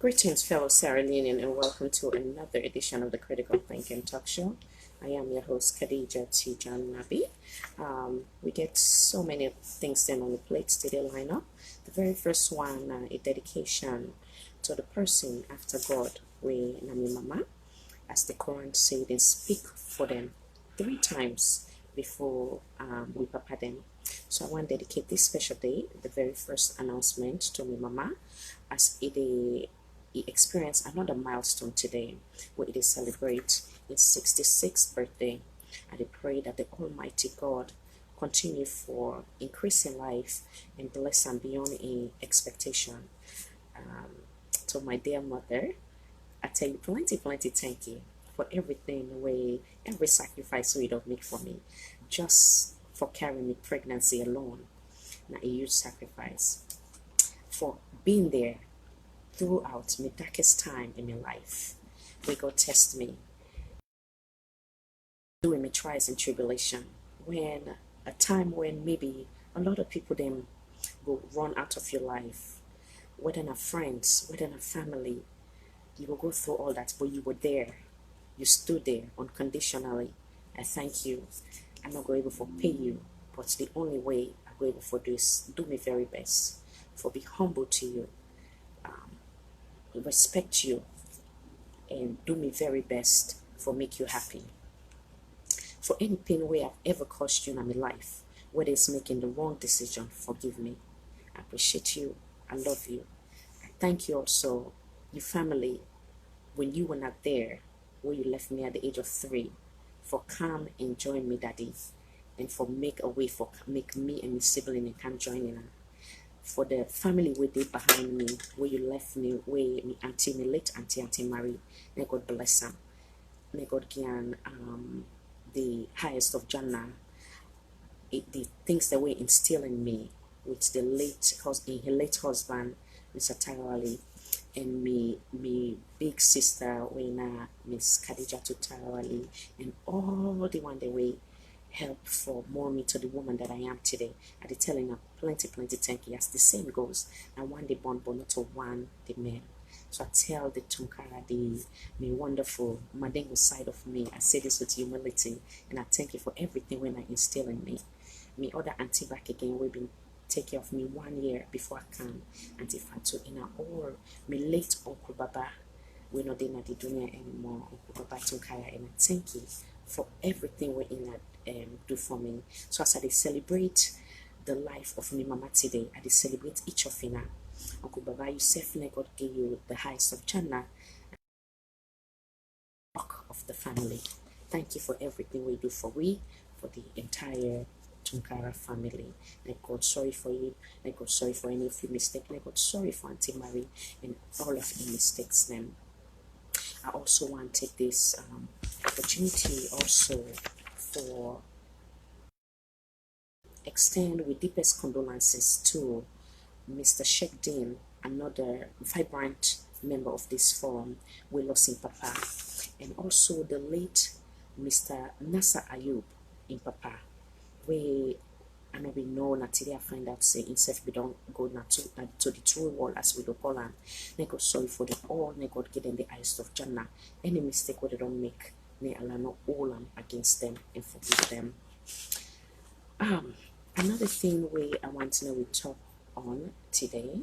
Greetings, fellow Sierra Leonean, and welcome to another edition of the Critical Thinking Talk Show. I am your host, Khadija Tijan Nabi. We get so many things then on the plate today line up. The very first one, a dedication to the person after God, we Nami Mama, as the Quran said, and speak for them 3 times before we papa them. So I want to dedicate this special day, the very first announcement to my mama, as he experienced another milestone today, where it is celebrate his 66th birthday. And I pray that the Almighty God continue for increasing life and bless and beyond a expectation. To my dear mother, I tell you plenty thank you for everything way, every sacrifice you don't make for me. Just for carrying me pregnancy alone. Now a huge sacrifice. For being there throughout my darkest time in my life. Where God test me. Doing my trials and tribulation. When a time when maybe a lot of people then will run out of your life. Whether not friends, whether not family. You will go through all that, but you were there. You stood there unconditionally. I thank you. I'm not going to pay you, but the only way I'm going to do is do my very best. For be humble to you, respect you, and do my very best for make you happy. For any pain way I've ever caused you in my life, whether it's making the wrong decision, forgive me. I appreciate you. I love you. I thank you also, your family, when you were not there, where you left me at the age of 3, for come and join me, Daddy, and for make a way for make me and my sibling and come join in. For the family where they behind me, where you left me, where me auntie, me late auntie Marie, may God bless them. May God give the highest of Jannah, the things that were instilled in me with the late husband, Mr. Tarawali, and me big sister Wena, Miss Khadija Tarawali, and all the one that way help for more me to the woman that I am today. I did telling her plenty thank you. As the same goes, I want the born but not to one the man. So I tell the Tunkara, the me wonderful Madengo side of me. I say this with humility, and I thank you for everything when I instill in me. Me other auntie back again, we've been take care of me 1 year before I can. Auntie Fatu in a or me late Uncle Baba. We're not in the dunya anymore, Uncle Baba Tunkara, and I thank you for everything we're in that do for me. So as I celebrate the life of me mama today, I celebrate each of you. Uncle Baba, you self God gave you the highest of Jannah, of the family. Thank you for everything we do for the entire Tunkara family. Let God sorry for you. Let God sorry for any of your mistakes. Let God sorry for Auntie Marie and all of the mistakes them. I also want to take this opportunity also for extend with deepest condolences to Mr. Sheikh Dean, another vibrant member of this forum. We lost in Papa, and also the late Mr. Nasser Ayob in Papa. We I know we know until I find out say himself we don't go now to the true world as we do call him. May God sorry for them all, may God give them the eyes of Jannah. Any mistake what they don't make, may Allah not all against them and forgive them. Another thing I want to know we talk on today,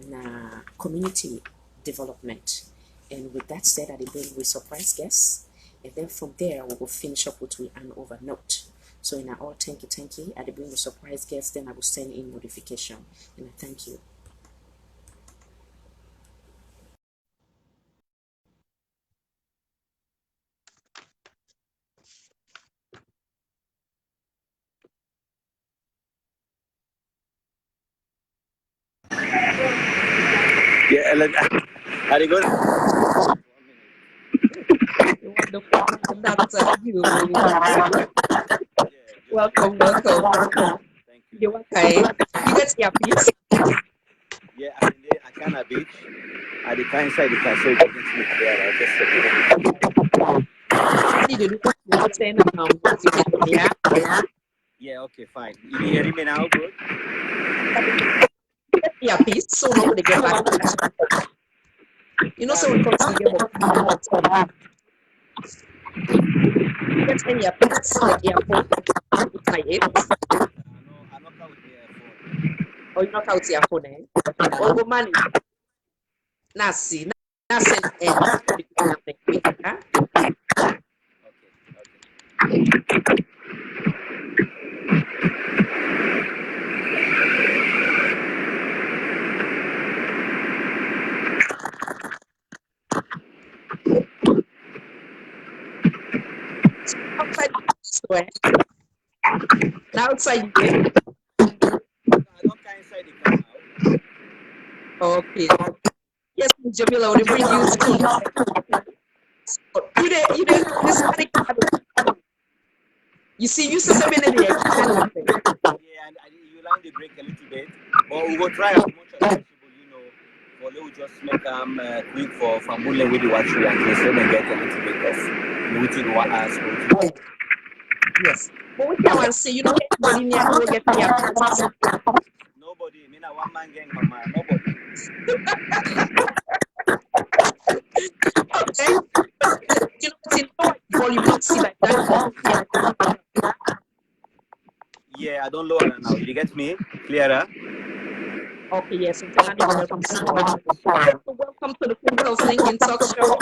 na community development. And with that said, I bring we surprise guests, and then from there we will finish up with an over note. So in all thank you, I bring the surprise guests, then I will send in notification. And I thank you. Yeah, are you good? Wonderful. That's you. Welcome. Thank you. You're okay. You get your piece. Yeah, I can't beach. I decline inside the car, so you can sleep there. I'll just You do the yeah. Yeah, okay, fine. You hear me now? Good? Get your piece. So nobody get back. You know, so when it comes to game of you get any earpiece, like earphone, inside it, I knock out the phone. or you knock out your phone, or go manage. Nasi, Nasi, and huh? Okay. Outside the store, now outside the game. I don't care inside the car now. Okay. Yes, Miss Jamila, will bring you soon. This you see, you see something in there. Yeah, and you line the brake a little bit, but we will try as much as possible, you know, for we just make them quick for Famule with the watch and just let them get a little bit of waiting what ask. Yes. But what I want to say, you know, everybody near will get me up. Nobody, I mean, a one man gang, mama, nobody. Okay. You know, it's in lower volume, not see like that. Yeah, I don't lower that now. You get me? Clearer? Okay, yes, so welcome to the Criminals Lincoln Talk Show.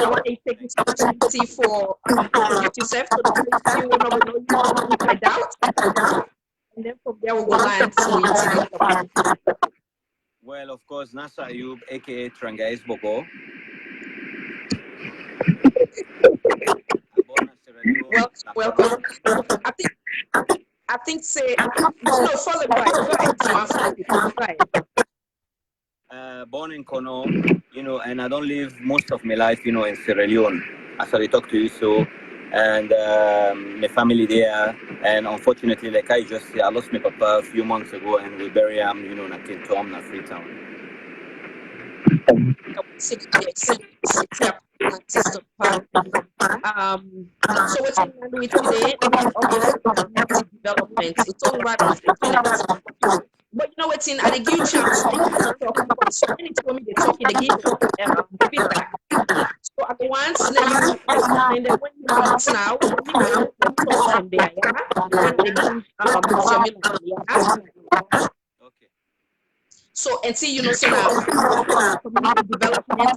I want to take this opportunity for introduce yourself to the place you want to know you I doubt. And then from there we'll go live to you. Well, of course, Nasser Ayob, aka Trangais Bobo. Welcome. I think say no follow by. Born in Kono, you know, and I don't live most of my life, you know, in Sierra Leone. As I talk to you, so, and my family there, and unfortunately, like I just say, I lost my papa a few months ago, and we bury him, you know, in a Freetown. So what's in mind with today is development. It's all about unfortunate. But you know what's in at a good chance so many told me they're talking again feedback. So at once let you and then when you meet now, and there, when they bring Jamila, okay. So and see, you know, so now community development,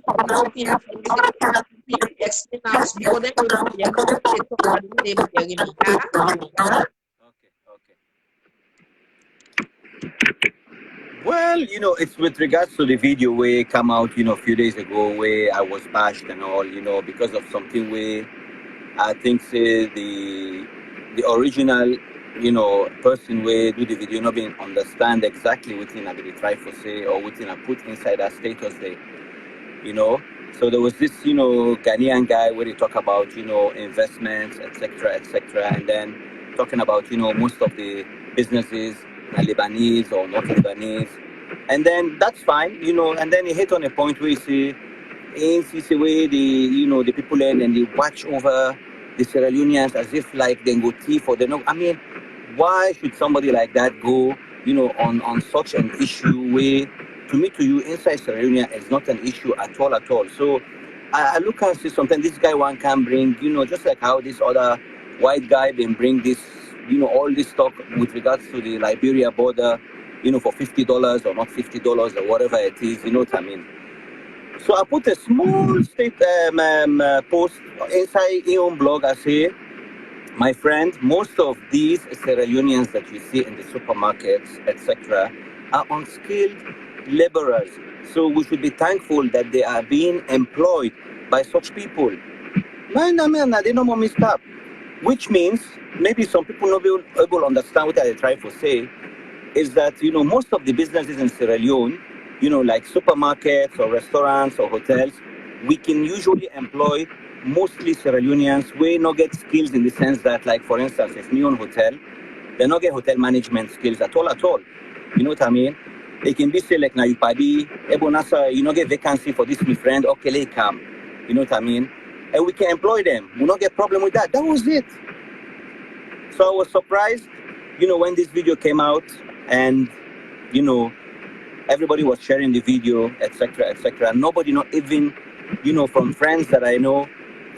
explain out before they go to Okay. Well, you know, it's with regards to the video where come out, you know, a few days ago where I was bashed and all, you know, because of something where I think say the original, you know, person where do the video not being understand exactly what I really try to say or what I put inside that status there, you know. So there was this, you know, Ghanaian guy where he talk about, you know, investments, etc., and then talking about, you know, most of the businesses are Lebanese or not Lebanese, and then that's fine, you know, and then he hit on a point where he say, it's the way the, you know, the people learn and they watch over the Sierra Leoneans as if like they go thief or they know. I mean, why should somebody like that go, you know, on such an issue where to you inside Sierra Leone is not an issue at all. So I look and see sometimes this guy one can bring, you know, just like how this other white guy been bring this, you know, all this talk with regards to the Liberia border, you know, for $50 or not $50 or whatever it is, you know what I mean. So I put a small state post inside Eon blog. I say, my friend, most of these Sierra Leoneans that you see in the supermarkets, etc., are unskilled laborers. So we should be thankful that they are being employed by such people. Man, they no more mistake. Which means maybe some people not be able to understand what I try to say is that, you know, most of the businesses in Sierra Leone, you know, like supermarkets or restaurants or hotels, we can usually employ mostly Sierra Leoneans who not get skills in the sense that, like, for instance, if Neon Hotel, they not get hotel management skills at all. You know what I mean? They can be say like, now you party, Ebonasa, you not get vacancy for this, my friend, okay, they come. You know what I mean? And we can employ them. We not get problem with that. That was it. So I was surprised, you know, when this video came out and, you know, everybody was sharing the video, etc., etc. Nobody, not even, from friends that I know,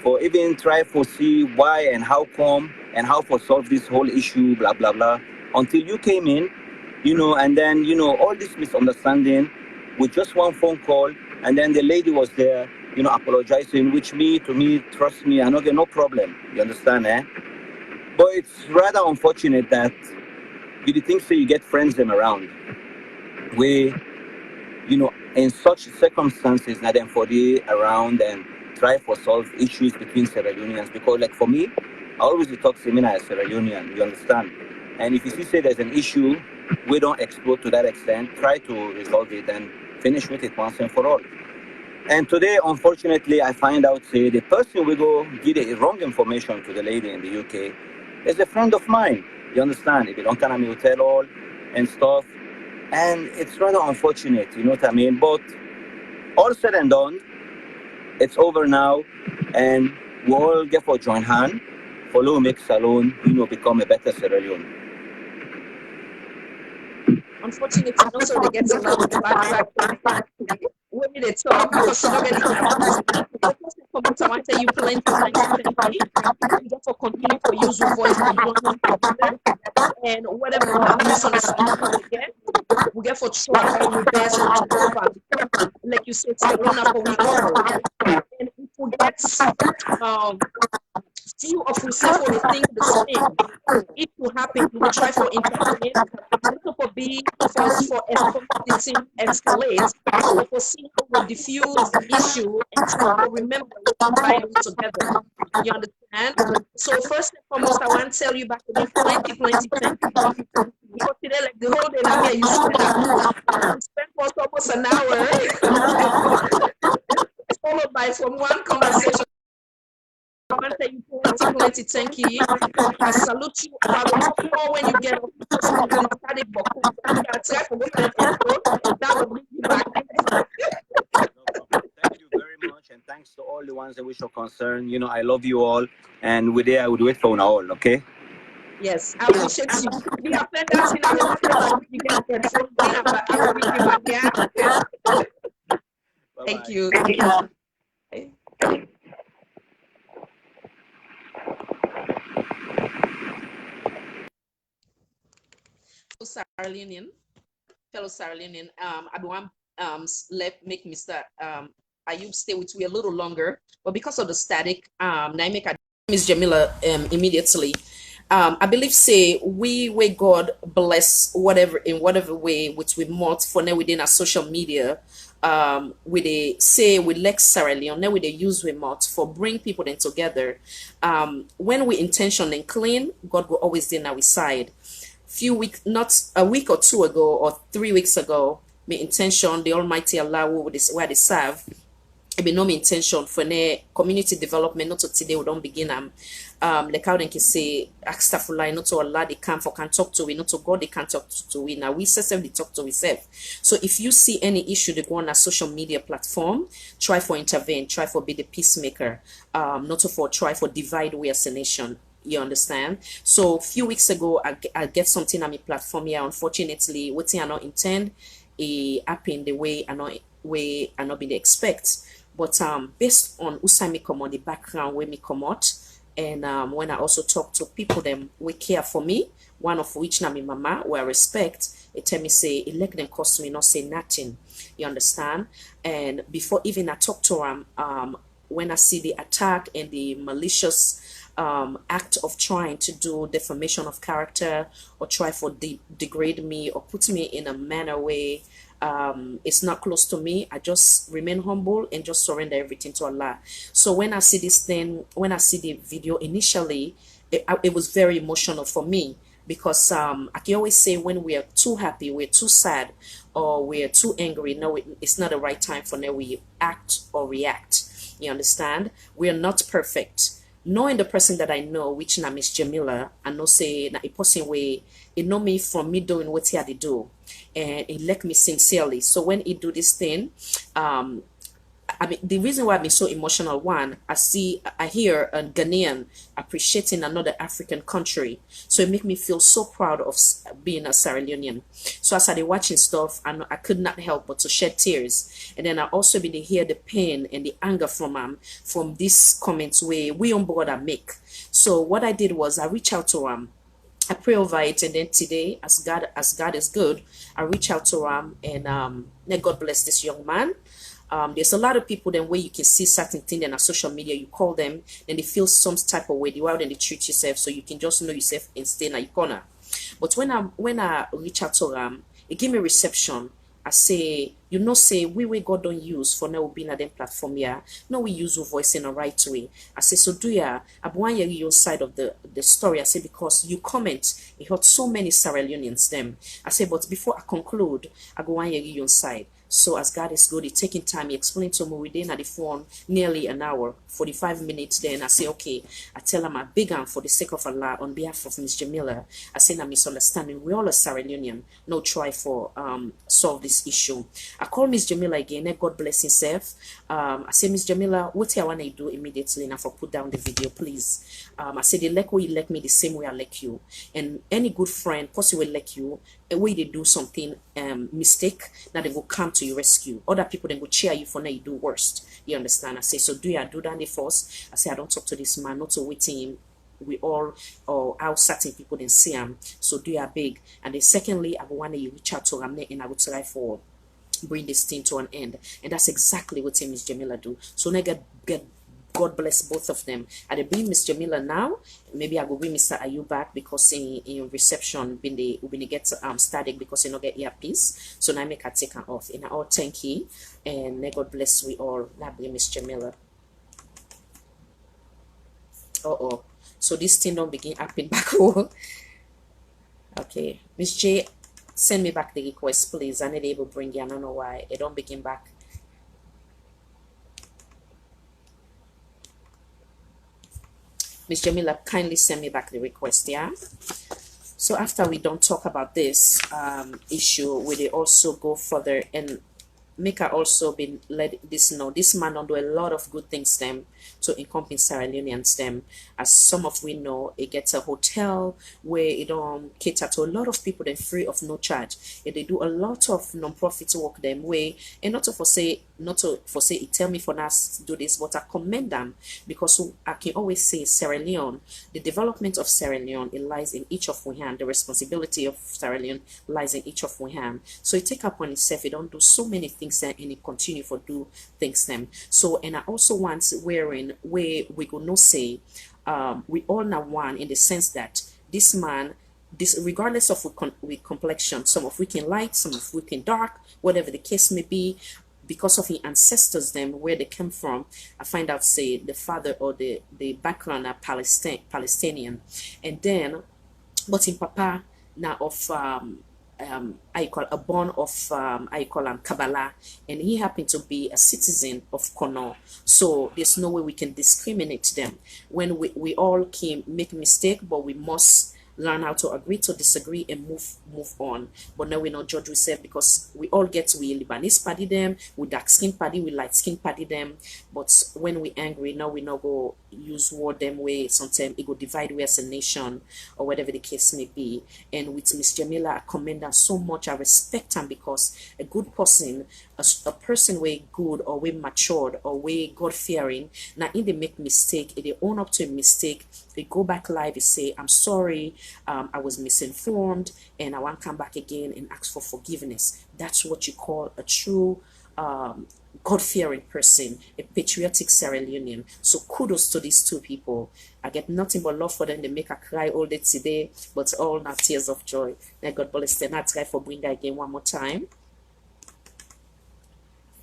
for even try for see why and how come and how for solve this whole issue, blah blah blah, until you came in, and then all this misunderstanding with just one phone call, and then the lady was there, apologizing, which to me, trust me, I know get no problem. You understand, eh? But it's rather unfortunate that you think so you get friends them around where in such circumstances that then for the around and try for solve issues between Sierra Leoneans, because like for me, I always talk to me as Sierra Leonean, you understand? And if you see say there's an issue, we don't explode to that extent, try to resolve it and finish with it once and for all. And today, unfortunately, I find out say the person we go give the wrong information to the lady in the UK is a friend of mine. You understand? If you don't kind of tell all and stuff. And it's rather unfortunate, you know what I mean? But all said and done, it's over now, and we all get for join hand, follow make Salone, become a better Sierra Leone. Unfortunately, also they get a lot of bad when they talk because you don't get it happens. The first comment I want to tell you plenty. We get to continue to use your voice to join them together, and whatever misunderstanding we get for try our best to solve them. Like you said, it's the one for we all. And if we get few of we say for the thing the same, it will happen. We will try for intervene. Not for be for escalate, but for see how we diffuse the issue and try to remember what we try to do together. You understand? So first and foremost, I want to tell you back again plenty thank you. Because today, like the whole day, now me you spend we spent for almost an hour, followed by from one conversation. I want to tell you plenty thank you. I salute you. I will talk more when you get up. You gotta try for what that will bring you back. Thank you very much, and thanks to all the ones that we show concern. I love you all, and with there I would wait for all. Okay. Yes, I appreciate you. The offenders in our you get headphones. I will bring you back. Yeah. Thank you. Fellow Sierra Leonean, I want make Mr. Ayob stay with me a little longer, but because of the static, I make Miss Jamila immediately. I believe say we God bless in whatever way which we mought for now within our social media. We they say we like Sierra Leone, now we they use we mouth for bring people then together. When we intention and clean, God will always be on our side. Not a week or two ago or 3 weeks ago, my intention, the Almighty Allah where they serve, it be no my intention for the community development, not to today we don't begin like how they can say astaghfirullah, not to Allah they can talk to we, not to God they can't talk to we. Now we self they talk to ourselves. So if you see any issue they go on a social media platform, try for intervene, try for be the peacemaker, not to for try for divide we as a nation. You understand? So a few weeks ago, I get something on my platform here. Unfortunately, what I not intend, it happened the way I not been expect. But based on Usami come on the background where me come out, and when I also talk to people them we care for me, one of which na my mama, who I respect, it tell me say it let them cost me not say nothing. You understand? And before even I talk to them, when I see the attack and the malicious act of trying to do defamation of character or try for degrade me or put me in a manner way it's not close to me, I just remain humble and just surrender everything to Allah. So when I see this thing, when I see the video initially, it was very emotional for me because I can always say when we are too happy, we're too sad, or we're too angry, no, it's not the right time for now we act or react. You understand? We are not perfect. Knowing the person that I know, which na Miss Jamila, I know say na a person way, it know me from me doing what he had to do, and it like me sincerely. So when he do this thing, I mean, the reason why I'm so emotional, one, I hear a Ghanaian appreciating another African country. So it makes me feel so proud of being a Sierra Leonean. So as I was watching stuff, I could not help but to shed tears. And then I also been to hear the pain and the anger from these comments where we on board I make. So what I did was I reached out to I pray over it, and then today, as God is good, I reach out to and may God bless this young man. There's a lot of people then where you can see certain things and on social media, you call them and they feel some type of way, they out and they treat yourself, so you can just know yourself and stay in your corner. But when I reach out to it give me reception. I say, say we God don't use for now being at them platform here. No, we use your voice in the right way. I say, so do ya I want your side of the story. I say, because you comment, it hurt so many Sierra Leoneans them. I say, but before I conclude, I go on your side. So as God is good, he taking time, he explained to me within at the phone nearly an hour, 45 minutes. Then I say, okay, I tell him I beg him for the sake of Allah on behalf of Miss Jamila. I say, a misunderstanding. We all are Sierra Leonean. No try for solve this issue. I call Miss Jamila again. God bless himself. I say, Miss Jamila, what I want to do immediately now for put down the video, please. I say, they like you like me the same way I like you. And any good friend possibly like you, a way they do something mistake, now they will come to your rescue. Other people then will cheer you for now you do worst. You understand? I say, so do that the first. I say, I don't talk to this man, not to wait him. We all or how certain people then see him. So do you big. And then secondly, I want to reach out to him and I would try for bring this thing to an end. And that's exactly what Miss Jamila do. So now get God bless both of them. I bring Miss Jamila now. Maybe I will bring Mr. Ayob back because in reception when they get static because they not get earpiece. So now I make her take her off. And I all thank you. And may God bless we all. Now bring Miss Jamila. Oh. So this thing don't begin happening back home. Okay. Miss J, send me back the request, please. I need able bring you. I don't know why. It don't begin back. Miss Jamila, kindly send me back the request, yeah? So after we don't talk about this issue, will they also go further and make her also be let this know this man don't do a lot of good things them to encompass Sierra Leoneans them. As some of we know, it gets a hotel where it cater to a lot of people then free of no charge. And they do a lot of non-profit work them way, and not to say it tell me for us to do this, but I commend them because I can always say Sierra Leone, the development of Sierra Leone, it lies in each of we hand. The responsibility of Sierra Leone lies in each of we hand. So it take upon itself, it don't do so many things and it continue for do things them. So and I also want wherein where we go no say we all now one in the sense that this man, this regardless of with complexion, some of we can light, some of we can dark, whatever the case may be, because of the ancestors them where they came from. I find out say the father or the background are Palestinian, and then but in papa now of I call a born of I call him Kabbalah, and he happened to be a citizen of Kono. So there's no way we can discriminate them. When we all can make mistake, but we must learn how to agree to disagree and move on. But now we not judge ourselves because we all get we Lebanese party them, we dark skin party, we light skin party them. But when we angry, now we not go use word them way. Sometimes it go divide we as a nation or whatever the case may be. And with Miss Jamila, I commend her so much. I respect her because a good person, a person way good or way matured or way God fearing. Now in they make mistake, if they own up to a mistake, they go back live, they say, I'm sorry, I was misinformed, and I want to come back again and ask for forgiveness. That's what you call a true God-fearing person, a patriotic Sierra Leonean. So kudos to these two people. I get nothing but love for them. They make her cry all day today, but all not tears of joy. May God bless them. I try for bring her again one more time.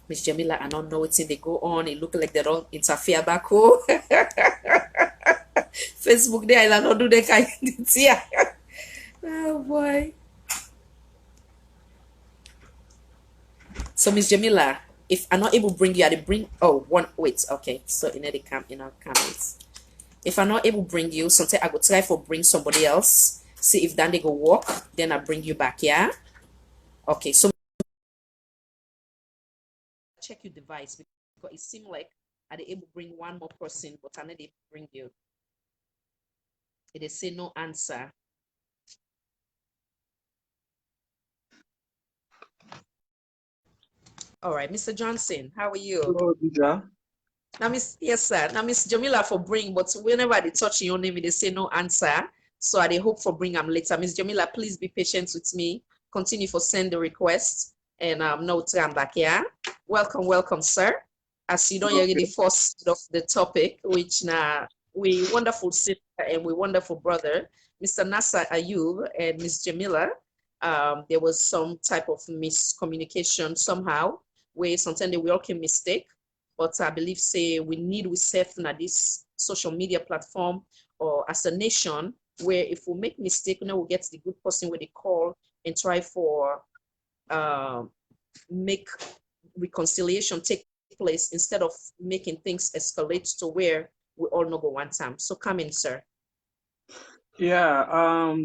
Miss Jamila, I don't know what's in they go on. It look like they don't interfere back home. Facebook there, I don't do that kind of thing. Oh boy. So Miss Jamila, if I'm not able to bring you, I bring wait, okay. So in the comments. If I'm not able to bring you, sometimes I go try for bring somebody else. See if then they go walk, then I bring you back, yeah? Okay, so check your device because it seemed like I they able to bring one more person, but I know they bring you. They say no answer. All right, Mr. Johnson, how are you? Hello, Dija. Now, yes, sir. Now, Miss Jamila for bring, but whenever they touch your name, they say no answer. So I hope for bring them later. Miss Jamila, please be patient with me. Continue for send the request. And no time back here. Welcome, sir. As you don't hear the first of the topic, which now we wonderful sister and we wonderful brother, Mr. Nasser Ayob and Miss Jamila. There was some type of miscommunication somehow, where sometimes they will make mistake. But I believe, say, we self na this social media platform or as a nation, where if we make mistake, we'll get the good person where they call and try for make reconciliation take place instead of making things escalate to where we all know go one time. So come in, sir. Yeah.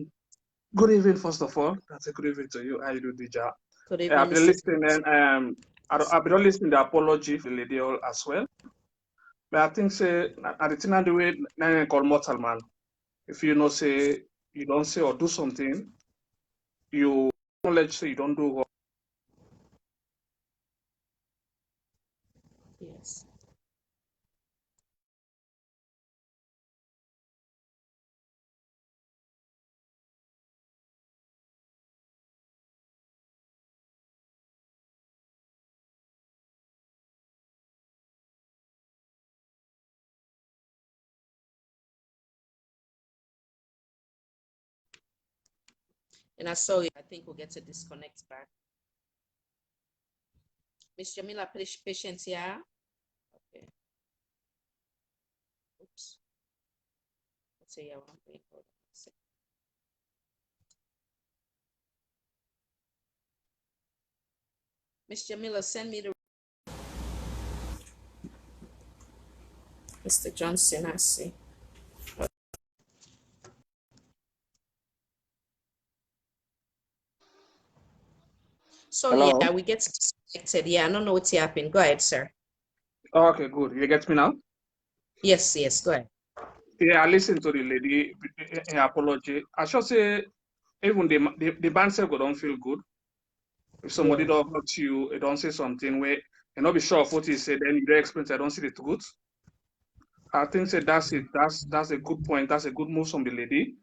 Good evening, first of all. That's a good evening to you. How you do, Dija? Good evening, I've been listening, and I've been listening to the apology for the lady as well. But I think say at the thing and the way called mortal man. If you know say you don't say or do something, you acknowledge say you don't do what. Yes. And I saw you. I think we'll get to disconnect back. Miss Jamila, patience here. Okay. Oops. Let's see. Hold on. Miss Jamila, send me the. Mr. Johnson, I see. So Hello? yeah, we get disconnected. Yeah, I don't know what's happening. Go ahead, sir. Okay, good. You get me now? Yes, go ahead. Yeah, I listened to the lady apology. I should say even the band self don't feel good. If somebody don't hurt you, they don't say something where you not be sure of what he said, then you don't experience, I don't see the truth. I think say that's it. That's a good point. That's a good move from the lady.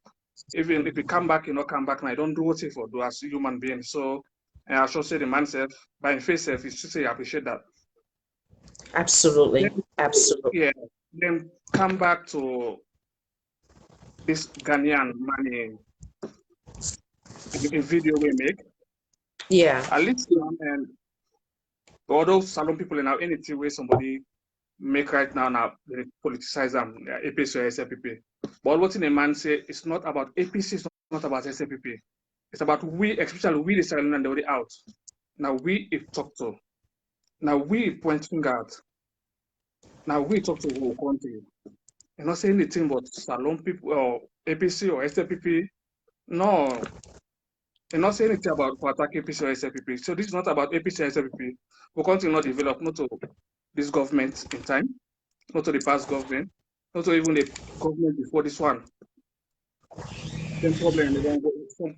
Even if you come back, you not come back, and I don't do what for do as a human being. So I should say the man self, by face self, is to say I appreciate that. Absolutely. Absolutely. Yeah. Then come back to this Ghanaian money a video we make. Yeah. At least and all those salon people in now anything where somebody make right now they politicize them, APC or SLPP. But what in a man say it's not about APC, it's not about SLPP. It's about we, especially we the silent and the way out. Now we if talk to. Now we point finger out. Now we talk to who country. You're not saying anything but salon people or APC or SLPP. No. You're not saying anything about attack APC or SLPP. So this is not about APC or SLPP. We continue not develop, not to this government in time, not to the past government, not to even the government before this one. Same problem, they don't go from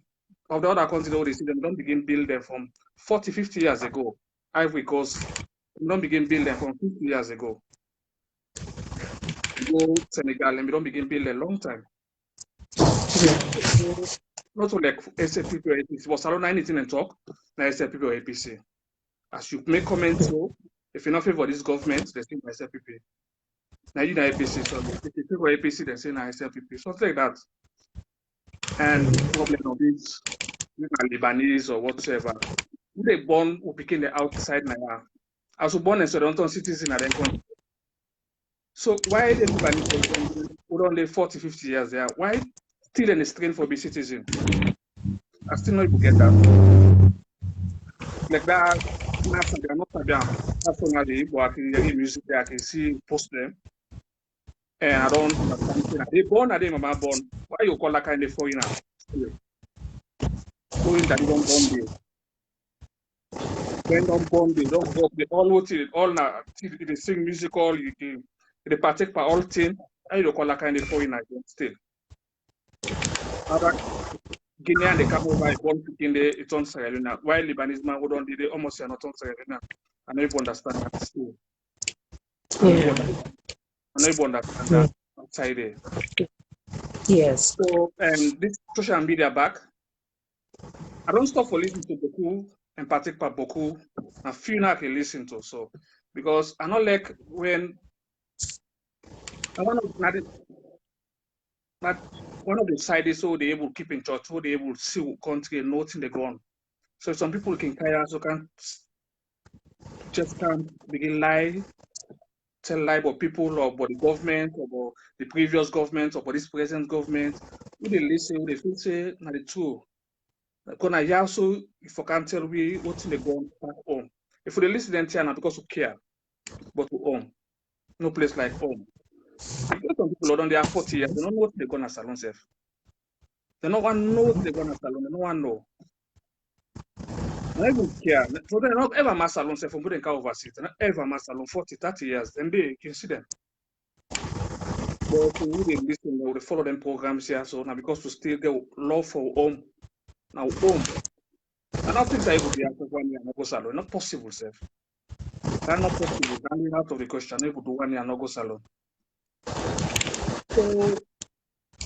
of the other countries, they see them don't begin build them from 40, 50 years ago. Ivory Coast, we don't begin build them from 50 years ago. Go Senegal, and we don't begin build a long time. Not only like SFPP or APC, but I don't know anything and talk, now SFPP or APC. As you make comments, so if you're not favor this government, they say SFPP. Now you know APC, so if you favor APC, they say now SFPP. Something like that. And the problem of this, Lebanese or whatsoever, who they born who became the outside now. As we born and so don't turn citizen at country. So why the Lebanese who don't live 40, 50 years there? Why still in the strain for be citizen? I still not able to get that. Like that, not personally, but I can hear music there, I can see post them. And I don't understand. They born, are they mama born? Why you call that kind of foreigner? Showing that they don't born there. When don't born, they don't go up, they all what it all now they sing musical, they partake by all things. I don't call that kind of foreign still. Other Guinean they come over, born picking the it's on Sierra Leone. While Lebanese man who don't they almost are not on Sierra Leone. And I understand that still. And I understand that outside there. Yes. So this social media back, I don't stop for listening to Boku and partake by Boku and few now I can listen to. So because I not like when I want to not one of the sides so they able to keep in touch, so they able to see what country and nothing they go on. So some people can carry so can't begin lie, tell lie about people or about the government or about the previous government or about this present government. Who they listen, who they feel say not the truth. Because now also if I can't tell we what's in the ground back home. If we listen then tell because we care, but we home. No place like home. Because some people are they are 40 years, they don't know what they're gonna salon self. They don't want to know what they're gonna salon, they don't want to know. They don't care. So they don't ever mass salon self from putting car overseas. They don't ever mass salon 40, 30 years. Then they can see them. But we they listen, they follow them programs here. So now because we still get love for home. Now home. And I think that would be after 1 year and go salon. Not possible, self. That's not possible. Standing out of the question, they would do 1 year and go salon. So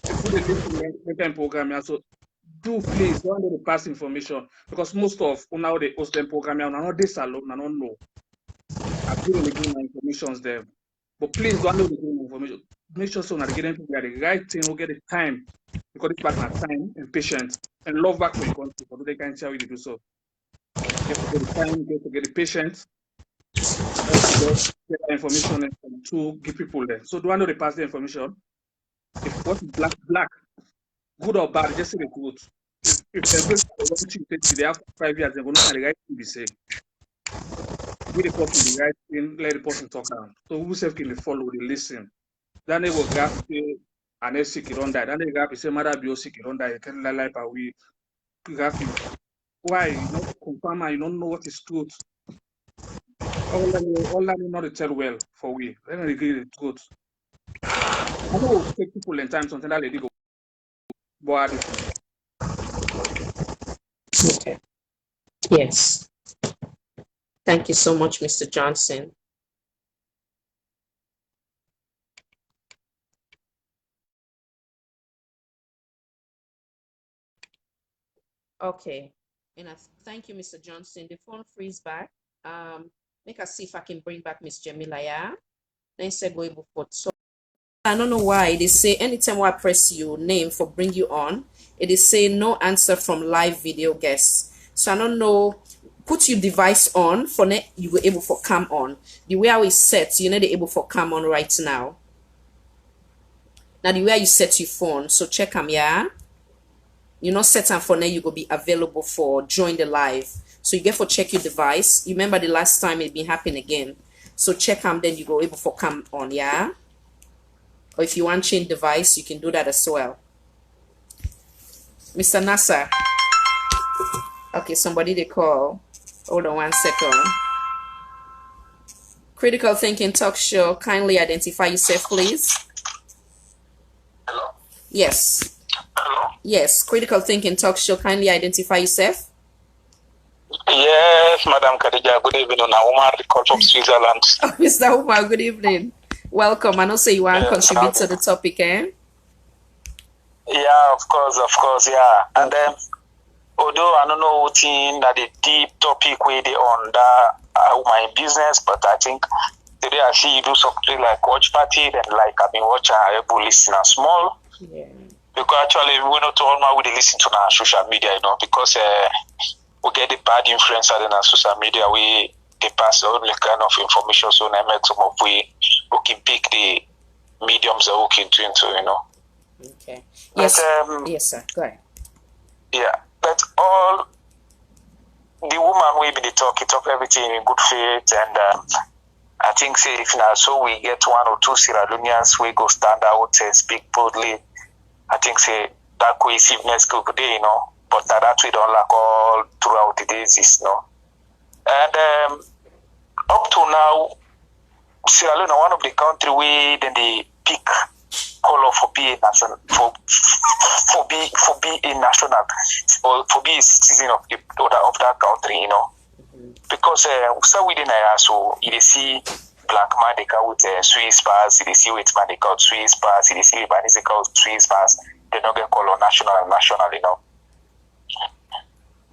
if we listen to the program here, so do please don't let the pass information because most of now they host them program here, now this salon, I don't know. I've given the information there. But please don't let the information. Make sure so that they get them to the right thing, or get the time. Because it's back now time and patience and love back for your country. So they can tell you to do so. You have to get the time, you have to get the patience, and also get the information and to give people there. So do I know they pass the information? If what's black, good or bad, just say the truth. If they after 5 years, they're going to the right thing to say. With the person the right thing, let the person talk down. So who self can follow, they listen. Then they will grab say an sick you don't die. Then they grab say mother be sick you don't die. You can't lie but we grab you. Why? You not confirm and you don't know what is truth. All that not to tell well for we. Then they get the truth. I know take people in time something that they go. But Okay. Yes. Thank you so much, Mr. Johnson. Okay. And thank you, Mr. Johnson. The phone freeze back. Make us see if I can bring back Miss Jamila. Yeah. Then say go able for so. I don't know why they say anytime I press your name for bring you on, it is saying no answer from live video guests. So I don't know. Put your device on for net you were able for come on. The way I is set, you know the able for come on right now. Now the way you set your phone, so check them, yeah. You know set them for now you go be available for join the live. So you get for check your device. You remember the last time it been happen again. So check them, then you go able for come on, yeah. Or if you want change device, you can do that as well. Mr. Nasser. Okay, somebody they call. Hold on 1 second. Critical Thinking Talk Show. Kindly identify yourself, please. Hello? Yes. Hello? Yes. Critical Thinking Talk Show. Kindly identify yourself. Yes, Madam Khadija. Good evening. Umar, the call from Switzerland. Oh, Mr. Umar, good evening. Welcome. I know say you want to contribute to the topic, eh? Yeah, of course, yeah. And then, although I don't know what in that the deep topic where they on that my business, but I think today I see you do something like watch party, and like I've been watching able listen small. Yeah. Because actually we not all my we listen to our social media, you know, because we get the bad influence on our social media, they pass all the kind of information, so I make some of we can pick the mediums that we can do into, you know. Okay. Yes. But, yes, sir. Go ahead. Yeah, but all the woman will be the talk everything in good faith, and I think say if now so we get 1 or 2 Sierra Leoneans we go stand out and speak boldly. I think say that cohesiveness good day, you know, but that we don't lack all throughout the days is no. And up to now, Sierra Leone, one of the country where then they pick color for being national, for be a national, or for be a citizen of that country, you know. Because so within so you see black man they go with Swiss pass, you see white man they go Swiss pass, you see Lebanese they go Swiss pass, they don't get color national, you know.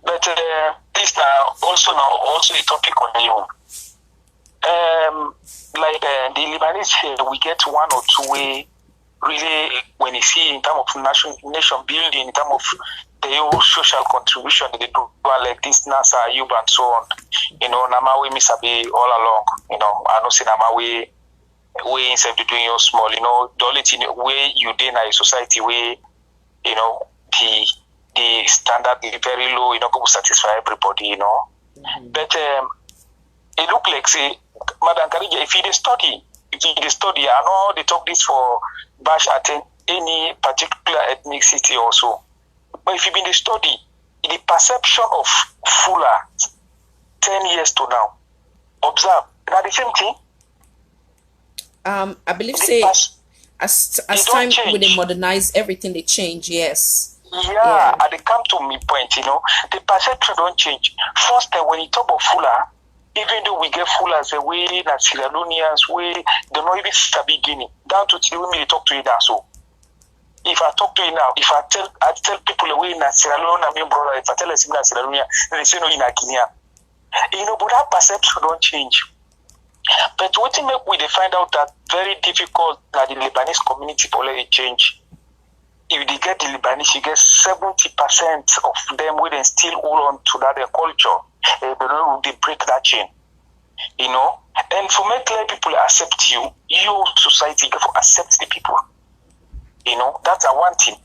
But this now also a topic on you. Like the Lebanese, we get one or two way really when you see in terms of nation building, in terms of the whole social contribution that they do, like this Nasser Ayob and so on. You know, Namawe Misabi all along. You know, I know say Namawe way instead of doing your small. You know, the only thing way you in a society where you know the standard is very low. You know, go satisfy everybody. You know, but it look like say, Madam Karija, if you study, I know they talk this for bash at any particular ethnicity or so. But if you been the study, the perception of Fula 10 years to now, observe, now the same thing. I believe say as time when they modernize everything, they change. Yes. Yeah, and they come to me point. You know, the perception don't change. First, when you talk about Fula, even though we get Fulas away, that Sierra Leoneans way, they not even start beginning down to the women they talk to you now. So, if I talk to you now, if I tell people away in Sierra Leone, I mean brother, if I tell us in Sierra Leone, they say no in Guinea. You know, but that perception don't change. But what make we they find out that very difficult that the Lebanese community already change. If they get the Lebanese, you get 70% of them will then still hold on to that their culture. They break that chain, you know. And for make let people accept you, your society have to accept the people, you know. That's a one thing.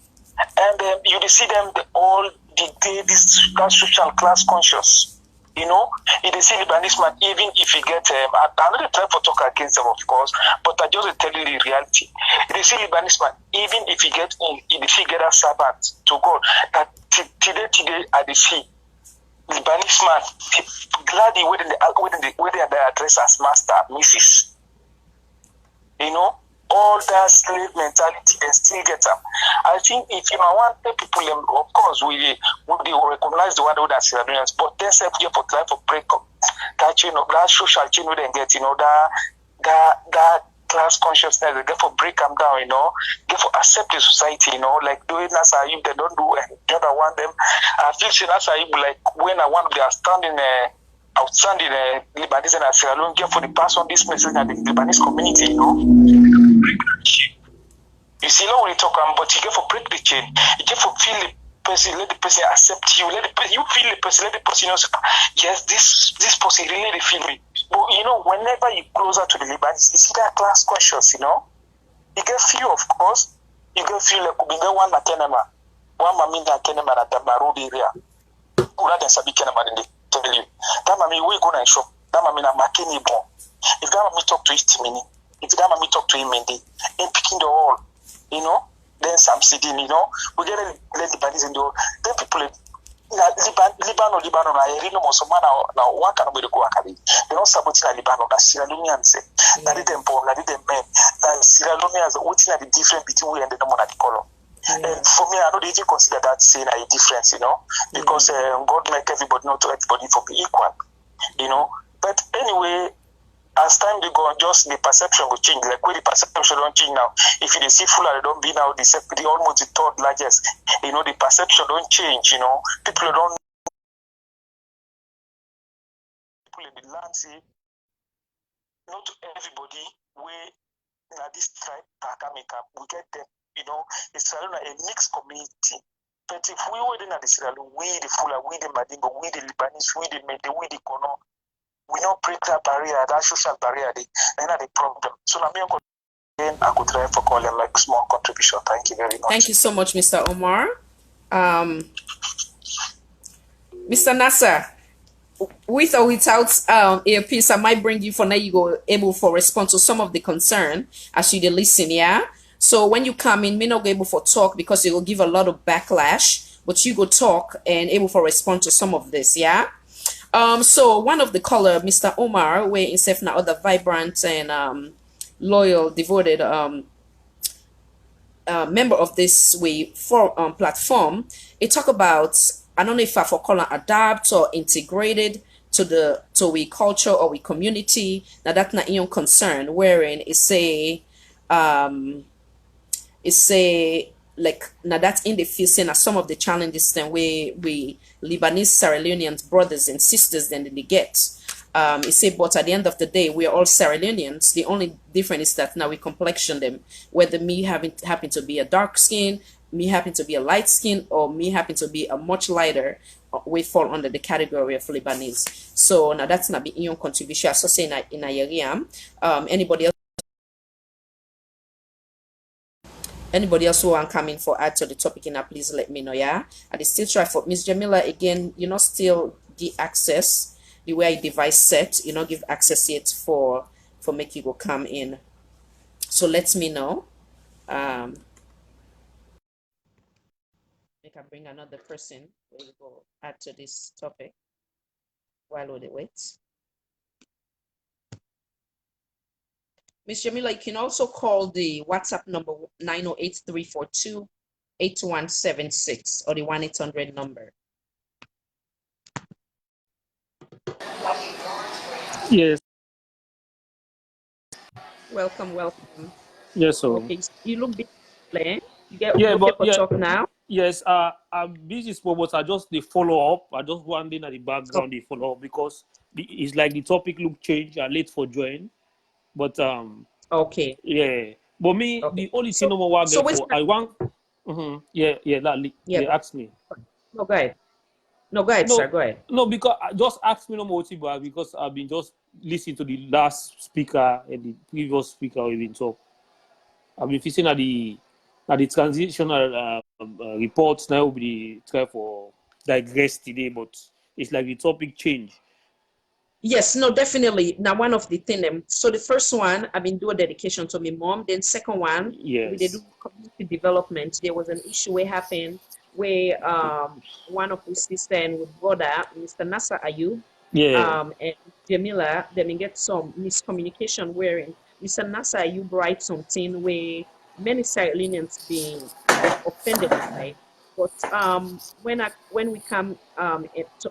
And you see them all that social class conscious, you know. They see Lebanese man, even if you get I don't try to talk against them, of course, but I just tell you the reality. They see Lebanese man, even if you get a Sabbath to God, that today I see Lebanese man gladly where they address as master, Mrs. You know, all that slave mentality and still get them. I think if you want people, of course, we recognize the one who are Sierra Leoneans, but then say for try to break up that chain of that social chain we then get, you know, that class consciousness, they get for break them down, you know, get for accept the society, you know, like doing Nasser Ayob, they don't do and the other one them. I feel say Nasser Ayob, like when I want they are outstanding Lebanese and Sierra Leone, get for the pass on this message at the Lebanese community, you know. You see, now when you talk but you get for break the chain, you get for feel the person, let the person accept you, let the person, you feel the person, let the person know, yes, this person really feel me. But you know, whenever you closer to the Lebanese, you see that class conscious, you know. You get few, of course. You get few like we get one Kenema, one Mamina Kenema at the Marood area. Rather Sabi Kenema than they tell you. That mommy we go and shop. That mommy na Makini bon. If that mommy talk to his mini, if that mommy talk to him Mendy, in picking the hall, you know, then some sitting, you know, we get a Lebanese in the hall. Then people Lebanon, I really know most of now one can be the Guacari. They don't sabotage Lebanon, that's Sierra Leoneans. That is them born, that is them men. That Sierra Leoneans, what's the difference between we and the monarchy color? And for me, I know they didn't consider that saying a difference, you know, because God make everybody not to everybody for be equal, you know. But anyway, as time they go on, just the perception will change. Like where the perception don't change now. If you see full, they don't be now the almost the third largest. You know, the perception don't change. You know, people don't. People in the land say, not everybody where now this tribe we get them. You know, it's a mixed community. But if we were in the Sierra Leone, we the Fula, we the Madingo, we the Lebanese, we the Mende, we the Kono. We don't break that barrier, that social barrier, and that's the problem. So again, I could try for calling like small contribution. Thank you very much. Thank you so much, Mr. Omar. Mr. Nasser, with or without earpiece, I might bring you for now. You go able for response to some of the concern as you listen, yeah. So when you come in, me not go able for talk because it will give a lot of backlash, but you go talk and able for respond to some of this, yeah. So one of the color, Mr. Omar, where himself now other vibrant and loyal, devoted member of this way for platform, it talk about, I don't know if I for call it adapt or integrated to we culture or we community. Now that's not your concern. Wherein it say like now that's in the facing of some of the challenges then we Lebanese Sierra Leoneans brothers and sisters then they get. It say, but at the end of the day, we are all Sierra Leoneans. The only difference is that now we complexion them. Whether me having happen to be a dark skin, me happen to be a light skin, or me happen to be a much lighter, we fall under the category of Lebanese. So now that's not be your contribution. So say in a area. Anybody else? Anybody else who want coming for add to the topic, now please let me know. Yeah, I still try for Miss Jamila again. You know, still the access the way device set. You know, give access yet for make you go come in. So let me know. Make I bring another person. We will go add to this topic while we wait. Miss Jamila, you can also call the WhatsApp number 908-342-8176 or the 1-800 number. Yes. Welcome, welcome. Yes, so Okay, you look busy, Blaine. You yeah, okay but for yeah, talk now? yes. I'm busy, but I just the follow up. I just wondering at the Oh, background the follow up because it's like the topic look change. I late for join, but okay, yeah. But me, okay. the only thing So, number one so get wait. for I want. Yeah, yeah. Yeah, They go asked me. ahead. No, go ahead. No, go ahead, sir. No, Go ahead. no, because just ask me no more because I've been just listening to the last speaker and the previous speaker we've been talk. I've been fixing at the transitional reports now. Will be try for digress today, but it's like the topic change. Yes, no, definitely. Now, one of the thing so the first one, I've been doing dedication to my mom. Then second one, we did do Yes. community development. There was an issue where happened where one of the sister and with brother, Mr. Nasser Ayob, Yeah. and Jamila, then we get some miscommunication wherein Mr. Nasser Ayob write something where many Sierra being like offended by. But when we come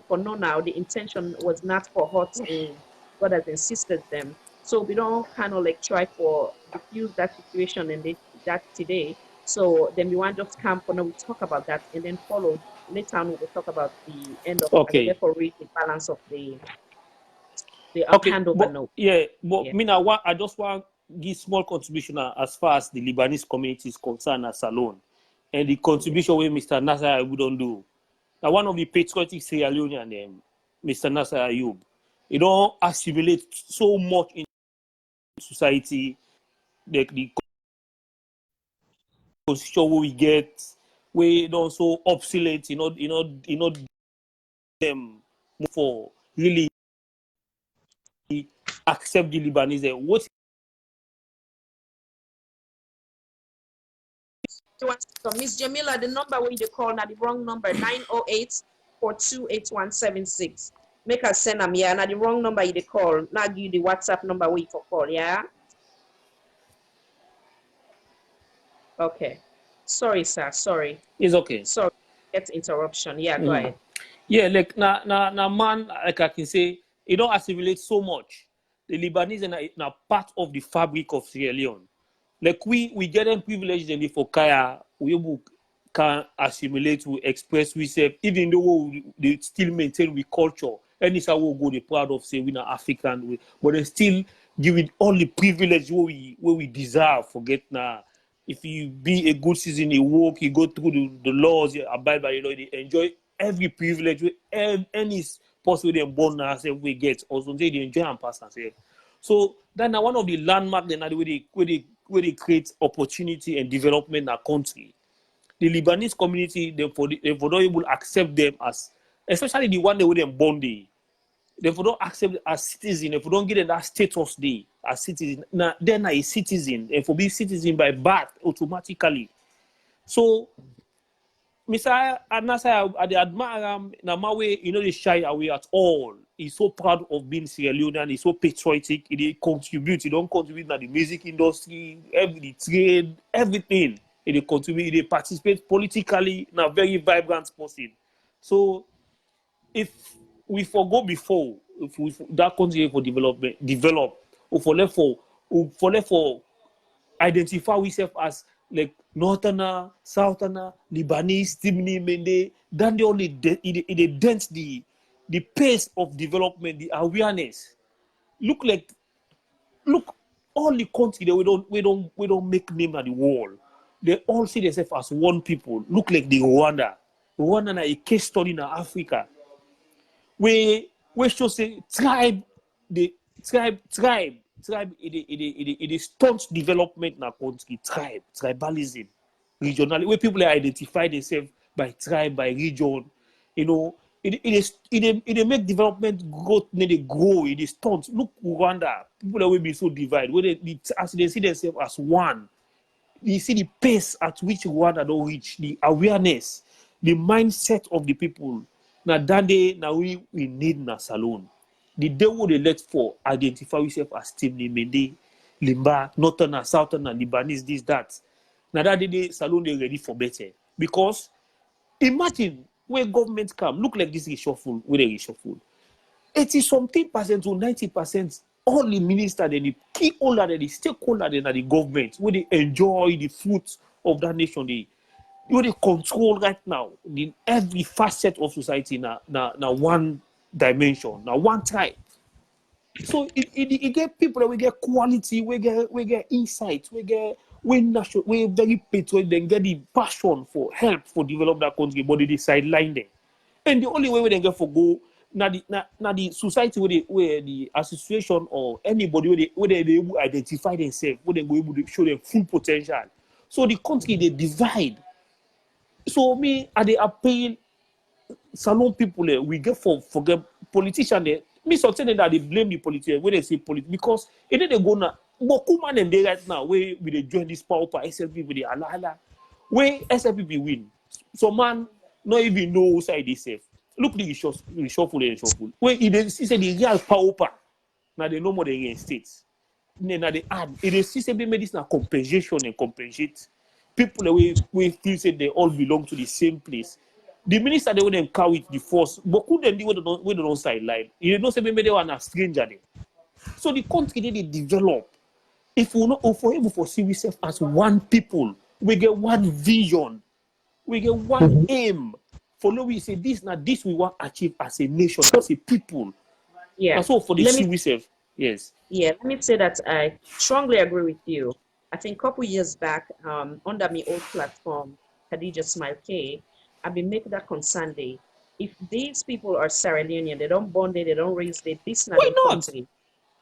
for now, the intention was not for hurt in brothers and sisters them. So we don't kind of like try for diffuse that situation and that today. So then we want just come for now. We talk about that and then follow later on. We will talk about the end of and Okay. therefore read the balance of the Okay. handover But note. yeah, but Yeah. me I just want give small contribution as far as the Lebanese community is concerned as alone, and the Yeah. contribution where Mr. Nasser Ayoub don't do. Now one of the patriotic Sierra Leonean, Mr. Nasser Ayoub, he don't assimilate so much in society. The constitution we get, we don't so obsolete, them for really accept the Lebanese. What So Miss Jamila, the number where you call now the wrong number 908-428176. Make us send them, yeah. Now the wrong number you call. Now give you the WhatsApp number where you for call, yeah. Okay. Sorry, sir. Sorry. is okay? Sorry. Get interruption. Yeah, go Mm-hmm. ahead. Yeah, like na man, like I can say, it don't assimilate so much. The Lebanese are now part of the fabric of Sierra Leone. Like we get them privileged in the for Kaya, we can assimilate, we express we say, even though they still maintain we culture. And it's how we go, they proud of say we are African, but they still give it all the privilege where we deserve. Forget now. If you be a good citizen, you work, you go through the laws, you abide by the law, you enjoy every privilege, any possible they born now, we get, also they enjoy and pass and say. So then one of the landmarks then where they create opportunity and development in our country. The Lebanese community, they for not able to accept them as, especially the one they were born there. They don't accept as citizen, if you don't get them that status they as citizen, now they're not a citizen, and for being citizen by birth automatically. So Mr. Nasser, I admire na my way, they shy away at all. is so proud of being Sierra Leonean, he's so patriotic, he contributes, he don't contribute to the music industry, the trade, everything. He contribute, he participate politically in a very vibrant person. So if we forgo before, if we that country for develop, or for identify ourselves as like Northerner, Southerner, Lebanese, Timni, Mende, then they only it dent the pace of development, the awareness. Look, all the country that we don't make name at the world. They all see themselves as one people. Look like the Rwanda. Rwanda is a case study in Africa. We should say tribe it is staunch development in our country. Tribalism, regionally, where people identify themselves by tribe, by region. You know, it make development growth, they grow, it is staunch. Look, Rwanda, people will be so divided. Where as they see themselves as one, you see the pace at which Rwanda don't reach, the awareness, the mindset of the people. Now that day, now we need na salon. The day what they let for identify yourself as Team Mende, Limba, Northerner, Southerner, Lebanese, this, that. Now that day, salon they ready for better. Because imagine where government come, look like this reshuffle, where they reshuffle. 80-something% to 90%, all the ministers, the key holder, the stakeholder, the government, where they enjoy the fruits of that nation, they control right now in every facet of society now one dimension, now one type. So it get people that we get quality, we get insight, we very patriotic, then get the passion for help for develop that country, but they sideline them. And the only way we then get for go now the society where the association or anybody where they able to identify themselves, where they go able to show their full potential. So the country they divide. So me at the appeal salon people we get forget politicians there. Me something that they blame the politicians when they say politics because it they go now. But man and they right now where we they join this power SLP with the ala where SLP win. So man not even know who side they safe. Look the reshuffle. Where it say the real power now they know more than states. Then they add it is system made this now compensation and compensate. People we feel say they all belong to the same place. The minister they wouldn't carry the force, but who then they don't sideline. You know, say maybe they were a stranger there. So the country they develop. If we not if we're able to see ourselves as one people, we get one vision, we get one aim. Follow we say this now this we want to achieve as a nation, as a people. Yeah. And so for the see ourselves, yes. Yeah, let me say that I strongly agree with you. I think a couple years back, under my old platform, Khadija Smile K, I've been making that concern day. If these people are Sierra Leonean, they don't bond it, they don't raise it, this not their country.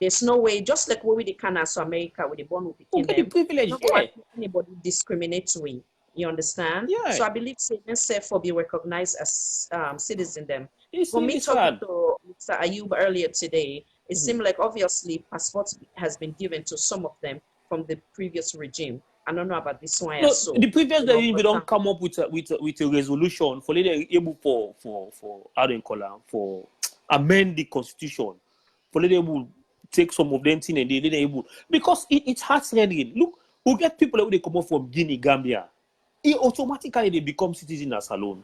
There's no way, just like we the Canada, America, with the bond with the the privilege, not anybody discriminatory. You understand? Yeah. So I believe say for be recognized as citizen them. For me talking to Mr. Ayob earlier today, it seemed like obviously passports has been given to some of them from the previous regime. I don't know about this one. No, so, the previous regime we don't come up with a resolution for they able for how they call it, for amend the constitution. For they able take some of them things and they able because it's hard rendering. Look, we get people that they come up from Guinea, Gambia. It automatically they become citizens alone.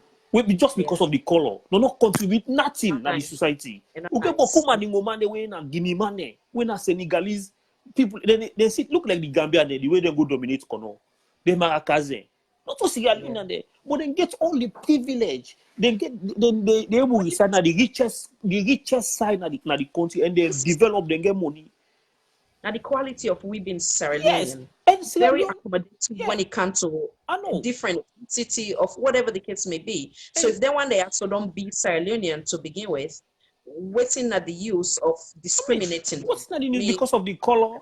Just because of the color. No, not contribute nothing to the society. Okay, but come on, the moment they were in Guinea money, when a Senegalese people they sit look like the Gambian the way they go dominate Kono. They Marakaze. Not to Sierra Leone there, but they get all the privilege. They able to reside na the richest side na the country and they develop, they get money. Now the quality of we being Sierra Leonean, very accommodating when it comes to different city of whatever the case may be. So if they want they also don't be Sierra Leonean to begin with, waiting at the use of discriminating. What's not in it because of the color?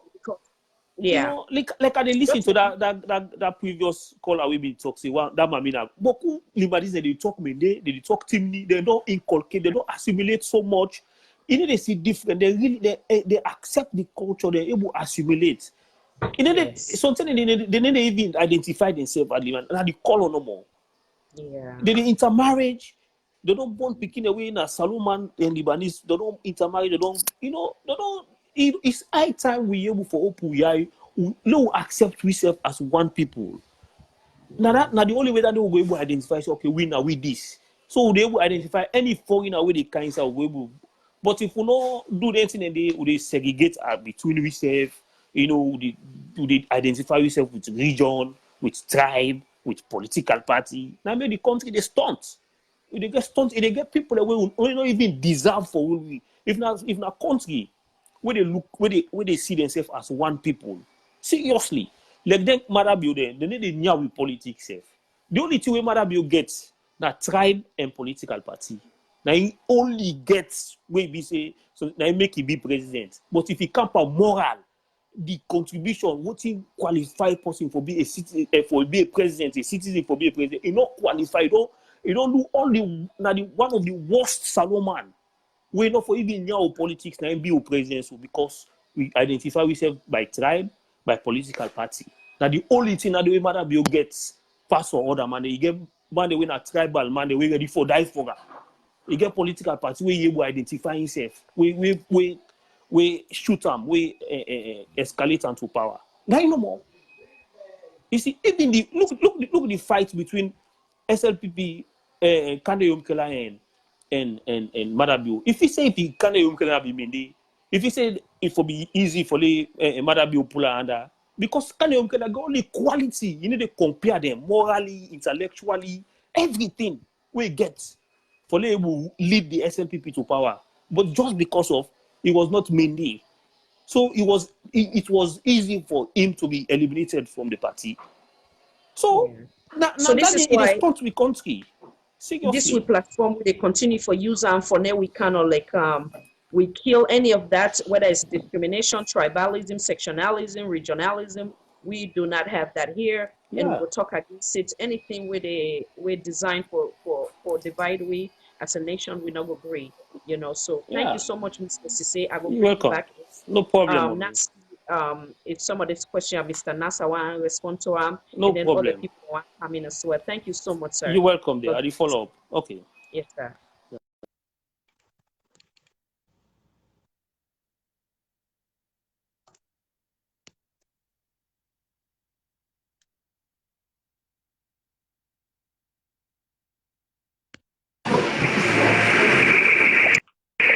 Yeah. You know, like I listen to that previous caller we been talking that mamina. Beaucoup Libanese they talk Mende, they talk Timni, they don't inculcate, they don't assimilate so much. You know, they see different. They really they accept the culture. They're able to assimilate. You know, something they never even identify themselves as and the color no more. Yeah. They intermarriage. They don't born picking away in a Salomon and Libanese. They don't intermarry. They don't, they don't. It's high time we able for open we accept ourselves as one people. Now the only way that they will be able to identify is okay, we now with this. So they will identify any foreigner with the kinds of able. But if we don't do anything and they segregate between ourselves, they identify yourself with region, with tribe, with political party. Now maybe the country they stunt. They get stunt, they get people that we don't even deserve for we. If not country where they look where they see themselves as one people. Seriously. Like them Marabio they need a near with politics. The only thing where Marabio gets that tribe and political party. Now he only gets where we say so now he make him be president. But if he come for moral, the contribution, what he qualified person for be a citizen, for be a president, a citizen for be a president, he not qualified. He don't do all the one of the worst Salomon. We not for even now politics now be a president so because we identify ourselves by tribe, by political party. Now the only thing that the way Madam Bill gets pass for other man, you get man they win a tribal man they ready for die for her. You get political party where you able identify himself. We shoot them, we escalate into power. Now no more. You see, even look the fight between SLPP, Kande Yomkela and Madabio. If he say if he Kande Yomkela be Mende, if he say it will be easy for the Madabio Pula under, because Kande Yomkela got only quality, you need to compare them morally, intellectually, everything we get for they will lead the SLPP to power. But just because of it was not Mende. So it was easy for him to be eliminated from the party. So now So this that is it is why taught we country. this Seriously. we platform they continue for user and for now we cannot like we kill any of that, whether it's discrimination, tribalism, sectionalism, regionalism. We do not have that here, and we Yeah. will talk against it. Anything where they we're designed for divide we as a nation, we not agree. So thank Yeah. you so much, Mr. Sise. I will You're bring you welcome. back. No problem, mommy. Nasser, if some of this question Mr. Nasser want to respond to No and then other problem. people want to come in as well. Thank you so much, sir. You're welcome there. God I will bless. follow up. Okay. Yes, sir.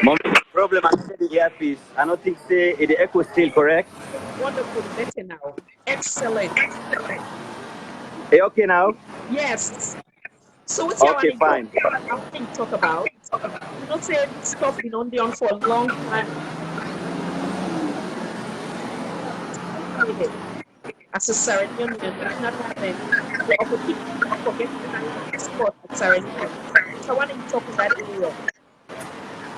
Mommy, the problem I said the earpiece. I don't think say the echo still correct. Wonderful, better now. Excellent. Hey, okay now? Yes. So what's your Okay, want to talk? fine. I want to talk about. Say this stuff been on for a long time. As a Sierra Leonean, we do not have the opportunity for getting carry passport at Sierra Leone. So I want to talk in that area.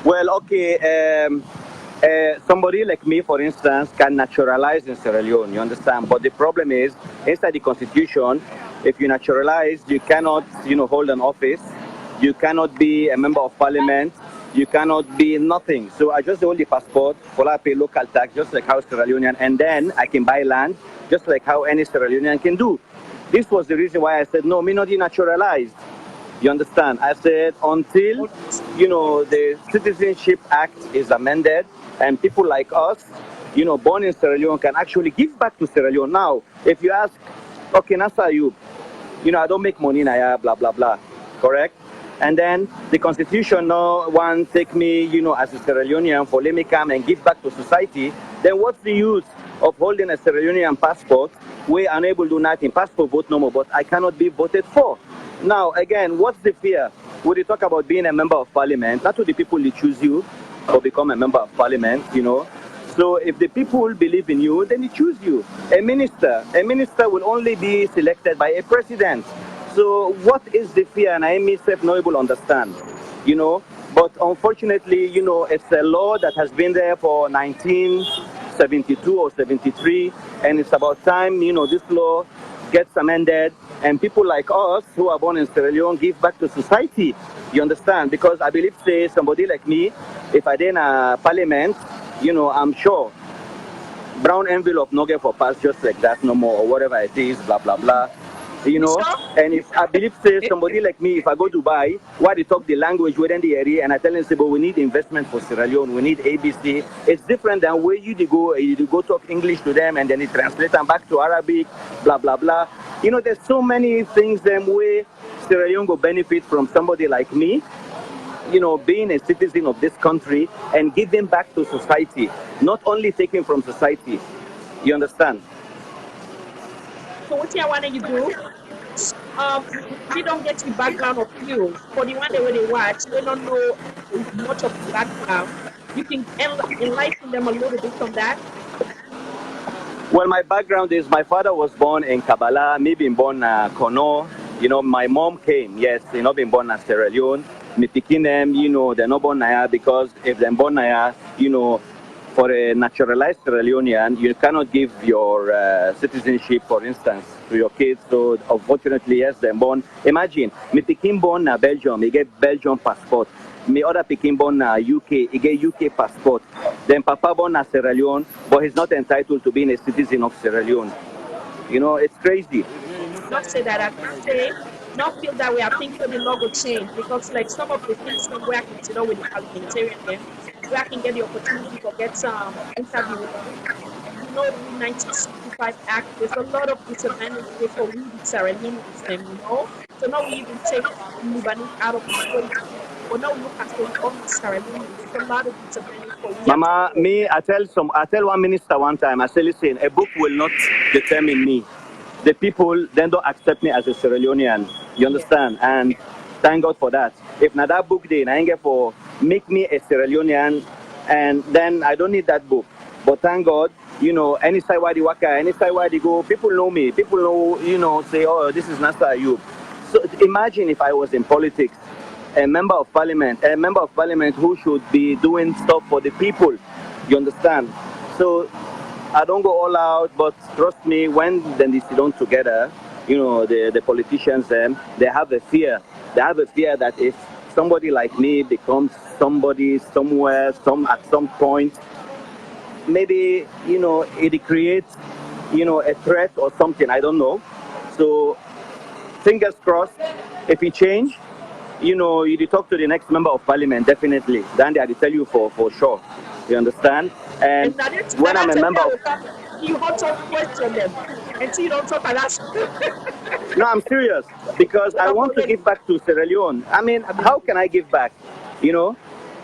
Well, okay. Somebody like me, for instance, can naturalize in Sierra Leone, you understand? But the problem is, inside the constitution, if you naturalize, you cannot, hold an office. You cannot be a member of parliament. You cannot be nothing. So I just hold the passport, I pay local tax, just like how Sierra Leonean, and then I can buy land, just like how any Sierra Leonean can do. This was the reason why I said, no, me not denaturalized. You understand? I said until, the Citizenship Act is amended and people like us, born in Sierra Leone can actually give back to Sierra Leone. Now, if you ask, okay, Nasser Ayob, I don't make money now, blah, blah, blah, correct? And then the constitution now want take me, as a Sierra Leonean for let me come and give back to society, then what's the use of holding a Sierra Leonean passport where I'm unable to do nothing, passport vote no more, but I cannot be voted for? Now, again, what's the fear? When you talk about being a member of parliament, not to the people who choose you or become a member of parliament, So if the people believe in you, then they choose you. A minister will only be selected by a president. So what is the fear? And I myself not able to understand, But unfortunately, it's a law that has been there for 1972 or 73, and it's about time, this law gets amended and people like us who are born in Sierra Leone give back to society. You understand? Because I believe, say, somebody like me, if I did a parliament, I'm sure brown envelope no get for pass just like that no more or whatever it is, blah, blah, blah. You You know, sure? and if I believe say somebody like me, if I go to Dubai, why they talk the language within the area, and I tell them say, but we need investment for Sierra Leone, we need ABC. It's different than where you go talk English to them, and then they translate them back to Arabic, blah blah blah. You know, there's so many things them where Sierra Leone will benefit from somebody like me, you know, being a citizen of this country and giving back to society, not only taking from society. You understand? So what I want you do? We don't get the background of you. For the one that when they watch, they don't know much of the background. You can enlighten them a little bit on that. Well, my background is my father was born in Kabbalah, me being born Kono. You know, my mom came, yes, you know, being born in Sierra Leone. Me picking them, you know, they're not born there because if they're born there, you know, for a naturalized Sierra Leonean, you cannot give your citizenship, for instance, to your kids. So, unfortunately, yes, they're born. Imagine, me picking born in Belgium, he get Belgian passport. Me other picking born in UK, he get UK passport. Then Papa born in Sierra Leone, but he's not entitled to being a citizen of Sierra Leone. You know, it's crazy. Not say that. I can say, not feel that way. I think for the logo change because like some of the things them where I can sit down with the parliamentarian them, where I can get the opportunity to get some interview with them. You know, the 1965 Act, there's a lot of disadvantage there for we the Sierra Leoneans, them, you know. So now we even take Lebanese out of the equation. But now look at the only Sierra Leoneans. There's a lot of disadvantage for we have to Mama, go. me, I tell one minister one time, I say, listen, a book will not determine me. The people then don't accept me as a Sierra Leonean. You Yeah. understand? And thank God for that. If not that book then I ain't get for make me a Sierra Leonean, and then I don't need that book. But thank God, you know, any side where they waka, any side where they go, people know me. People know, you know, say, oh, this is Nasser Ayob. So imagine if I was in politics, a member of parliament who should be doing stuff for the people. You understand? So I don't go all out, but trust me, when then they sit down together, you know, the politicians, they have a fear. They have a fear that if somebody like me becomes somebody somewhere, at some point, maybe, you know, it creates, you know, a threat or something. I don't know. So fingers crossed, if it change, you know, you talk to the next member of parliament, definitely. Then they tell you for sure. You understand? And And that when I'm a tell me member I of will come, you hot talk question them. Until you don't talk and ask. No, I'm serious because But I I'm want to already, give back to Sierra Leone. I mean, I mean, how can I give back? You know,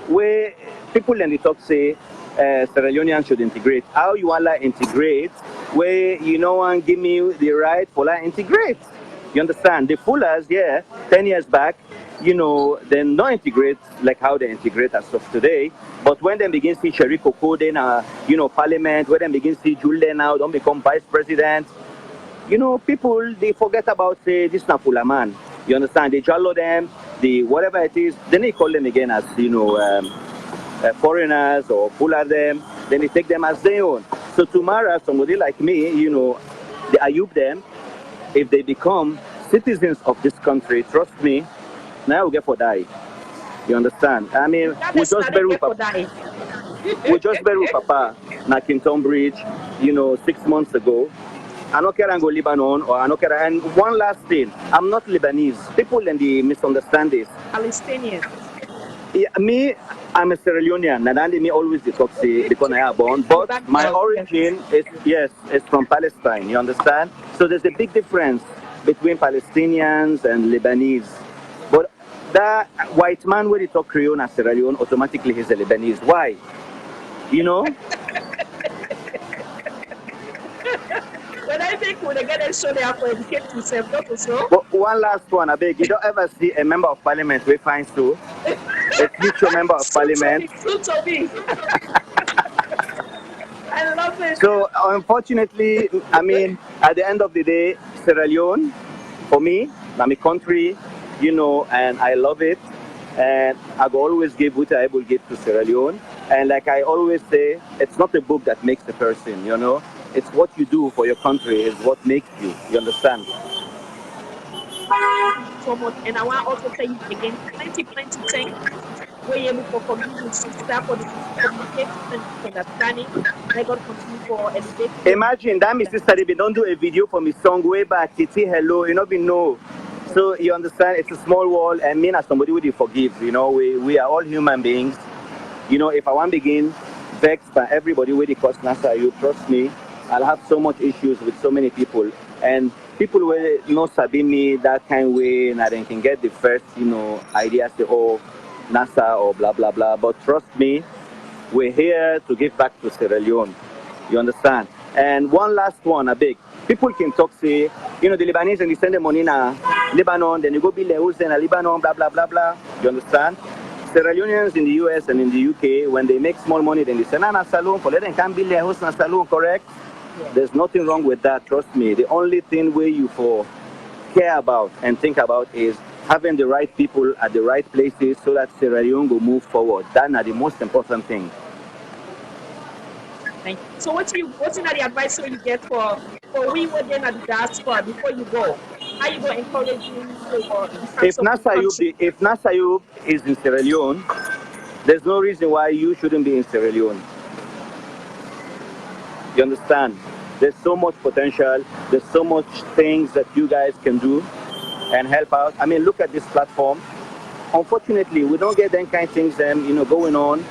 where people in the top say Sierra Leoneans should integrate. How you want to integrate? Where you know and give me the right for like integrate. You understand? The Fullers, yeah, 10 years back, you know, they not integrate like how they integrate as of today. But when they begin to see Sherry Coco, then you know, Parliament, when they begin to see Jules now, don't become vice president, you know, people they forget about say this Nafula man. You understand? They jollo them, the whatever it is. Then they call them again as you know foreigners or pull at them. Then they take them as their own. So tomorrow, somebody like me, you know, they ayub them. If they become citizens of this country, trust me, now we get for die. You understand? I mean, we regardless now just they bury with get for Papa. die. We just bury with Papa na Kinton Bridge, you know, 6 months ago. I don't care and go Lebanon or I don't care. And one last thing, I'm not Lebanese. People in the misunderstand this. Palestinian. Yeah, me, I'm a Sierra Leonean, and me always the talk say because I am born. The But my background, yes. origin is yes, it's from Palestine. You understand? So there's a big difference between Palestinians and Lebanese. But that white man when he talk Creole in Sierra Leone, automatically he's a Lebanese. Why? You know? When I think when they get a show they have to educate themselves, not so. But one last one, I beg. You don't ever see a member of parliament we find so a future member of Soon to parliament. me, soon to me. I love it. So unfortunately, I mean, at the end of the day, Sierra Leone, for me, I'm a country, you know, and I love it. And I will always give what I will give to Sierra Leone. And like I always say, it's not a book that makes a person, you know. It's what you do for your country is what makes you. You understand? So much. And I want to also tell you again, plenty thanks. we're able to forgive his sister for the miscommunication and misunderstanding. May God continue for elevating your Imagine that my sister they don't do a video for me song way back. Titi, hello, you know, we know. So you understand, it's a small world, and me as somebody who forgive. You know, we are all human beings. You know, if I want to begin vexed by everybody with the cause Nasser Ayob, trust me, I'll have so much issues with so many people. And people will not sabi me that kind way, and then can get the first, you know, idea say, oh, NASA or blah blah blah. But trust me, we're here to give back to Sierra Leone. You understand? And one last one, a big. People can talk, say, you know, the Lebanese and they send the money in Lebanon, then you go build a house in Lebanon, blah, blah, blah, blah. You understand? Sierra Leoneans in the US and in the UK, when they make small money, then they say, nah, saloon, for let them come build a house in a saloon, correct? Yeah. There's nothing wrong with that, trust me. The only thing where you for care about and think about is having the right people at the right places so that Sierra Leone will move forward. That's the most important thing. Thank you. So what's the advice you get for we were then at the diaspora before you go? How you going to encourage him for in terms If of Nasser Ayob is in Sierra Leone, there's no reason why you shouldn't be in Sierra Leone. You understand? There's so much potential. There's so much things that you guys can do and help out. I mean, look at this platform. Unfortunately, we don't get them kind of things going on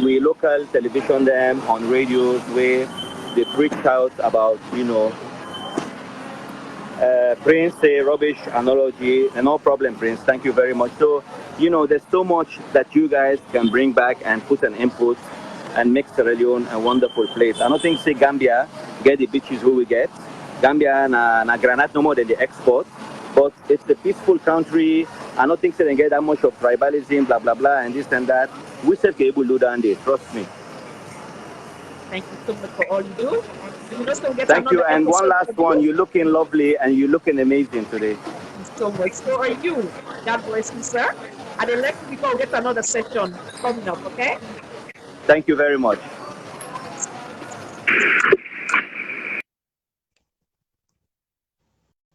we local television them, on radios where they preach out about, Prince say rubbish analogy, and no problem, Prince. Thank you very much. So, there's so much that you guys can bring back and put an input and make Sierra Leone a wonderful place. I don't think say Gambia get the beaches who we get. Gambia na granite no more than the export, but it's a peaceful country. I don't think they get that much of tribalism, blah blah blah, and this and that. We still able to do that, day. Trust me. Thank you so much for all you do. Thank you. And one last one. You're looking lovely and you're looking amazing today. Thank you so much. So are you. God bless you, sir. And then next week we'll get another session coming up, okay? Thank you very much.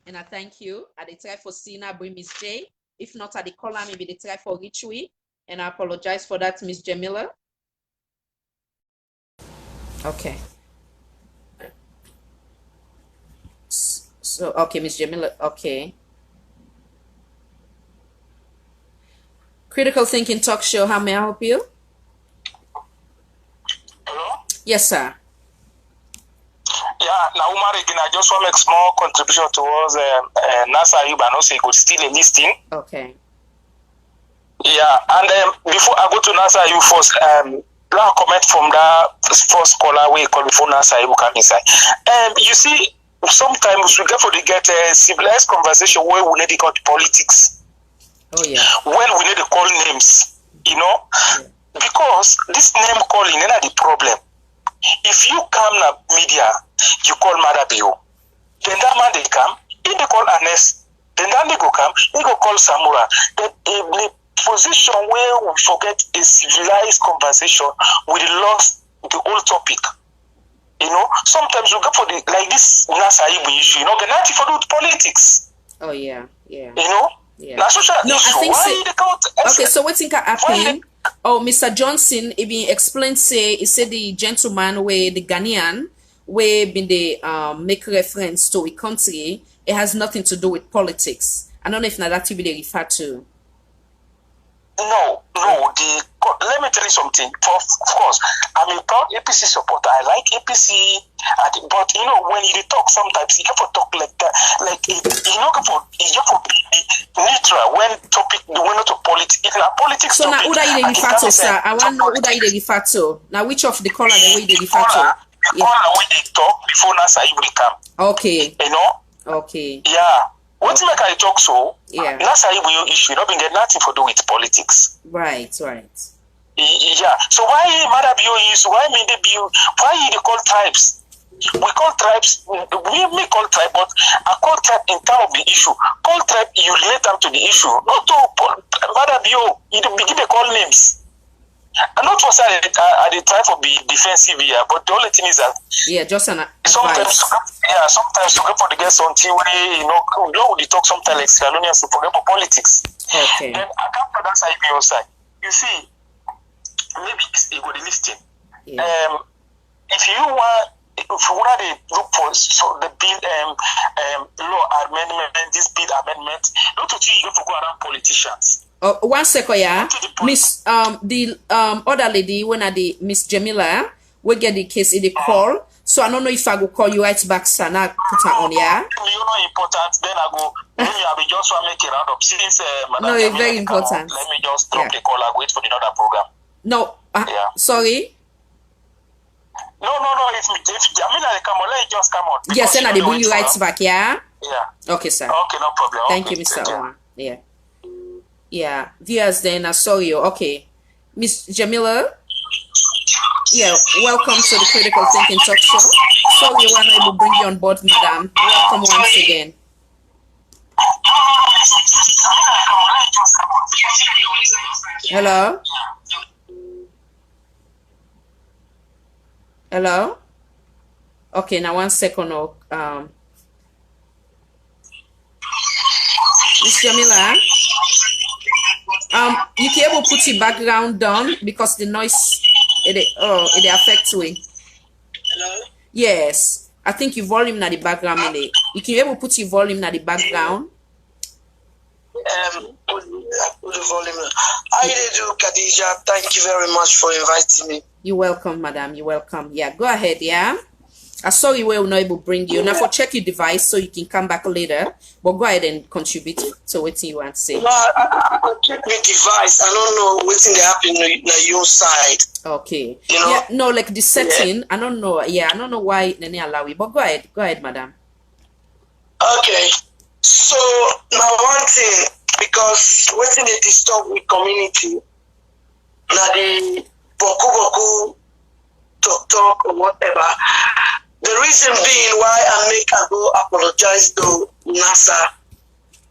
And I thank you. I did try for Sina, bring Miss J. If not, I did call her, maybe they try for Richie. And I apologize for that, Miss Jamila. Okay. So, okay, Miss Jamila, okay. Critical Thinking Talk Show, how may I help you? Hello? Yes, sir. Yeah, now Umar again, I just want to make small contribution towards Nasser Ayob and also he could steal a listing. Okay. Yeah, and before I go to Nasser Ayob first, now comment from that first caller we call before Nasser Ayob come inside. You see, sometimes we get a civilized conversation where we need to call politics. Oh yeah. When we need to call names, yeah. Because this name calling is not the problem. If you come to media, you call Madma Jamila, then that man they come, if they call EARNEST, then that they go come, they go call Samura. That a position where we forget a civilized conversation, we lost the whole topic. Sometimes we go for like this Nasser Ayob issue, get nothing for do with politics. Oh yeah, yeah. Yeah. That's social issue. I think so. Okay, so what's think happened? Oh, Mr. Johnson, he explained he said the gentleman where the Ghanaian where been they make reference to a country, it has nothing to do with politics. I don't know if that TV they refer to. No. Let me tell you something. Of course, I'm a proud APC supporter. I like APC, but when you talk, sometimes you have to talk like that. Like you have to be neutral when not to politics. If not politics, so now who that you refer to, sir? I want to know who that you refer to. Now, which of the caller the way they refer to? The caller when they talk before Nasser Ayob will come. Okay. Okay. Yeah. What make I talk so? Yeah. Nasser Ayob issue not been get nothing to do with politics. Right. Yeah. So why Madma Jamila is why they call tribes? We call tribes. We call tribe, but I call tribe in terms of the issue. Call tribe, you relate them to the issue. Not to Madma Jamila. You begin to call names. I'm not for saying I try for be defensive here, but the only thing is that just an sometimes to go for the guests on TV, we talk sometimes like Sierra Leoneans to forget about politics. Okay. Then I come to that side outside. you see, maybe you go to listing. Yeah. If you want to look for the bill law amendment, this bill amendment, not to you have to go around politicians. 1 second, yeah. Miss the other lady when I the Miss Jamila we get the case in the call. So I don't know if I go call you right back, sir. Now put her on, yeah. You know important. Then I go. Maybe I will just want to make a round up since Madam No, it's very important. Let me just drop the call and wait for the other program. No, yeah. Sorry. No. If Jamila come on, let it just come on. Yes, then I bring you right back, yeah. Yeah. Okay, sir. Okay, no problem. Thank you, Mr. Omar. Yeah. Yeah. Viewers, then I saw you. Okay, Miss Jamila. Yeah, welcome to the Critical Thinking Talk Show. Sorry we were not able to bring you on board, madam. Welcome once again. Hello? Hello? Okay, now 1 second. Miss Jamila, you can able put your background down because the noise it affects me. Hello? Yes. I think your volume na the background in it. You can able put your volume na the background. Put the volume. How you do, Khadija? Thank you very much for inviting me. You're welcome, madam. You're welcome. Yeah, go ahead, yeah. I saw you were not able to bring you. Now for check your device so you can come back later. But go ahead and contribute to what you want to say. No, I check my device. I don't know what's in the happen on your side. Okay. You know? Yeah, no, like the setting. Yeah. I don't know. Yeah, I don't know why they allow it. But go ahead, madam. Okay. So now one thing, because what's in the disturb with community, now the boku talk or whatever. The reason being why I go apologize to Nasser.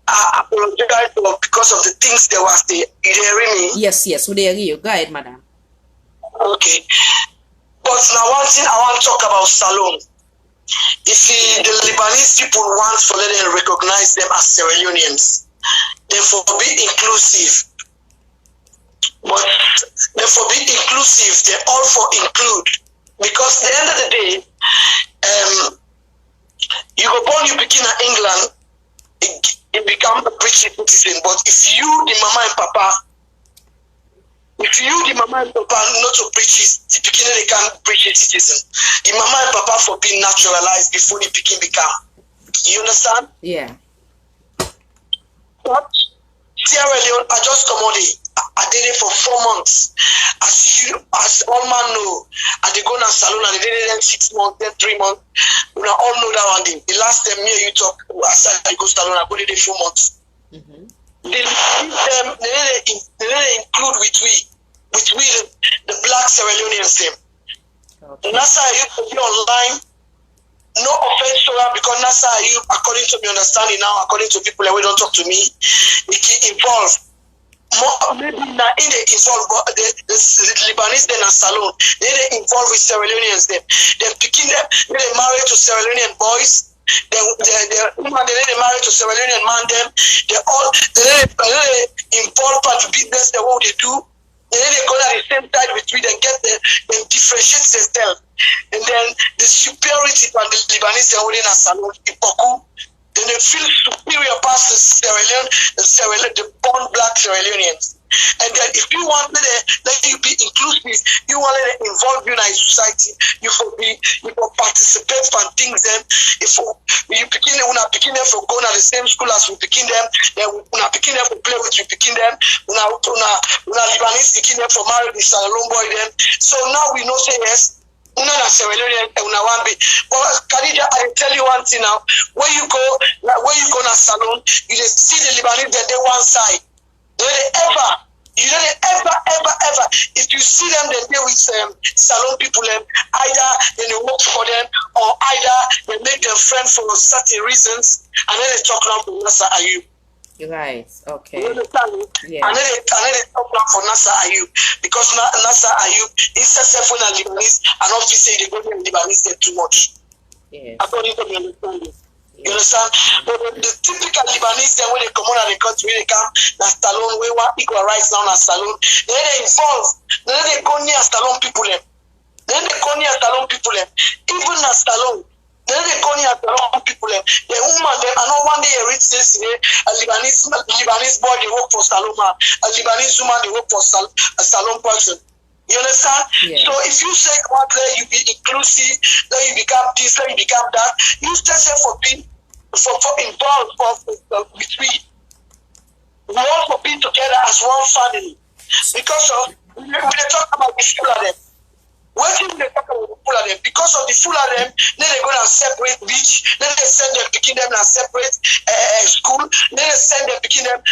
I apologize because of the things they was there. You hearing me? Yes, we hear you. Go ahead, madam. Okay. But now one thing I want to talk about Salon. If the Lebanese people want to let them recognize them as Sierra Leoneans, they forbid inclusive. But they forbid inclusive, they all for include. Because at the end of the day, you go born, you begin in England, it become a British citizen. But if you, the mama and papa, not to British, the beginning they can British citizen. The mama and papa for being naturalized before the begin become. You understand? Yeah. But Sierra Leone, I just come on it. I did it for 4 months. As all man know, I did go to salon and I did it then 6 months, then 3 months. We all know that one day. The last time me and you talk, I go to salon, I go there 4 months. Mm-hmm. They include with we the black Sierra Leoneans them. Okay. Nasser Ayob be online. No offense to her because Nasser Ayob, according to my understanding now, according to people that we don't talk to me, it involved. More, maybe not in the involved, but the Lebanese then a salon. They involved with Sierra Leoneans them. They picking them. They married to Sierra Leonean boys. They married to Sierra Leonean man them. They involved part of business. The what they do. They go at the same time between them, get them differentiate themselves, and then the superiority on the Lebanese they holding a salon Ipoku. Then they feel superior past the Sierra Leone, the born black Sierra Leoneans. And then if you want to let you be inclusive, you want to involve you in a society, you will participate from things them. If you begin them for going to the same school as we begin them, then we begin them for play with you begin them, una Lebanese begin them for marry the salon boy them. So now we know say yes. But Khadija, I tell you one thing now. When you go to salon, you just see the Lebanese they one side. You don't ever. If you see them, they deal with salon people. Either they work for them, or either they make them friends for certain reasons, and then they talk around for Nasser Ayob. Right. Okay. You understand me? Yeah. And then they talk around for Nasser Ayob because Nasser Ayob is successful in Lebanese, and obviously they go to Lebanese there too much. Yeah. According to my understanding. You understand? But the typical Lebanese, then when they come out of the country, they come na salon, we want equal rights now na salon. Then they involve, then they go near salon people them. Then they go near salon people them. Even na salon, then they go near salon people them. The woman them, I know one day I read this here, a Lebanese boy they work for salon man, a Lebanese woman they work for a salon person. You understand? Yeah. So if you say let you be inclusive, let you become this, let you become that, you just say for being involved between we all for being together as one family. Because of when they talk about the full of them. When they talk about the full of them, because of the full of them, then they're gonna separate beach, then they send them picking them and separate school, then they send them picking them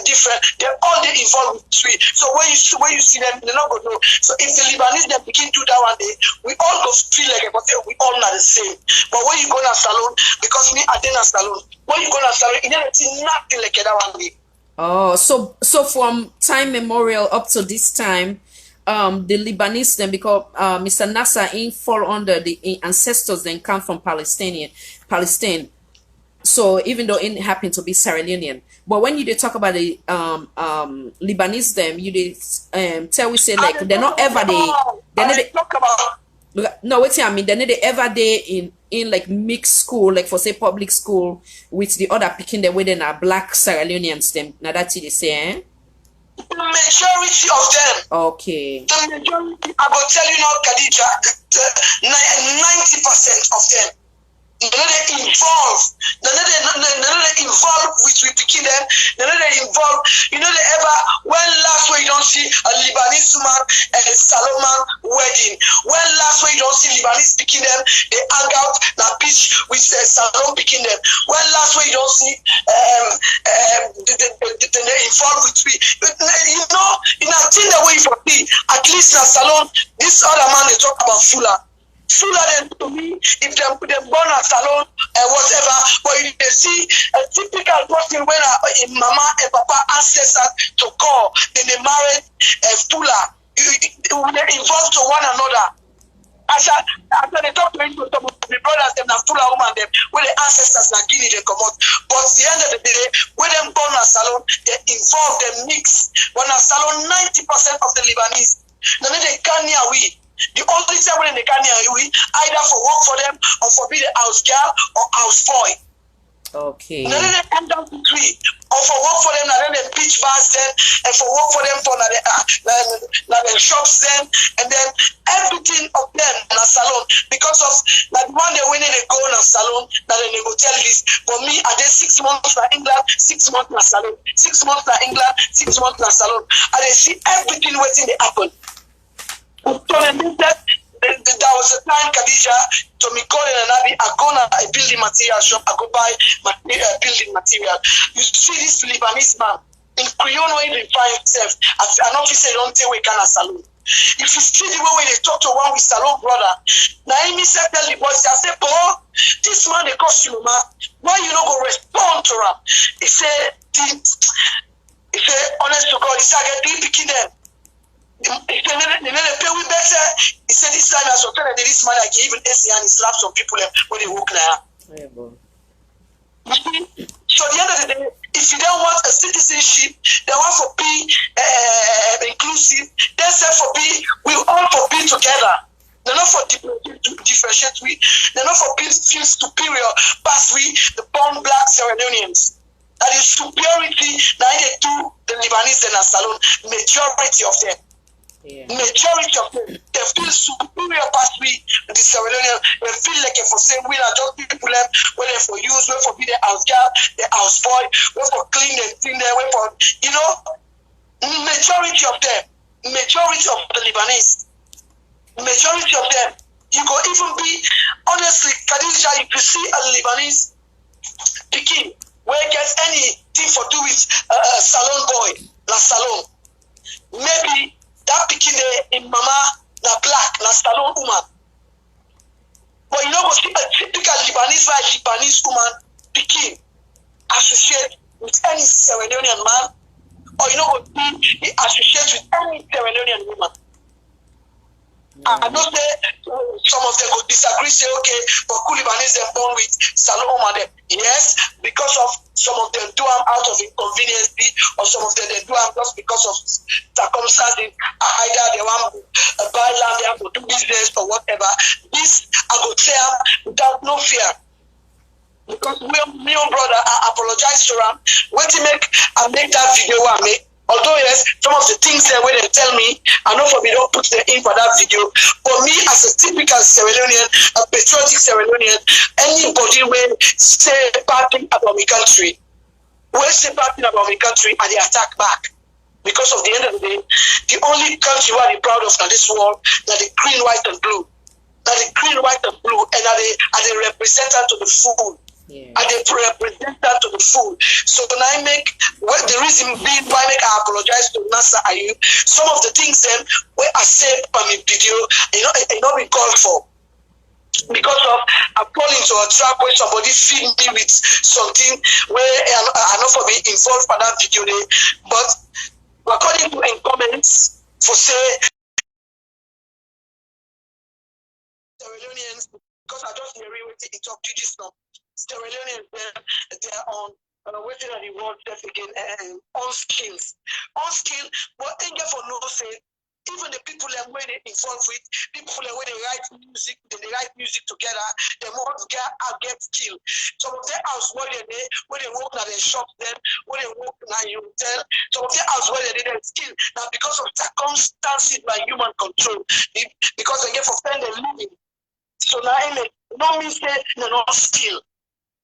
different. They're all they involved with three. So when you see them, they're not gonna know. So if the Lebanese them begin to do that one day, we all go feel like we all not the same. But when you go to salon, because me I didn't salon, when you go to salon, you never see nothing like that one day. Oh, so from time memorial up to this time, the Lebanese then, because Mr. Nasser in fall under the ancestors then come from Palestine. So even though it happened to be Sierra Leonean, but when you did talk about the Lebanese them, you did tell we say like they're not ever they talk about. No, wait, I mean they're not ever they in like mixed school, like for say public school with the other picking them within a black Sierra Leoneans them. Now that's it they say, eh? The majority of them. Okay. The majority, I will tell you now, Khadija, 90% of them. They involve. They involve with picking them. They involve. You know, they ever when last way you don't see a Lebanese woman and a Salomon wedding. When last way you don't see Lebanese picking them, they hang out na beach with Salon picking them. When last way you don't see they involve with me. You know, in a thing that way for me, at least na Salon, this other man they talk about Fuller. Fuller them to me, if they born a salon and whatever, but you can see a typical person when a mama and papa ancestors to call, then they married a Fuller. They involved to one another. After they talk to him, to the brothers, them na Fuller woman them, when the ancestors na Guinea they come out. But at the end of the day, when them born a salon, they involve, they mix. When a salon, 90% of the Lebanese, then they can't near we. The only time when they can hear we either for work for them or for be the house girl or house boy. Okay. And then they come down to three. Or for work for them, and then they beach bars then, and for work for them for the shops then, and then everything of them in a salon. Because of like one day when they go in a salon, now then they go tell this. For me, I did 6 months in England, 6 months in a salon, 6 months in England, 6 months in a salon. And they see everything waiting to happen. So that was the time, Khadija, to me calling and I go to a building material shop, I go buy building material. You see this Lebanese man, in Creole way they find himself, as an officer don't tell we can a salon. If you see the way they talk to one with salon brother, now he said tell the boys, I say, boy, this man they cost you, man. Why you not go respond to him? He said, honest to God, he said, I get three picking them. He said this time as well, this man like even AC and he slapped some people when they walk now. Yeah, so at the end of the day, if you don't want a citizenship, they want for be inclusive, they say for be we all for be together. They're not for differentiate we, they're not for being feel superior past we the born black Sierra Leoneans. That is superiority now they do the Lebanese and a salon, majority of them. Yeah. Majority of them, they feel superior past we, the Sierra Leonean. They feel like for same we are just people left, whether for use, whether for be the house girl, the house boy, whether for clean and clean there, whether for, you know, majority of them, majority of the Lebanese, majority of them, you go even be, honestly, Khadija, if you see a Lebanese picking, where it gets anything for do with a salon boy, la salon, maybe that picking in mama na black na salon woman, but you know go see a typical Lebanese woman picking associate with any Sierra Leonean man, or you know go see he associate with any Sierra Leonean woman. I know say some of them would disagree, say, okay, but cool Lebanese them born with Salom and them. Yes, because of some of them do them out of inconvenience, or some of them they do them just because of circumstances. Either they want to buy land, they have to do business or whatever. This I go tell without no fear. Because me own brother, I apologize to him. When to make that video I make. Although yes, some of the things that when they tell me, I know for me don't put them in for that video. But me as a typical Sierra Leonean, a patriotic Sierra Leonean, anybody will say bad thing about my country, will say bad thing about my country and they attack back. Because of the end of the day, the only country we are proud of in this world that the green, white, and blue. That the green, white, and blue, and are they represented to the full. Yeah. And they represent that to the full. So when I make, the reason being why I apologize to Nasser Ayob, some of the things then where I said on my video, it not be called for. Because of I'm falling into a trap where somebody feed me with something where I know for me involved for that video there. But according to in comments for say Sierra Leoneans, because I just hear what it talk to this now. Sierra Leoneans, they're on waiting at the world death again on skills. On skill, but ain't for no say. Even the people that where they involved with, people that where they write music together, they must get skill. Some of them house where they work at the shop then, where they work at the hotel, some of them house where they did skill. Now because of circumstances by human control, because they get for spend their living. So now no means say they're not skill.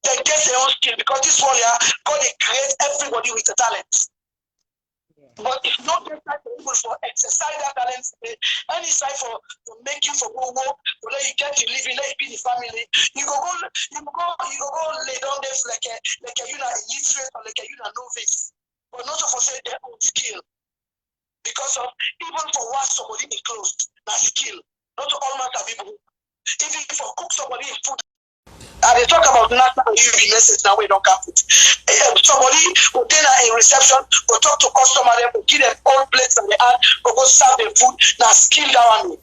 They get their own skill because this one God they create everybody with a talent. Yeah. But if not just like people for exercise that talent, any side for make you for go work, to let you get you living, let you be the family, you go lay down there like a illiterate or like a novice. But not for say their own skill. Because of even for what somebody enclosed, that skill. Not all matter people. Even for cook somebody in food. They talk about Nasser Ayob message now we don't have it. Somebody who then in reception will talk to customer, they will give them all plates and they add, go serve them food, now skill down me.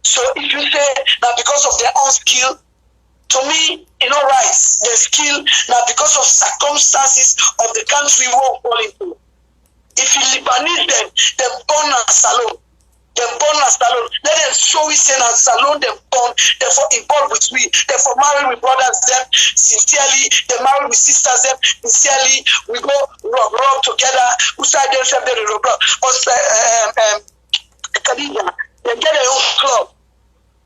So if you say that because of their own skill, to me, right, their skill now because of circumstances of the country we won't fall into. If you Lebanese them born as salon. Them born as salon. Let them show we say as salon them born. Therefore involved with we. Therefore married with brothers them sincerely. They married with sisters them sincerely. We go rub together. Who side themselves they rub. Khadija, they get their own club.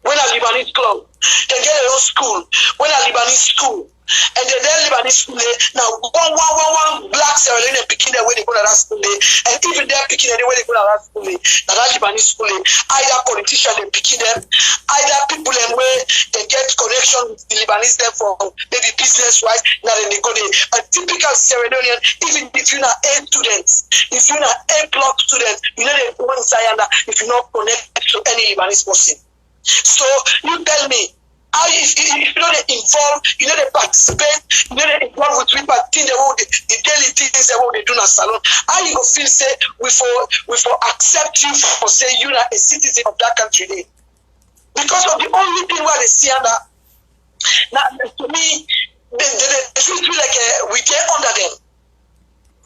When a Lebanese club, they get their own school. When a Lebanese school. And then Lebanese school, now one black Sierra Leonean picking their way they go to that school, and even they're picking their way they go to that school, now that Lebanese school, either politicians they picking them, either people them where they get connection with the Lebanese them for maybe business wise, now then they go there. A typical Sierra Leonean, even if you're not A students, if you're not A block students, you know they go inside and if you're not connected to any Lebanese person. So you tell me. How if you know they involve, you know they participate, you know they involve with people, the daily things that what they do in a salon. How you go feel say we for accept you for say you are a citizen of that country there? Because of the only thing where they see under now to me they feel like we get under them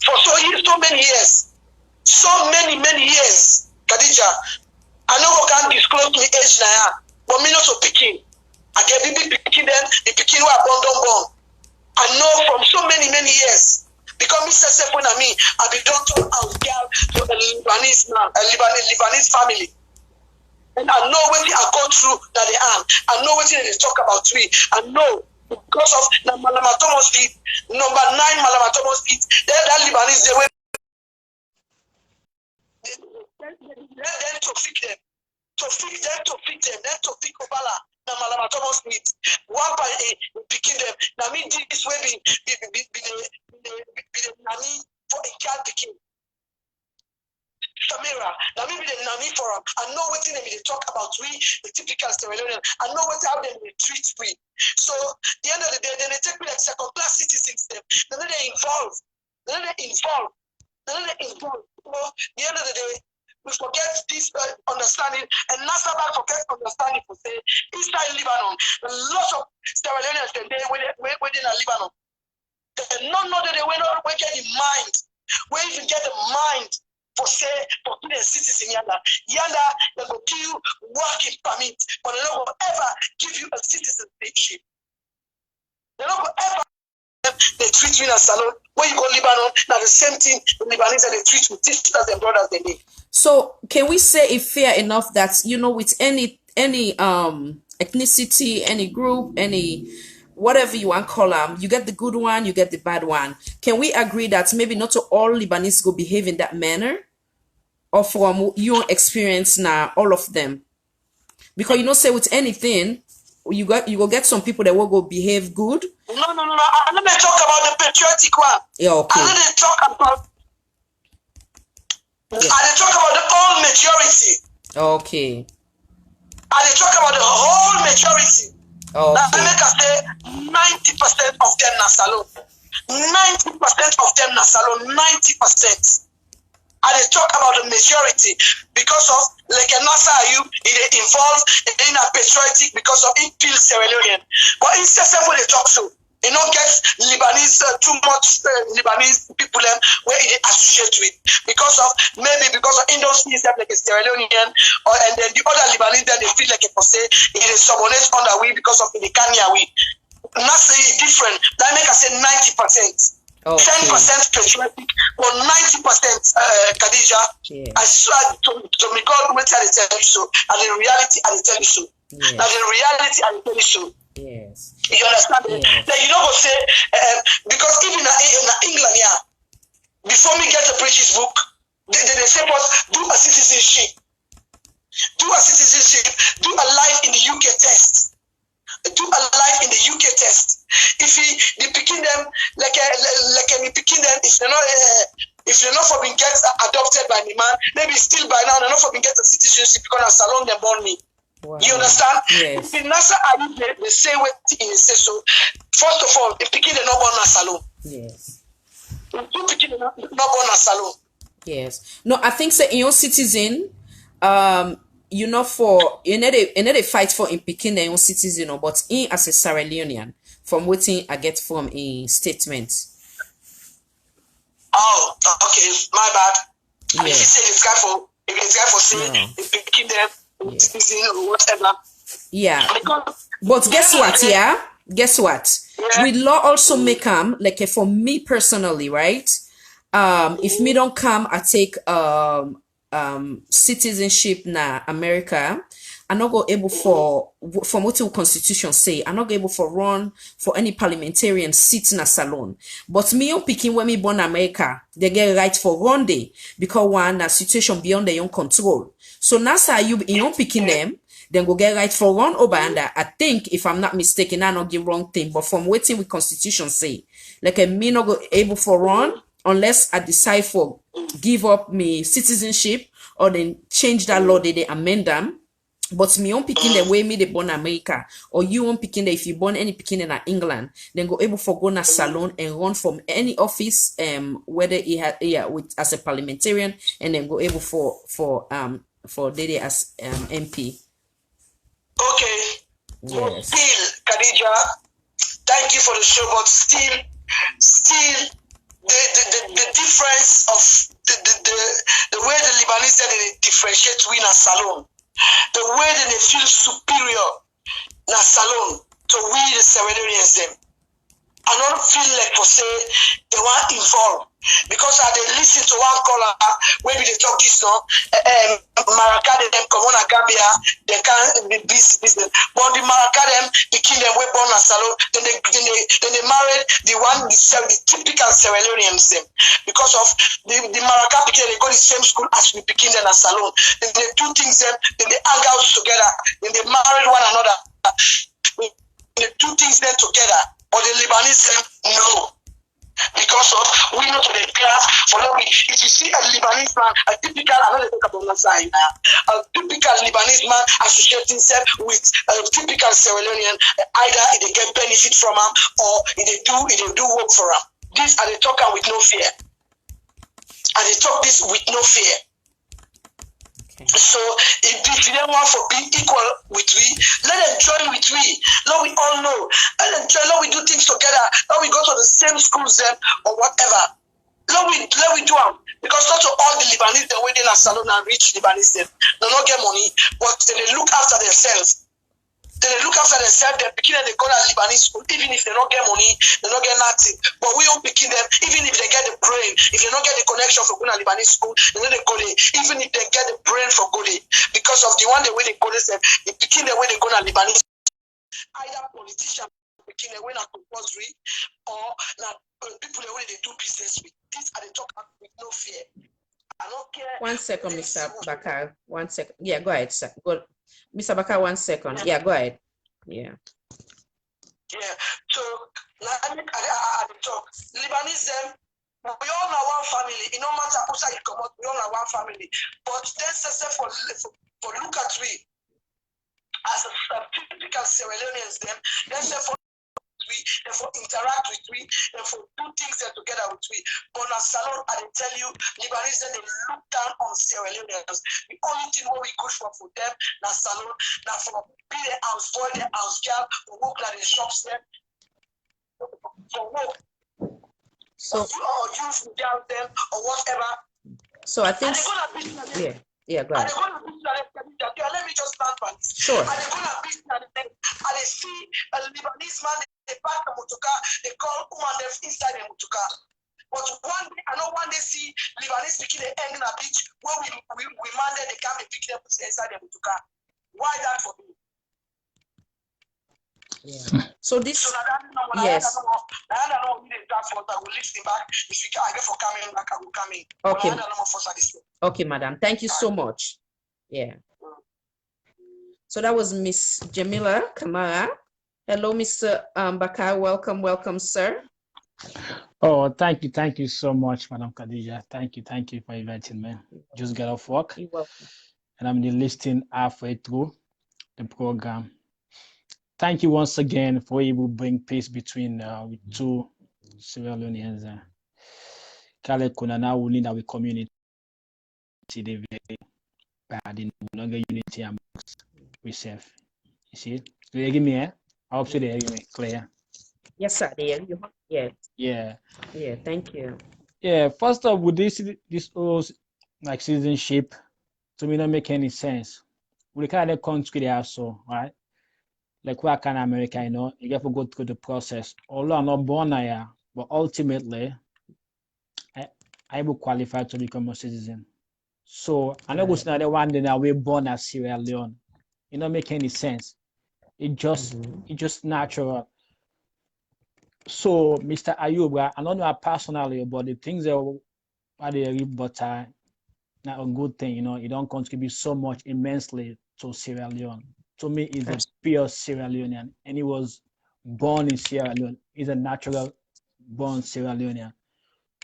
for so many years. So many years. Khadija, I know who can disclose me age now, but me not so picking. I get baby picking them, the picking who are born. I know from so many years. Because Mr. Sepon and me, I be doctor house girl to a Lebanese man, a Lebanese family. And I know what I go through that they are. I know what they talk about me. I know because of Malama Thomas Street, number 9 Malama Thomas Street, that Lebanese they went then to fix them. To fix them, then to fix Obala. Na Malama Thomas Smith, one by picking them. Now me this way be the nanny for a cat picking. Samira, now me be the nanny for them. I know what they talk about we, the typical Sierra Leonean. I know what how they treat we. So the end of the day, then they take me like second class citizens them. Then they involve. So the end of the day, we forget this understanding, and Nasser forgets understanding for say inside Lebanon, lots of Sierra Leoneans within Lebanon. They don't know that they were not working in mind. We even get the mind for say for being a citizen yanda. They will give you working permit, but they don't ever give you a citizenship. They don't ever. They treat you in a salon. When you go Lebanon, now the same thing the Lebanese they treat with sisters and brothers they need. So can we say it fair enough that, you know, with any ethnicity, any group, any whatever you want to call them, you get the good one, you get the bad one. Can we agree that maybe not all Lebanese go behave in that manner? Or from your experience now, all of them? Because you know, say with anything, you go get some people that will go behave good. No. I'm not talk about the patriotic one. Yeah, okay. I'm not talk about. Yeah. I talk about the whole majority. Okay. I talk about the whole majority. Okay. Now, I make us say 90% of them na salon. 90% of them na salon. 90%. And they talk about the majority because of like a Nasser Ayob, it involved in a patriotic because of it feels Sierra Leonean. But instead of what they talk to, you know, get Lebanese too much Lebanese people where they associate with because of industry stuff like a Sierra Leonean, and then the other Lebanese then they feel like a say it is subordinate under we because of the Kenya we. Nasser is different. That make us say 90%. Okay. 10% patriotic, or 90% Khadija. Yeah. I swear to me, God will tell you so, and in reality, I will tell you so. Yes. And in reality, I will tell you so. Yes. You understand? Yes. Then you don't go say because even in England, yeah, before me get a British book, they say us do a citizenship, do a life in the UK test. Do a life in the UK test. If they picking them like me picking them, if they're not for being get adopted by me man, maybe still by now they're not for being get a citizenship because as long they born me. Wow. You understand? Yes. If Nasser Ayob they say what in say so. First of all, if picking the not born a salon. Yes. If picking the not born a salon. Yes. No, I think say in your citizen, you know, for you know they fight for in picking their own citizen, but in as a Sierra Leonean, from what I get from a statement. Oh, okay, my bad. Yeah. If you say this guy for saying in picking them citizen or whatever. Yeah. But guess what? Yeah. Guess what? Yeah. With law also make like for me personally, right? If me don't come, I take citizenship na America, I'm not go able for what the constitution say, I'm not able for run for any parliamentarian seat in a salon. But me on picking when me born America, they get right for one day because one a situation beyond their own control. So Nasser Ayob in on picking them, then go get right for one over under. I think if I'm not mistaken, I not give wrong thing. But from waiting with constitution say, like me not go able for run unless I decide for give up me citizenship or then change that law, they amend them. But me on picking the way me they born America, or you on picking the if you born any picking in England, then go able for go na salon and run from any office whether he had with as a parliamentarian, and then go able for Dede as MP. Okay. Yes. Still, Khadija, thank you for the show, but still the difference of the way the Lebanese they differentiate between a salon, the way that they feel superior na salon to we the Sierra Leoneans them. I don't feel like for say they want involved because I they listen to one caller maybe they talk this now Maracade them come on a Gambia they can't be business but the Maracade the king them we born a salon then they married the typical Sierra Leoneans them because of the Maracade they go the same school as we picking them a salon then they do things them then they hang out together then they married one another they do things them together. But the Lebanese say no. Because of we know to the class for no if you see a Lebanese man, a typical I don't talk about Nasser now. A typical Lebanese man associating himself with a typical Sierra Leonean, either they get benefit from him or they do work for him. This are they talking with no fear. And they talk this with no fear. So if they want for being equal with we, let them join with we. Let we all know. Let them join. Let we do things together. Let we go to the same schools then or whatever. Let we do them. Because not to all the Lebanese they waiting at salon and rich Lebanese they don't get money, but they look after themselves. They look after themselves, they're picking them, they go to Lebanese school, even if they don't get money, they don't get nothing. But we all picking them, even if they get the brain, if they don't get the connection for going to Lebanese school, they know they go there, even if they get the brain for go there. Because of the one the way they go there, they picking the way they go to Lebanese school. Either politician picking the way not compulsory, or not people the way they do business with. These are the talk with no fear. I don't care. 1 second, Mr. Bakar. 1 second. Yeah, go ahead, sir. Go. Mr. Bakar, 1 second. Yeah, go ahead. Yeah. Yeah. So, I the talk. Lebanese them, we all know one family. It no matter who say it come out, we all know one family. But then say for look at we as a typical Sierra Leoneans them, then say for we, and for interact with we, and for do things together with we. But now salon, I tell you, Lebanese they look down on Sierra Leoneans. The only thing what we good for them, now salon, now for be the house boy, the house girl, who work like the shops there, for work. So or use down them or whatever. So I think yeah, go ahead. Let me just stand back. Sure. And they're gonna be and they see a Lebanese man, they pack the motoka, they call woman them inside the motoka. But one day, I know one day see Lebanese speaking the end in a beach where we mandate they come and pick them inside the motoka. Why that for me? Yeah. So this, yes. Okay. Okay, madam. Thank you so much. Yeah. So that was Miss Jamila Kamara. Hello, Mr. Bakar. Welcome, sir. Oh, thank you so much, Madam Khadija. Thank you for inviting me. Just got off work. You're welcome. And I'm listening halfway through the program. Thank you once again for able to bring peace between two Sierra Leoneans. Kale kuna na uli na we community they very bad in longer unity amongst ourselves. You see? Do you hear me? I hope so they hear me clear. Yes, sir. There you are. Yeah. Yeah. Yeah. Thank you. Yeah. First off, with this whole like citizenship, to me not make any sense. We kind of country they are so right. Like where can America, you know, you have to go through the process. Although I'm not born here, but ultimately, I will qualify to become a citizen. So I'm not going to say that one day now we're born as Sierra Leone. It don't make any sense. It just natural. So Mr. Ayob, I don't know personally, but the things that they read, but not a good thing, you know. It don't contribute so much immensely to Sierra Leone. To me, he's a pure Sierra Leonean, and he was born in Sierra Leone. He's a natural born Sierra Leonean.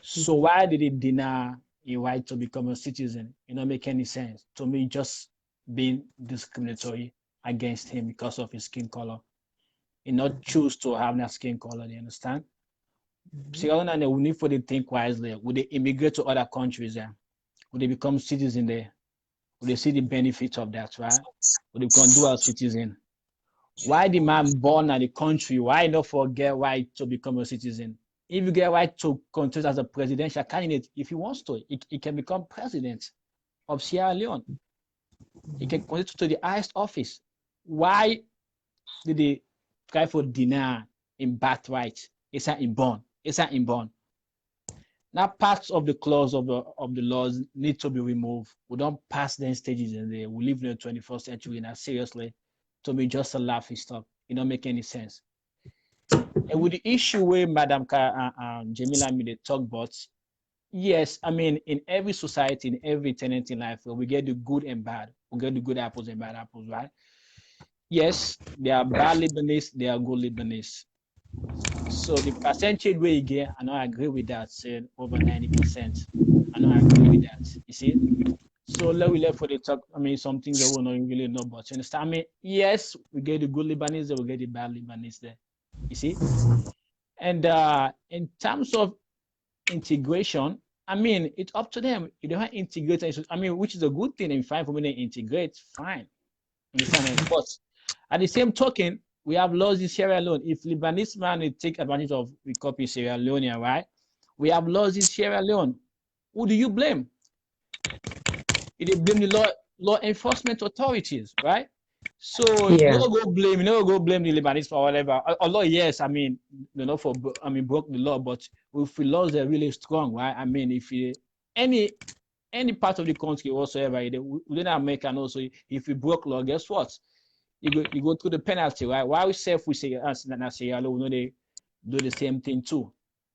So why did he deny a right to become a citizen? It don't make any sense. To me, just being discriminatory against him because of his skin color. He not choose to have that skin color, you understand? Sierra Leone, they will need for to think wisely. Would they immigrate to other countries there? Would they become citizens there? Would they see the benefits of that, right? Would they become dual citizen? Why the man born in the country? Why not forget right to become a citizen? If you get right to contest as a presidential candidate, if he wants to, he can become president of Sierra Leone. He can contest to the highest office. Why did they try for deny in birthright? It's not inborn. It's not inborn. Now, parts of the clause of the laws need to be removed. We don't pass them stages in there. We live in the 21st century now. Seriously, to me, just a laughing stock. It don't make any sense. And with the issue where Madam Jamila made a talk about, yes, I mean, in every society, in every tenant in life, we get the good and bad. We get the good apples and bad apples, right? Yes, there are bad Lebanese, there are good Lebanese. So the percentage where you get, I know I agree with that, said over 90%. I know I agree with that, you see? So let we left for the talk, I mean, some things that we don't really know about. You understand? I mean, yes, we get the good Lebanese, we get the bad Lebanese there, you see? And in terms of integration, I mean, it's up to them. If they want to integrate, I mean, which is a good thing and fine for me to integrate, fine. Understand? But at the same token, we have laws in Sierra Leone. If Lebanese man will take advantage of we copy Sierra Leone, right? We have laws in Sierra Leone. Who do you blame? You blame the law enforcement authorities, right? So you never go blame the Lebanese for whatever. Although yes, I mean, broke the law, but if the laws are really strong, right? I mean, if any part of the country whatsoever, within America, and also if you broke law, guess what? You go through the penalty, right? Why we say Nasser Ayob, we know they do the same thing too.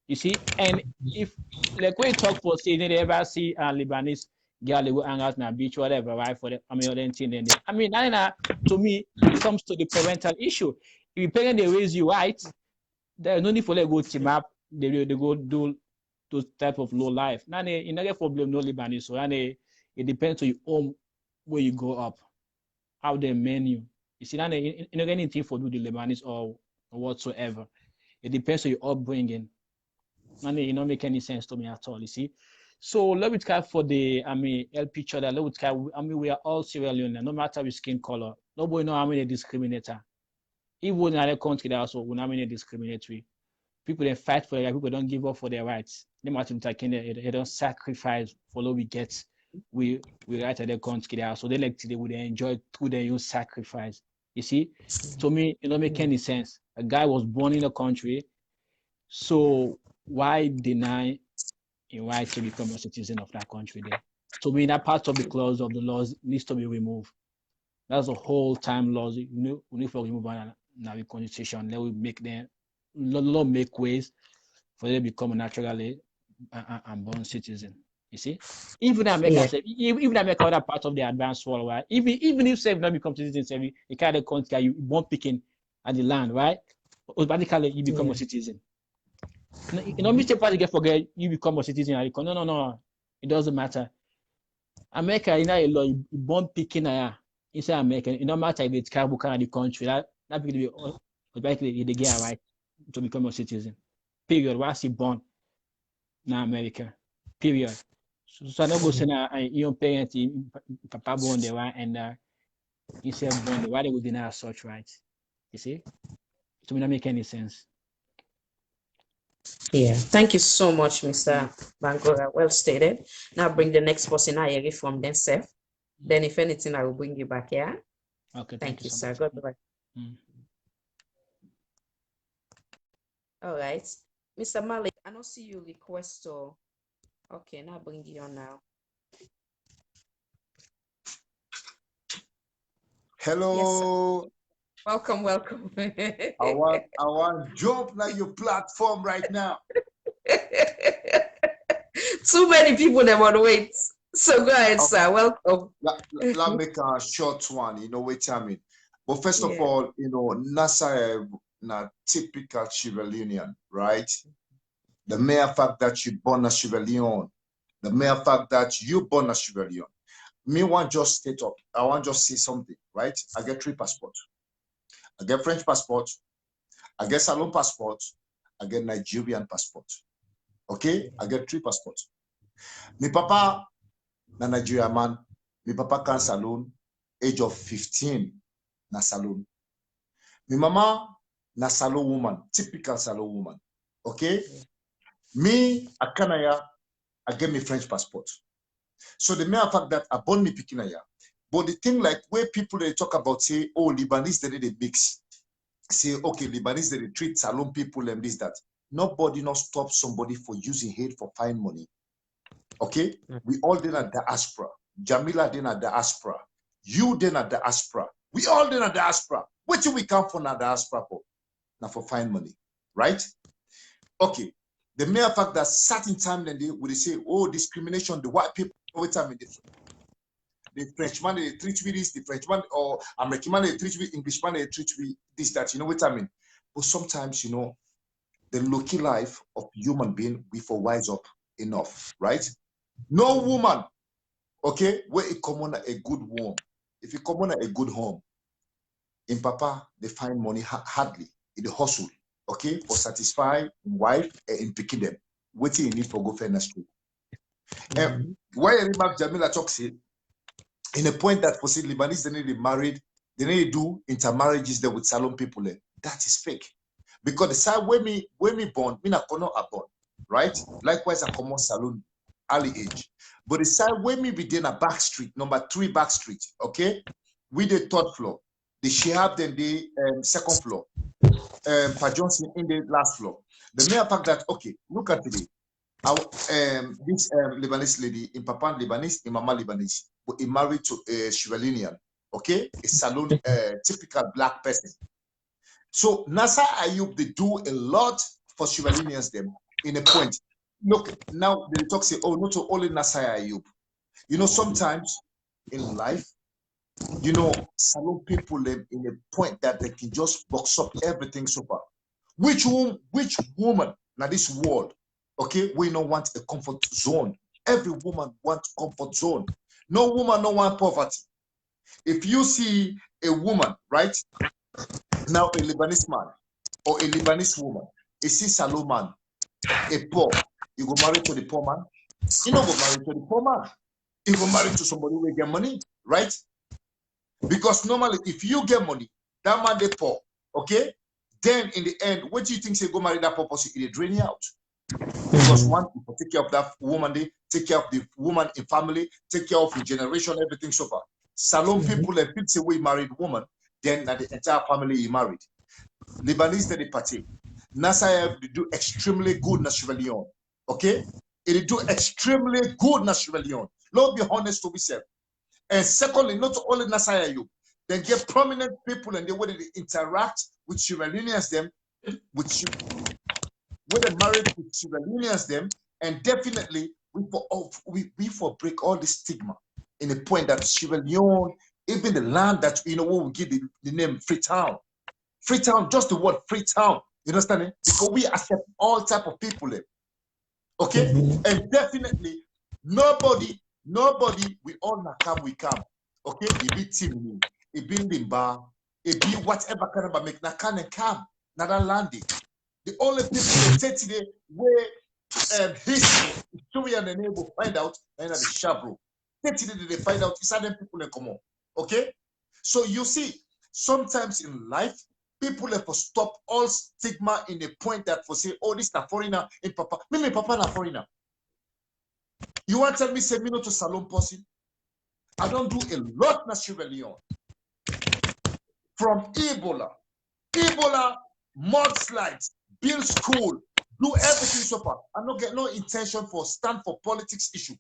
You see, and if like when you talk for say they ever see a Lebanese girl they go hang out on a beach, whatever, right? For the other thing, then I mean, to me, it comes to the parental issue. If your parents they raise you right, there's no need for them to go team up. They go do those type of low life. Now you never problem no Lebanese, so it depends on your home where you grow up, how they menu. You see, you know anything for do the Lebanese or whatsoever. It depends on your upbringing. And it don't make any sense to me at all. You see, so let me try for the help each other. Let me try. We are all Sierra Leone, no matter which skin color. Nobody know how many discriminator. Even in other country, they also how many discriminatory. People they fight for their people don't give up for their rights. They don't sacrifice for what we get. We right at their country there, so they would enjoy through their own sacrifice. You see, to me, it don't make any sense. A guy was born in a country, so why deny a right to become a citizen of that country there? To me, that part of the clause of the laws needs to be removed. That's the whole time laws. We need to remove now the constitution. Let we make them make ways for them to become a naturally and born citizen. You see, even America, even America, other part of the advanced world, right? Even if say not become citizen, you kind of country you born picking at the land, right? Automatically you become a citizen. You know, mistake part you forget you become a citizen. No, it doesn't matter. America, you know, a law you born picking inside America. It don't matter if it's Caribbean of the country. That people automatically they get a right to become a citizen. Period. Once you born in America. Period. So I don't go say na young parent papa born there, right? And instead born there, why they would deny such rights? You see? To me, that make any sense. Yeah, thank you so much, Mr. Bangora. Well stated. Now bring the next person I hear from themselves. Then if anything, I will bring you back, yeah? Okay, thank you, so sir. much. God bless. All right. Mr. Malik, I don't see you request to. Okay, now bring you on now. Hello. Yes, welcome. I want jump like your platform right now. Too many people that want to wait. So go ahead, sir. Welcome. Let me make a short one, you know what I mean. But first of all, you know, Nasser na typical Sierra Leonean, right? The mere fact that you born a Sierra Leone, the mere fact that you born a Sierra Leone. Me want just state up. I want just say something, right? I get 3 passports. I get French passport. I get Salon passport. I get Nigerian passport. Okay? I get 3 passports. My papa, na Nigerian man. My papa can Salon, age of 15, na Salon. My mama, na Salon woman, typical Salon woman. Okay? Me, a Kanaya, I get my French passport. So the mere fact that I born me Pikinaya, but the thing like where people they talk about say, oh, Lebanese they mix. Say, okay, Lebanese they treat Salon people and this, that. Nobody not stop somebody for using hate for fine money. Okay? We all did a diaspora. Jamila did a diaspora. You did a diaspora. We all did a diaspora. What do we come for na diaspora for? Now for fine money. Right? Okay. The mere fact that certain time then they would say, oh, discrimination, the white people every time in the Frenchman they treat me this, the Frenchman or American man they treat me, Englishman they treat me this, that, you know what I mean? But sometimes, you know, the lucky life of human being, we for wise up enough, right? No woman, okay, where it come on a good home. If you come on a good home, in papa, they find money hardly, in the hustle, okay, for satisfy wife and picking them. What you need for go fairness school. Why Madma Jamila talks it in a point that for say Lebanese they need to married, they need to do intermarriages there with salon people. That is fake. Because the side when me born, me not born, right? Likewise, I come on salon early age. But the side when me be in a back street, number 3 back street, okay? We the 3rd floor. The Shihab then the 2nd floor. Pa Johnson in the last floor. The mere fact that okay, look at today. This Lebanese lady in Papa Lebanese, in Mama Lebanese, but he married to a Sierra okay, a salon typical black person. So Nasser Ayob, they do a lot for Sierra them in a point. Look, now they talk say, oh, not only Nasser Ayob. You know, sometimes in life, you know, salon people live in a point that they can just box up everything so far. Which woman now this world, okay, we don't want a comfort zone. Every woman wants comfort zone. No woman no want poverty. If you see a woman, right, now a Lebanese man or a Lebanese woman, a salon man, a poor, you go marry to the poor man. You don't go marry to the poor man. You go marry to somebody who get money, right? Because normally, if you get money, that man they poor, okay? Then in the end, what do you think say go marry that purpose? It drain you out. Because one people take care of that woman, they take care of the woman in family, take care of the generation, everything so far. Salon people and people say we married woman, then the entire family is married. Lebanese they party. Nasser Ayob do extremely good na Sierra Leone. Okay? It do extremely good na Sierra Leone. Lord be honest to myself. And secondly, not only Nasser Ayob, then get prominent people and the way they interact with Sierra Leoneans them, with when they married with Sierra Leoneans them, and definitely we for break all the stigma in the point that Sierra Leone, even the land that you know what we give the name Freetown. Freetown, just the word Freetown, you understand it? Because we accept all type of people there. Okay? And definitely nobody, we all na come, we come. Okay? It be team, it be limba, it be whatever kind of make na can and come, na that landing. The only people they take today where history and the name will find out and the shabro. Today they find out it's other people in common. Okay? So you see, sometimes in life, people have to stop all stigma in the point that for say, oh, this is a foreigner in Papa. Me Papa na foreigner. You want to tell me say me no to salon person? I don't do a lot na Sierra Leone. From Ebola, mudslides, build school, do everything so far. I don't get no intention for stand for politics issue.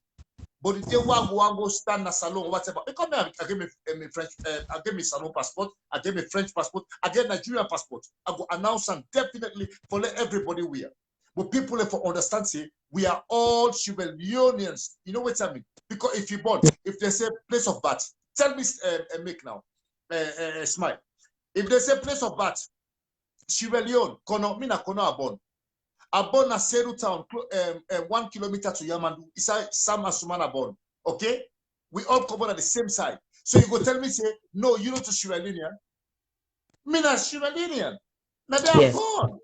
But if they want go stand na salon or whatever, because I give me French, I give me salon passport, I give me French passport, I get Nigerian passport. I go announce and definitely for let everybody wear. But people have to understand, say, we are all Sierra Leoneans. You know what I mean? Because if you born, if they say place of birth, tell me, make now, smile. If they say place of birth, Sierra Leone, kono, mina kono abon. Abon na Seru town, 1 kilometer to Yamandu. Isa Sama Sumana Abon. Okay? We all cover at the same side. So you go tell me, say, no, you know to Sierra Leonean. Mina Sierra Leonean. Now they are born.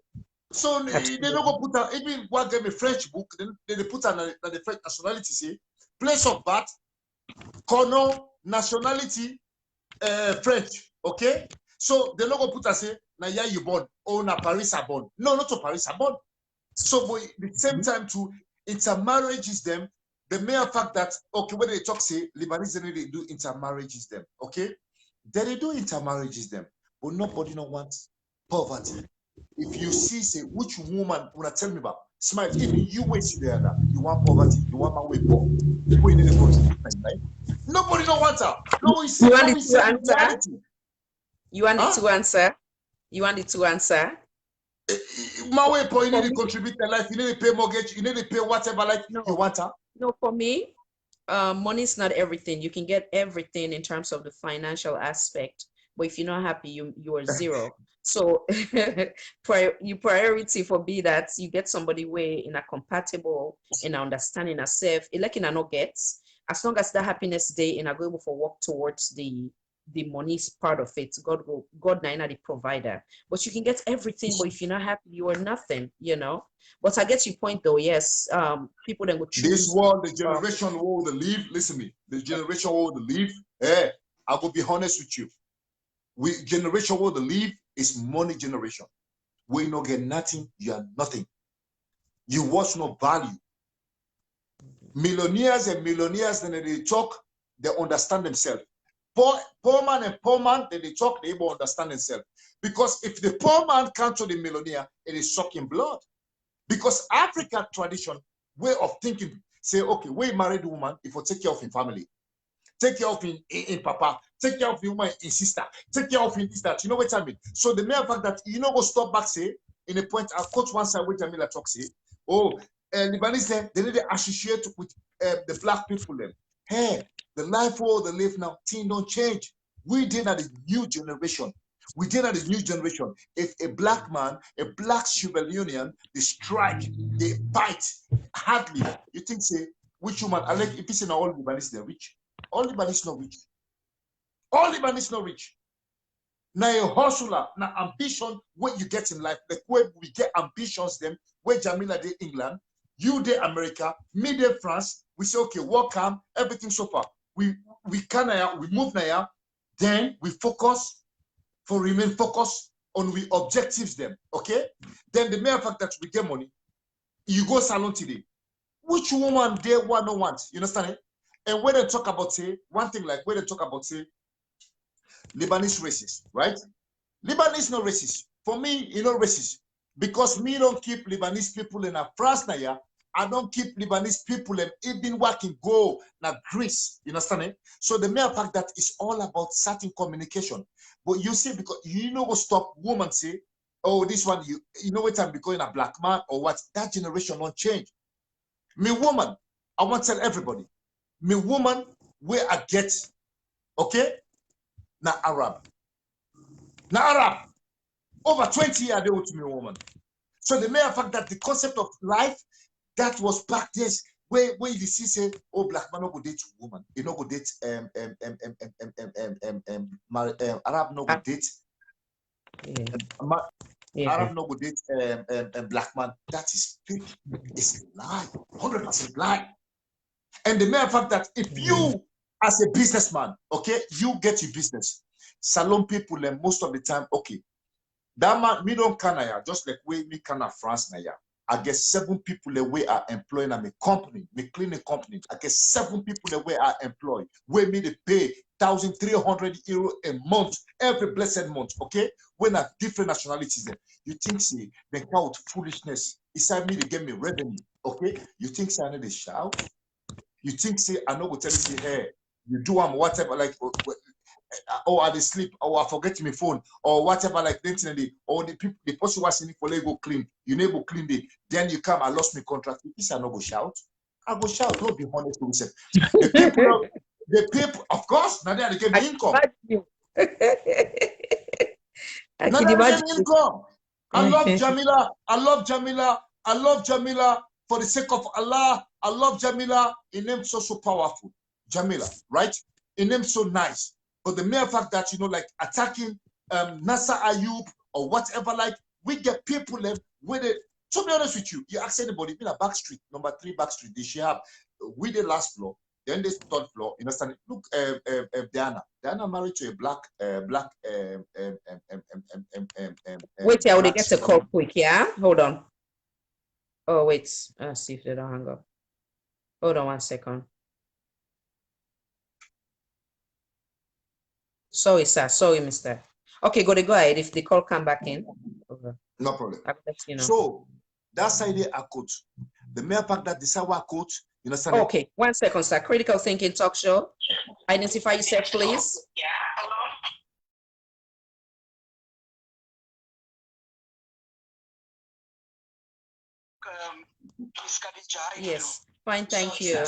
So they don't go put out, even one gave a French book, then they put on the French nationality, say, place of birth, kono, nationality, French. Okay? So the logo put us say, na yeah you born, oh na Paris are born. No, not to Paris are born. So but at the same time to intermarriage is them, the mere fact that okay, when they talk say Lebanese they do intermarriage is them, okay? Then they do intermarriage is them, but nobody no wants poverty. If you see say which woman wanna tell me about smile, even you wait there, you want poverty, you want my way poor. We need to contribute, right? Nobody don't want her. No, you want it to answer? You want it to answer? You want it to answer? My way, boy, you need to contribute to life. You need to pay mortgage. You need to pay whatever like you want her. No, for me, money is not everything. You can get everything in terms of the financial aspect, but if you're not happy, you are zero. So, your priority for be that you get somebody way in a compatible, in understanding herself, like in a no gets. As long as that happiness day and are able for work towards the the money's part of it. God na the provider. But you can get everything, but if you're not happy, you are nothing, you know. But I get your point though, yes. People then would choose. This world, the generation will live, listen to me, the generation will live, I will be honest with you. Generation will live is money generation. We no get nothing, you are nothing. You watch no value. Millionaires and millionaires, then they talk, they understand themselves. Poor man and poor man, then they talk, they able to understand themselves. Because if the poor man can't to the millionaire, it is sucking blood. Because African tradition, way of thinking, say, okay, we married woman, if we take care of your family, take care of in papa, take care of the woman in sister, take care of in this, that. You know what I mean? So the mere fact that you know go stop back, say, in a point, I'll quote one side where Jamila talk, say, oh, Lebanese, they need to associate with the black people. Them. Hey, the life world they live now, things don't change. We did at the new generation. We did at the new generation. If a black man, a black civil union, they strike, they fight hardly. You think, say, which woman, I like if it's in all Lebanese, they're rich. All Lebanese not rich. All Lebanese not rich. Now a hustler, now ambition, what you get in life, like where we get ambitions them, where Jamila did England, you did America, me did France, we say, okay, work come, everything so far. We move now, then we focus, remain focused on we objectives them, okay? Then the mere fact that we get money, you go salon today. Which woman they want no want, you understand it? And when they talk about, say, one thing like when they talk about, say, Lebanese racist, right? Lebanese no racist. For me, you know racist. Because me don't keep Lebanese people in a France now, I don't keep Lebanese people and even working go na Greece. You understand it? So the mere fact that it's all about certain communication. But you see, because you know what stop woman say, oh, this one, you know what I'm becoming a black man or what? That generation won't change. Me woman, I want to tell everybody, me woman, where I get, okay? Na Arab. Na Arab. Over 20 years, they were to me woman. So the mere fact that the concept of life, that was back this where you see say, oh, black man no go date woman, you no go date Arab no go date Arab no go date black man. That is fake. It's a lie, 100% lie. And the mere fact that if you as a businessman, okay, you get your business, salon people and most of the time, okay, that man me don't canaya just like we me can France naya. I guess 7 people the way are employing at my company, my cleaning company. I guess 7 people the way are employed. Where me they pay €1,300 a month, every blessed month. Okay, when at different nationalities, you think see they count foolishness. Inside me they get me revenue. Okay, you think say I need to shout? You think say I know what tell you say hey, you do whatever like. Or I sleep, or I forget my phone, or whatever like that, or the people, the person was in for go clean, you never clean it, then you come, I lost my contract. This I not go shout. I go shout, don't be honest with yourself. The people, of course, now they get me income. Now they get me income. I love Jamila, I love Jamila, I love Jamila for the sake of Allah. I love Jamila. In name so powerful. Jamila, right? In name so nice. But the mere fact that, you know, like attacking Nasser Ayob or whatever, like, we get people with it. To be honest with you, you ask anybody, in a back street, number 3 back street, they should have with the last floor, then the 3rd floor, you understand? Look, Diana married to a black, wait, I will get a call quick, yeah? Hold on. Oh, wait, let's see if they don't hang up. Hold on 1 second. Sorry, sir. Sorry, mister. Okay, go ahead. If the call come back in. Okay. No problem. You know. So, that's idea I quote. The mere fact that this is our quote, you understand? Okay, 1 second, sir. Critical Thinking Talk Show. Identify yourself, please. Yeah, hello. Yes, fine, thank you.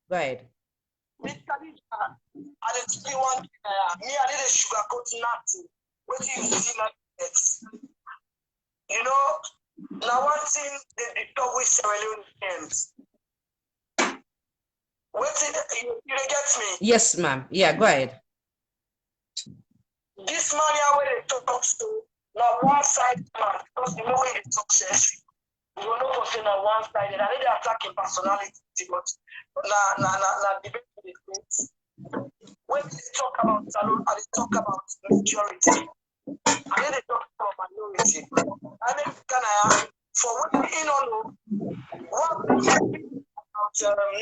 Go ahead. I didn't see one thing. Me, I did a sugarcoat nothing. What do you see like that? You know, now one thing they talk with Sierra Leone ends. You get me? Yes, ma'am. Yeah, go ahead. This man here where they talk to, now one side man, because the way they talk says, you will not say now one sided. I need to attack in personality, but na debate with the things. When they talk about salon and they talk about majority, and then they talk about minority. I mean, for what we know, what about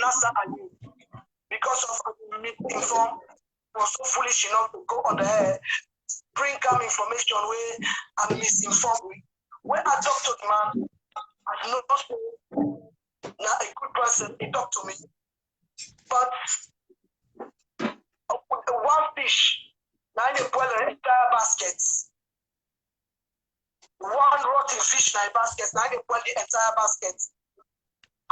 Nasser Ayob, because of misinformed, was so foolish enough to go on the air, bring come information where I'm misinformed with. When I talk to the man, I know now a good person, he talked to me, but one fish, now they boil an entire basket. One rotten fish in a basket, now they boil the entire basket.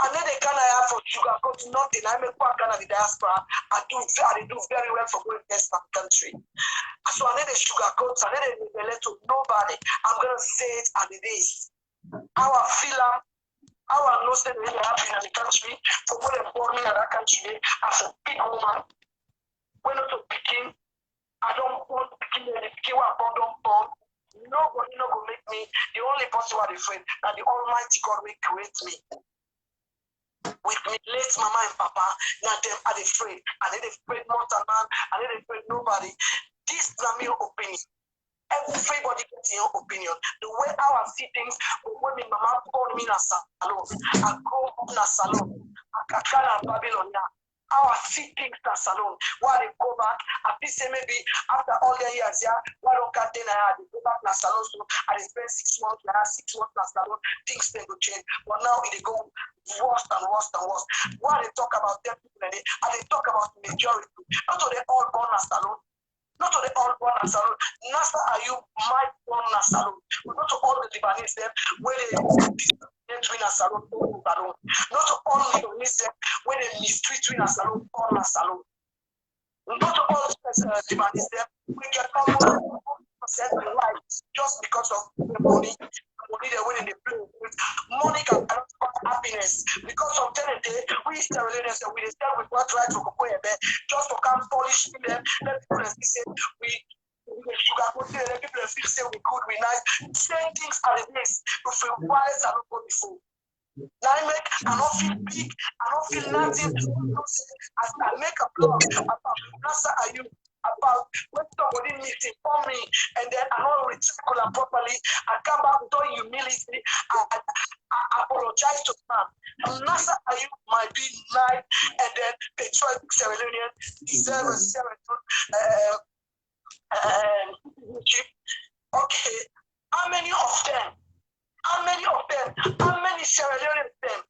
And then they can have for sugar, because nothing. I make one kind of the diaspora. I do very well for going to my country. So I need the sugar coats, I need the let to nobody. I'm gonna say it as it is. How I feel, how I know that really happy in the country, for when they born me in that country as a big woman. When I was picking, I don't want to pick the picking what I don't born. Nobody not gonna make me the only person who are afraid that the Almighty God will create me. With me, late mama and papa, now them are afraid. And they afraid not a man, and they afraid nobody. This is my opinion. Everybody gets your opinion. The way how I see things, when my mama called me in a salon, I grow up in a salon, I can't have Babylon now. How I see things in a salon. Why they go back, I say maybe after all the years, yeah, why don't I they go back in a salon, so I spend 6 months, 6 months in a salon, things then go change. But now they go worse and worse and worse. Why they talk about them people and they talk about majority. Not so they all born in a salon. Not to the all born in a salon. Nasser Ayob might born in a salon. But not to all the Lebanese them where they between a salon, salon. Not to all the Lebanese them where they mistreat in a salon, all in a salon. Not to all the Lebanese them we can come 100% right just because of the money. Money they win in the play with. Money cannot buy happiness. Because of day, we Israelis and we stand with what right for Kokoyebe just to come polish them. Let people say we sugar coated, let people say we good, we nice. Same things are the best. We feel wise and not before. Now I don't feel big, I don't feel nothing. I make a blog about Nasser Ayob, about when somebody misinformed me, and then I don't recycle it properly. I come back with all humility. I apologize to man. Nasser Ayob might be nice, and then patriotic Sierra Leonean deserve a Sierra Leone okay, how many of them? How many Sierra Leoneans them?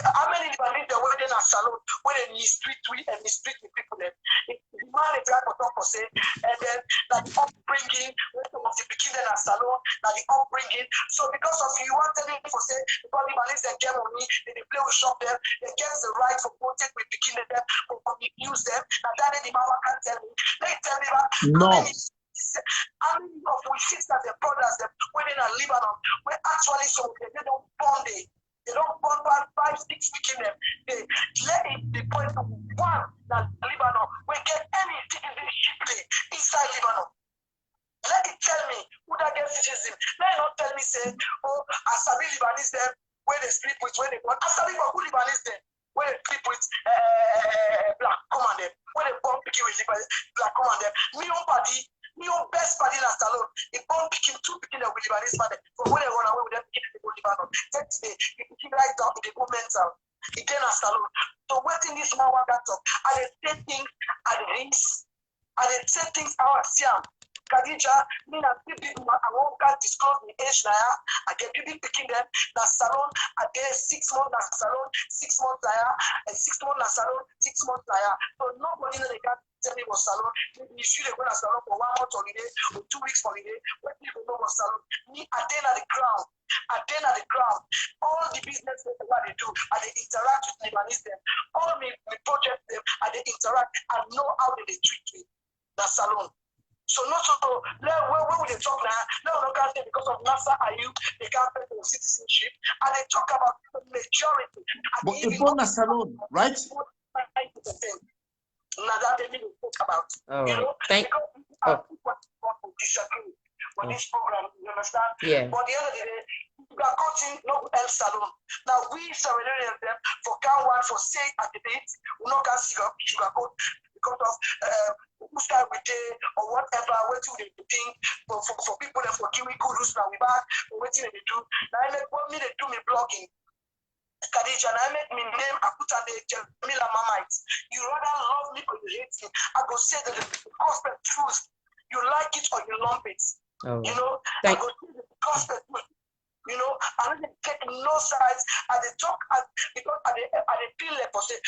How many Lebanese that were in a salon where they mistreat and mistreat the people them? If the man is right for talk for say, and then that the upbringing, when some of the beginning in a salon, that the upbringing. So because of you want telling for say, because Lebanese they get money, they play with shop them, they get the right for protect with beginning them, for use them. Now that the mama can't tell me. They tell me that. No. How many of we sisters and brothers them within a Lebanon where actually so they don't bond they don't bond 5, 6 weeks in them. They let it be point to one that Lebanon we get any citizenship inside Lebanon. Let it tell me who that get citizen. Let it not tell me say, oh, Asabi Lebanese them where they sleep with when they born. Asabi for who Lebanese them where they sleep with black command them, where they born picking with black command them. Me own party. Me own best party in a salon. It born picking 2 picking with Lebanese father. From when they run away with them picking they go Lebanon. Next day, they picking right down, they go mental. It then a salon. So waiting this man want that talk. And they say things at the rings. And they say things how I see them. Khadija, me and people, I won't disclose the age now. I get people picking them. That salon, I get 6 months that salon, 6 months there, and 6 months that salon, 6 months there. So nobody in the can tell me was salon. Maybe you should go to salon for 1 month holiday or 2 weeks holiday. When people know was salon, me I then at the ground. All the business what they do, and they interact with Lebanese them. All me project them, and they interact and know how they treat me. That salon. So not so where would they talk now? No, can't say because of Nasser Ayob, they can't pay for citizenship, and they talk about the majority. But it's on a salon, right? thing. Now that they need to talk about. All You right. know, because people disagree with this program, you understand? Yeah. But the end of the day, we are coaching no El Salon. Now we surrender them for count one for say at the date, we not can sugar coat because of who start with it or whatever, what do they think for people that for Kiwi Kudus now we back, what do they do? Now I make what me they do me blogging. Khadija, and I make me name, I put on the Jamila Kamara. You rather love me or you hate me. I go say that the gospel truth, you like it or you lump it. Oh. You know, I go say the gospel truth. You know, I don't take no sides. I they talk because I they feel like say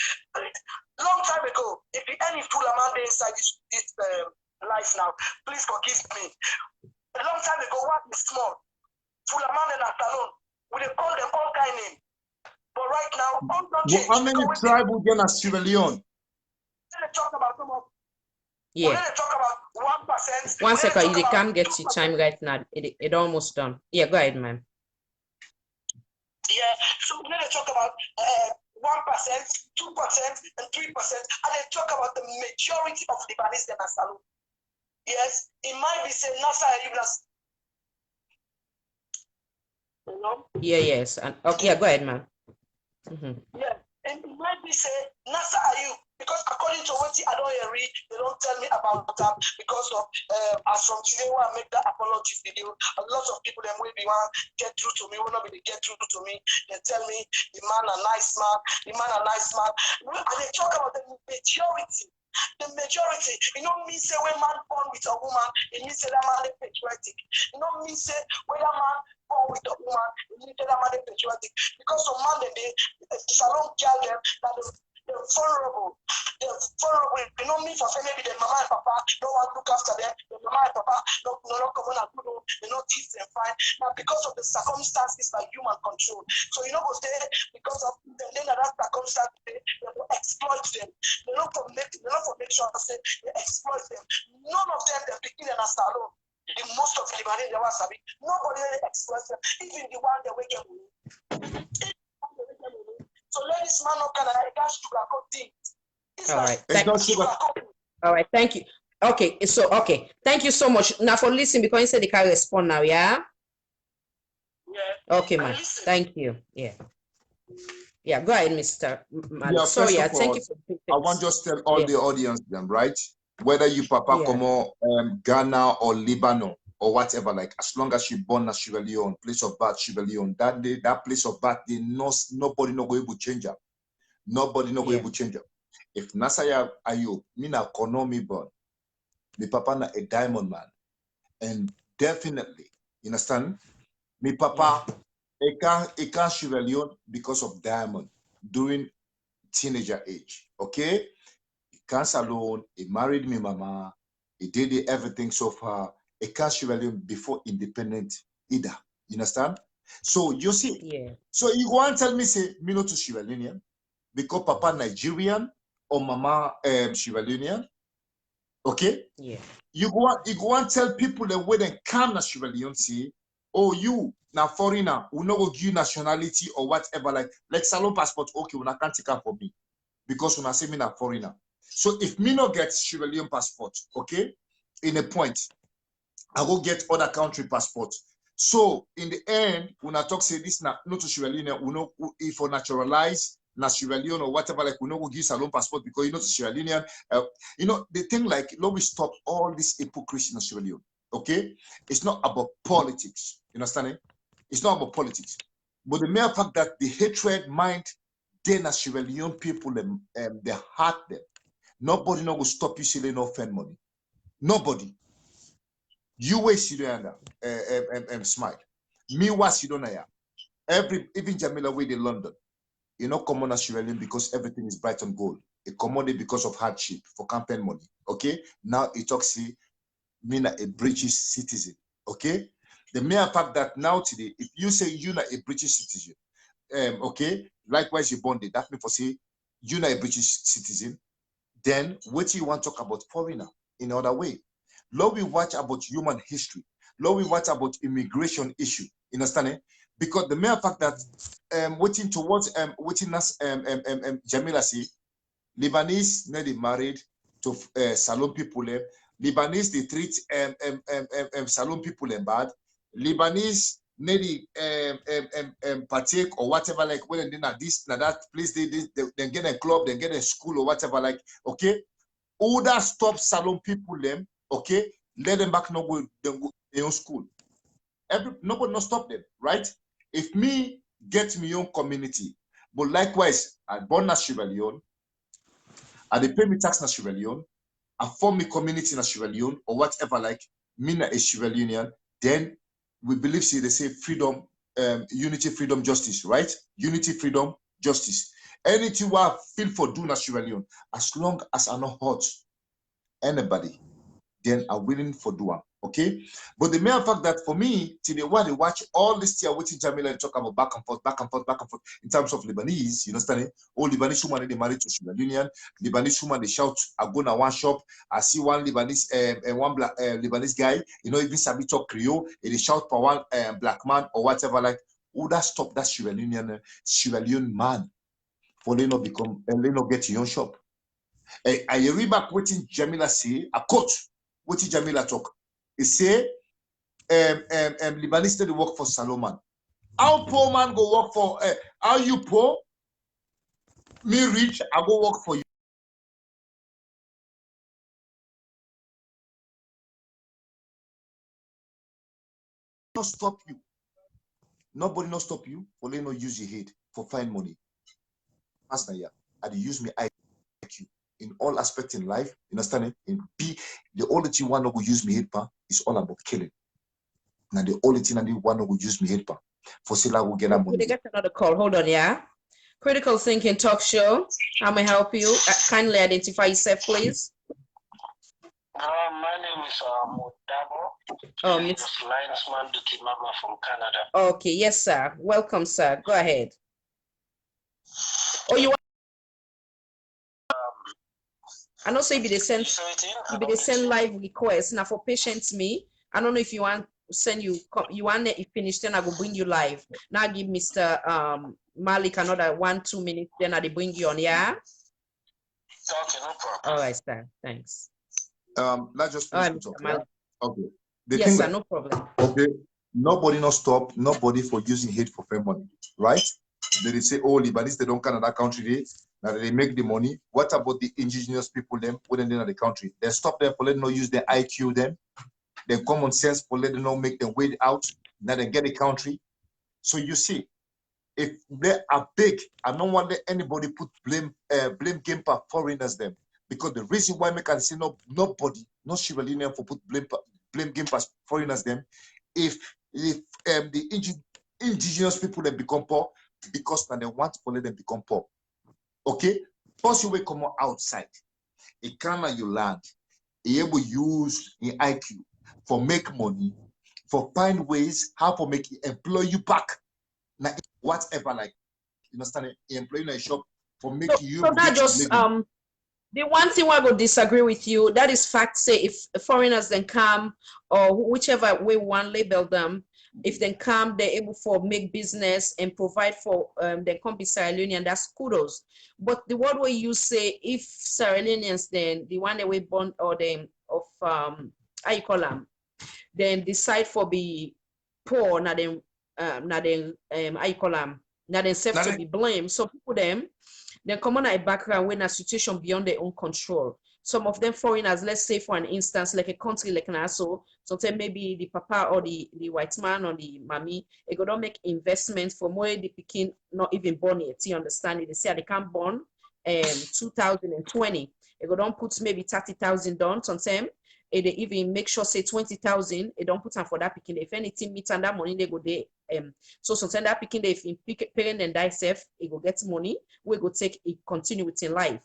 long time ago, if any fool amount inside this life now, please forgive me. A long time ago, what is small? Fool amount in a salon, we they call them all kind name. But right now, all don't change. How many tribes again as Sierra Leone? They talk about some of. Yeah. They talk about 1%. One second, you can't get your time right now. It almost done. Yeah, go ahead, man. Yeah, so when they talk about 1%, 2%, and 3%, and they talk about the majority of Lebanese in Salon. Yes, it might be saying Nasser Ayob. You know? Yeah, yes. And okay, yeah, go ahead, man. Yeah, and it might be say Nasser Ayob, because according to what I don't read, they don't tell me about that because of as from today when I make that apology video, a lot of people then will be want get through to me, will not be get through to me. They tell me the man a nice man, the man a nice man, and they talk about the majority. The majority, you know me say when man born with a woman, it means that man is patriotic. You know me say when a man born with a woman, it means that man is patriotic. Because some man they salon girl them that they're vulnerable. They're vulnerable. You know me for say maybe their mama and papa don't want to look after them. Their mama and papa don't come on and do them. They don't teach them fine. Now because of the circumstances like human control. So you know what they because of the then that circumstance they will exploit them. They don't for make sure say they exploit them. None of them they're picking in a salon. The most of the Lebanese they want to be nobody really exploits them. Even the one they wake up with. So ladies man not gonna dash sugarcoat things. All right. All right, thank you. Okay, so okay. Thank you so much. Now for listening because you said they can't respond now, yeah? Yeah. Okay, man. Thank you. Yeah. Yeah, go ahead, Mr. Malik. Yeah, sorry, first of thank all, you for I want to just tell all the audience them, right? Whether you Papa Como Ghana or Lebanon or whatever, like as long as you born as Sierra Leone, place of birth Sierra Leone, that day, that place of birth, nobody no go able to change up. Nobody no go able to change up. If Nasser Ayob, me na Konomi born, me Papa na a diamond man, and definitely, you understand? Me Papa, he can't Sierra Leone because of diamond during teenager age, okay? He can't alone, he married me mama, he did everything so far. He can't Sierra Leone before independent either. You understand? So you see, so you go and tell me say me not to Sierra Leonean because Papa Nigerian or Mama Sierra Leonean. Okay? Yeah. You go and tell people the way they come to Sierra Leone, see, oh you now foreigner, we no go give you nationality or whatever, like salon passport, okay, we can't take up for me. Because when I say me na foreigner. So if me not get Sierra Leone passport, okay, in a point, I go get other country passport. So in the end, when I talk say this not to Sierra Leone, we know if we naturalize na Sierra Leone or whatever, like we know go give salon passport because you know to Sierra Leone. You know the thing like let we stop all this hypocrisy in Sierra Leone. Okay, it's not about politics. You understand it? It's not about politics, but the mere fact that the hatred mind then as Sierra Leone people they hurt them. Nobody no will stop you selling no offend money. Nobody. You waste you don't smile. Me was you don't even Jamila way in London. You know, common as Sierra Leone because everything is bright and gold. A commodity because of hardship for campaign money. Okay. Now it talks me a British citizen. Okay. The mere fact that now today, if you say you're not a British citizen, okay, likewise you bonded. That means for say you're not a British citizen. Then what do you want to talk about foreigner in another way? Lord, we watch about human history. Lord, we watch about immigration issue. You understand it? Because the mere fact that waiting towards waiting us Jamila say Lebanese, they married to Salon people. Lebanese, they treat Salon people bad. Lebanese, they partake or whatever, like when they're not this, not that place, they get a club, they get a school or whatever, like, okay. Who that stop Salon people them, okay? Let them back no go their own school. Nobody no stop them, right? If me get my own community, but likewise, I born na Sierra Leone, I they pay me tax na Sierra Leone, I form me community na Sierra Leone or whatever, like me na a Sierra Leonean, then we believe they say freedom, unity, freedom, justice, right? Unity, freedom, justice. Anything what I feel for do na Sierra Leone, as long as I not hurt anybody, then I'm willing for doing. Okay, but the main fact that for me, today while they watch all this year, waiting Jamila and talk about back and forth in terms of Lebanese, you understand? All Lebanese woman they married to Sierra Leonean, Lebanese woman they shout, I go na one shop, I see one Lebanese and one black Lebanese guy, you know, even Sabi talk Creole, and they shout for one black man or whatever, like, who that stop that Sierra Leone man for they not become and they not get your own shop. I read back what Jamila say, a quote, what Jamila talk. He say, Lebanese they work for Salomon. How poor man go work for, how you poor? Me rich, I go work for you. No stop you. Nobody no stop you for they no use your head for find money. Master, yeah, I use me IQ in all aspects in life. You understand it? In B, the only thing one no go use me head pa is all about killing. Now the only thing I need one no go use me head pa for say will get that money. They get another call. Hold on, yeah. Critical Thinking Talk Show. How may I help you? Kindly identify yourself, please. My name is Modabo. It's linesman Duty Mama from Canada. Okay, yes, sir. Welcome, sir. Go ahead. Oh, you want? I know say if they send live requests now for patients me. I don't know if you want send you want it finished, then I will bring you live. Now give Mr. Malik another 1-2 minutes, then I will bring you on, yeah? Okay, no problem. All right, sir. Thanks. Let's just finish the talk. Yeah? Okay. Yes, sir, no problem. Okay. Nobody no stop, nobody for using hate for fair money, right? They say, oh, Lebanese, they don't come in that country, now they make the money. What about the indigenous people, them, within the country? They stop them for letting them use their IQ, them, their common sense for letting them make them wait out, now they get the country. So you see, if they are big, I don't want let anybody put blame game for foreigners, them. Because the reason why I can say nobody, no Sierra Leonean for put blame game for foreigners, them, if the indigenous people then become poor, because now they want to let them become poor. Okay? First you will come outside. It can you land. You able use in IQ for make money, for find ways how to make employ you back. Now whatever, like, you understand it? Employ in a shop for making you. So that just the one thing I would disagree with you, that is fact. Say if foreigners then come, or whichever way one label them, if they come, they're able for make business and provide for they come be Sierra Leonean, that's kudos. But the word where you say if Sierra Leoneans then the one that we born or them of how you call them, then decide for be poor, not them how you call them, not themselves to be blamed. So people them then come on a background when a situation beyond their own control. Some of them foreigners, let's say for an instance, like a country like Nassau, sometimes maybe the papa or the white man or the mommy, they go don't make investments for more the picking not even born yet. You understand it? They say they can't born 2020. They go don't put maybe 30,000 down sometimes. They even make sure say 20,000. They don't put them for that picking. If anything meets and that money they go there. So sometimes that picking if parent and die self, it go get money. We go take it continue within life.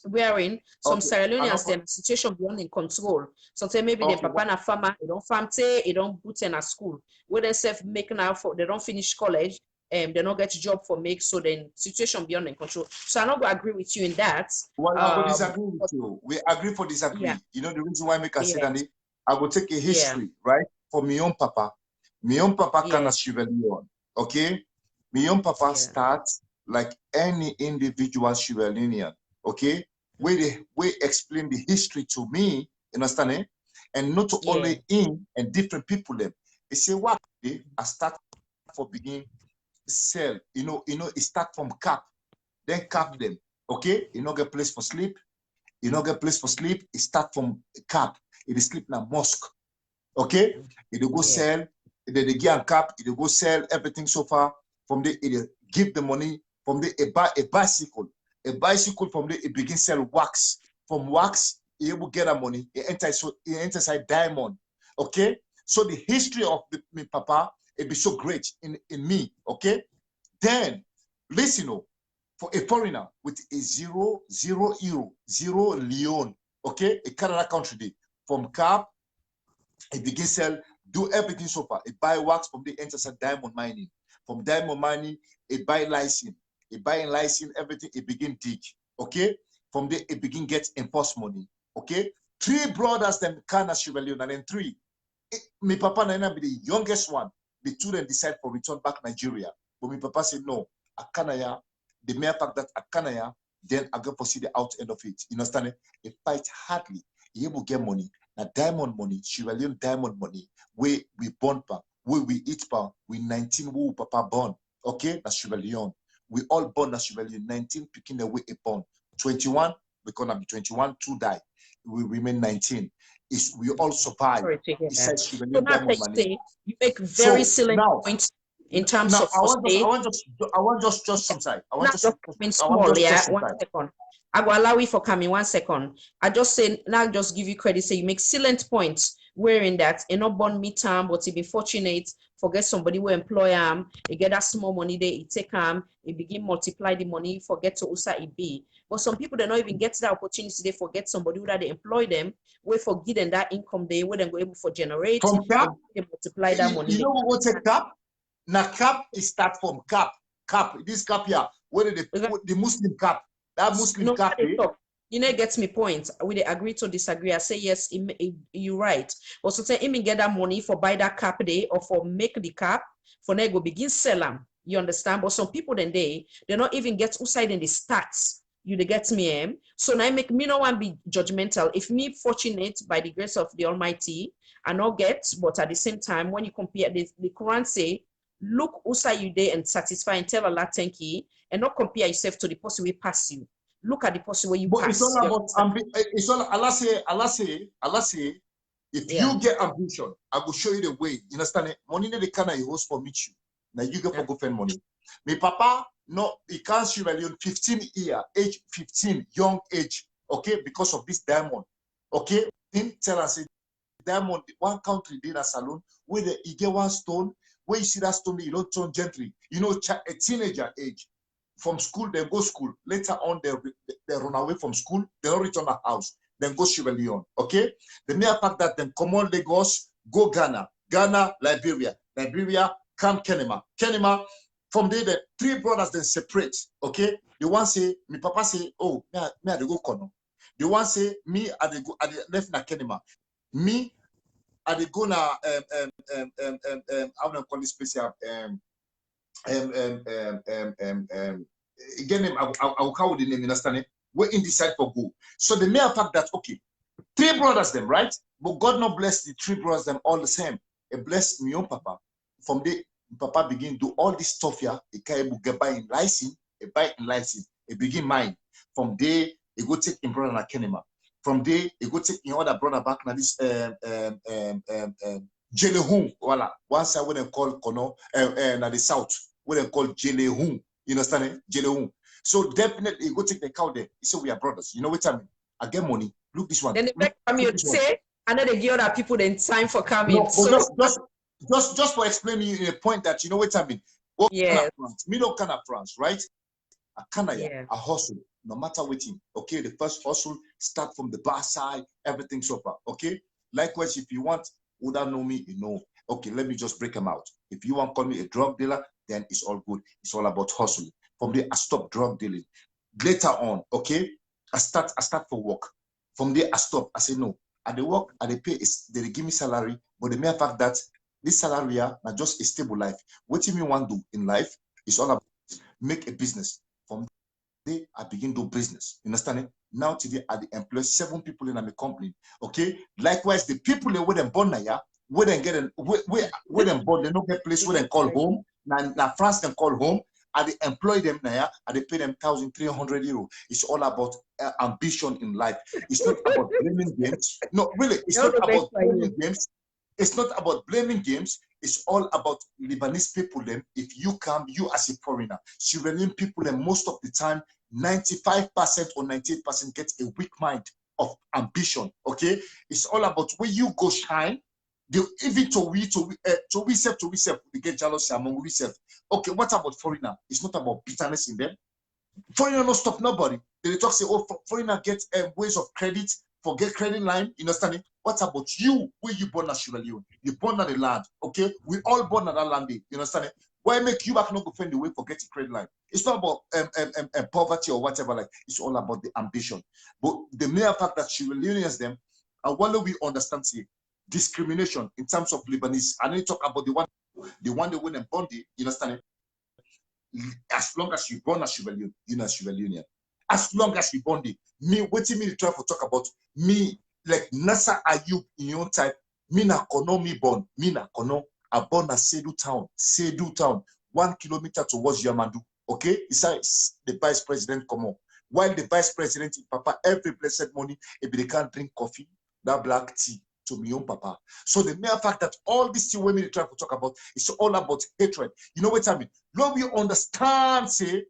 Wherein some Sierra Leoneans them situation beyond in control. Sometimes maybe the papa na farmer, they don't farm they don't put in a school. Where they self making out for they don't finish college, they don't get a job for make, so then situation beyond in control. So I'm not gonna agree with you in that. Well, I will disagree with you. We agree for disagree. Yeah. You know the reason why I make a say that I will take a history, right? For my own papa. My own papa can Sierra Leone. Okay? My own papa starts like any individual Sierra Leonean. okay, where they explain the history to me, you understand, eh? And not only in and different people them. They say what I start for begin sell, it start from cap, then cap them, okay? You not get place for sleep, you not get place for sleep, it start from cap, it is sleep in a mosque, okay? It go sell, they get cap, it go sell everything so far, from there it give the money, from there it buy a bicycle from there it begin sell wax, from wax he able get a money, it enters inside diamond, okay? So the history of me papa, it be so great in me, okay? Then listen, for a foreigner with a 0 euro, 0 leon, okay, a Canada country day, from cap, it begin sell, do everything so far. It buy wax from the inside diamond mining. From diamond mining, it buy license. It buy license, everything, it begin dig, okay? From there, it begin get enforced money, okay? 3 brothers, them Kana Chevalier, and then 3. My papa Nana be the youngest one. The 2 then decide for return back Nigeria. But my papa said, no, Akanaya, the mere fact that Akanaya, then I go for see the out end of it. You understand? It fight hardly. He able get money. Now diamond money, Chevalier diamond money, where we born pa, where we eat pa, we 19 who papa born. Okay, that's Chevalier. We all born as Chevalier, 19 picking away a born. 21, we're gonna be 21, 2 die. We remain 19. We all survive. Besides Chevalier diamond money. Say, you make very salient points in terms of I want just some time. I want just small, yeah. 1 second. I will allow you for coming 1 second. I just say now just give you credit. Say you make salient points wherein that you not born midterm, but he be fortunate, forget somebody will employ him, he get that small money there, he take him, he begin multiply the money, forget to usa it be. But some people they not even get that opportunity, they forget somebody who that they employ them, we forget them that income they wouldn't go able for generate from cap, they multiply that money. You know what's a cap? Now cap is start from cap. Cap, this cap here, where the Muslim cap, that Muslim cap. You know, gets me point. We agree to disagree. I say yes, you're right. Also say him get that money for buy that cap day or for make the cap for now go begin sell them. You understand? But some people then they not even get outside in the stats. You they get me, So now make me no one be judgmental. If me fortunate by the grace of the Almighty, I not get, but at the same time, when you compare the Quran say, look outside you there and satisfy and tell Allah thank you, and not compare yourself to the person who pass you. Look at the person where you but pass. It's all about it's all Allah say, if you get ambition, I will show you the way. You understand it? Money the kind of host for meet you. Now you get for go spend money. My papa, no, he can't show 15 year, age 15, young age, okay, because of this diamond. Okay, him tell us diamond, one country did a salon where you get one stone, where you see that stone, you don't turn gently. You know, a teenager age. From school, they go school. Later on, they run away from school. They don't return the house. Then go Sierra Leone. Okay? The mere fact that then come on Lagos, go Ghana. Ghana, Liberia. Liberia, come Kenema. Kenema, from there, the 3 brothers then separate. Okay? The one say, my papa say, oh, me I go Kono. The one say, me I go, I left na Kenema. Me, I go na, how do I call this place here? Again, I will call the name, understand it? We're in decide for go. So the mere fact that, okay, 3 brothers them, right? But God not bless the 3 brothers them all the same. He blessed me own papa. From there, papa begin do all this stuff here. He can't get buy in license, he buy in license, he begin mine. From there, he go take in brother na Kenema. From there, he go take in other brother back na this Jelehun, voila. One side when they call Kono, na the south, when they call Jelehun. You understand it? Jelehun. So definitely, go take the cow there. He said, we are brothers. You know what I mean? I get money. Look this one. Then the next time you say, I know they give other people then time for coming. No, so just for explaining you a point that you know what I mean. Yeah. Me no kind of France, right? A Canada, a hustle, no matter what. Okay, the first hustle start from the bar side, everything so far. Okay. Likewise, if you want, would that know me? You know. Okay, let me just break them out. If you want to call me a drug dealer, then it's all good. It's all about hustling. From there, I stop drug dealing. Later on, okay, I start for work. From there, I stop. I say no. At the work, at the pay they give me salary, but the mere fact that this salary are not just a stable life. What you want to do in life is all about make a business. From Today, I begin to do business. You understand it? Now today, I employ 7 people in my company. Okay. Likewise, the people that where them born now, where them get where them born, they don't get place where they call home. Now France can call home. I employ them now. I pay them €1,300. It's all about ambition in life. It's not about blaming games. No, really, it's not about blaming games. It's not about blaming games. It's all about Lebanese people. Then, if you come, you as a foreigner, Sierra Leone people, then most of the time, 95% or 98% get a weak mind of ambition. Okay, it's all about where you go shine. Even to we get jealous among we self. Okay, what about foreigner? It's not about bitterness in them. Foreigner no stop nobody. They talk say, oh, foreigner get ways of credit, forget credit line. You understand it? What about you? Where you born as Sierra Leone? You born on the land. Okay, we all born on that land. You understand it? Why make you back not go find the way for getting credit line? It's not about poverty or whatever. Like, it's all about the ambition. But the mere fact that Sierra Leoneans them, and while we understand see discrimination in terms of Lebanese, I need to talk about the one they win and bondi. You understand it? As long as you born as Sierra Leone, you're not Sierra Leonean. As long as you born it, me waiting me to try to talk about me like Nasser Ayob in your type. Me na kono me born. Me na kono. I born at Sedu town, 1 kilometer towards Yamandu. Okay, besides the vice president come on. While the vice president, Papa, every blessed morning, if they can't drink coffee, that black tea to me own Papa. So the mere fact that all these two women try to talk about, it's all about hatred. You know what I mean? Now we understand, say,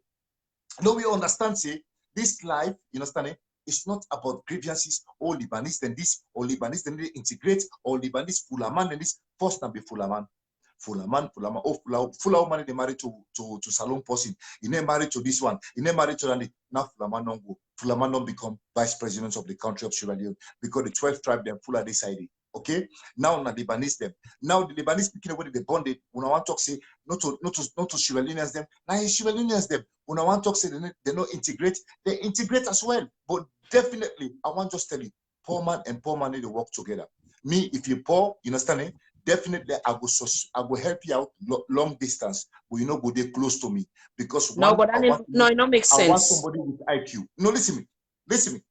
this life, you understand it? It's not about grievances, or Lebanese than this, or Lebanese than they integrate, or Lebanese Fulaman than this. First time be Fulaman. Oh, Fula man they married to Salon person. He never married to this one. He never married to Randy. Now Fulaman don't go. Fulaman don't become vice president of the country of Sierra Leone because the 12 tribe them Fula decided. Okay. Now the Lebanese them. Now the Lebanese speaking when they bonded. When I want to talk say not to Sierra Leoneans them. Now Sierra Leoneans them. When I want to talk say they not integrate. They integrate as well. But definitely I want to just tell you, poor man and poor man need to work together. Me, if you're poor, you understand it? Definitely, I will help you out long distance, but you know, go there close to me because no, but it don't make sense. I want somebody with IQ. No, listen me.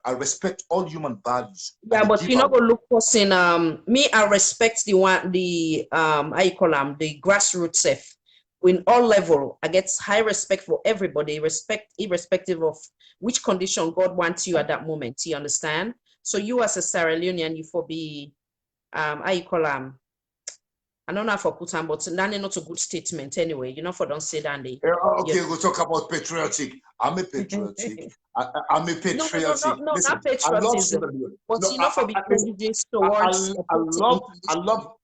I respect all human values. Yeah, but you know, go look person. Me, I respect how you call them, the grassroots self. In all level, I get high respect for everybody, irrespective of which condition God wants you at that moment. You understand? So you as a Sierra Leonean, you for be how you call them. I don't know if I put on, but that's not a good statement anyway. You know, for don't say that. Okay, we'll talk about patriotic. I'm a patriotic. I'm a patriotic. No, not patriotism. But you know, for being prejudiced towards. I love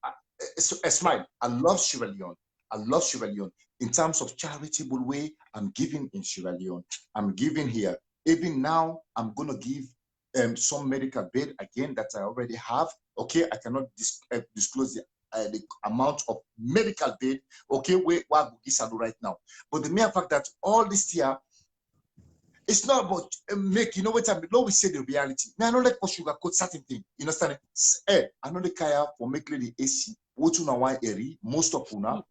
Smile. I love Sierra Leone. I love Sierra Leone. In terms of charitable way, I'm giving in Sierra Leone. I'm giving here. Even now, I'm gonna give some medical bed again that I already have. Okay, I cannot disclose the amount of medical bed, okay, where right now. But the mere fact that all this here, it's not about you know what I mean? No, we say the reality. Now, I don't like for sugarcoat certain thing. You understand? I know the kaya for making the AC. What you know eri most of una.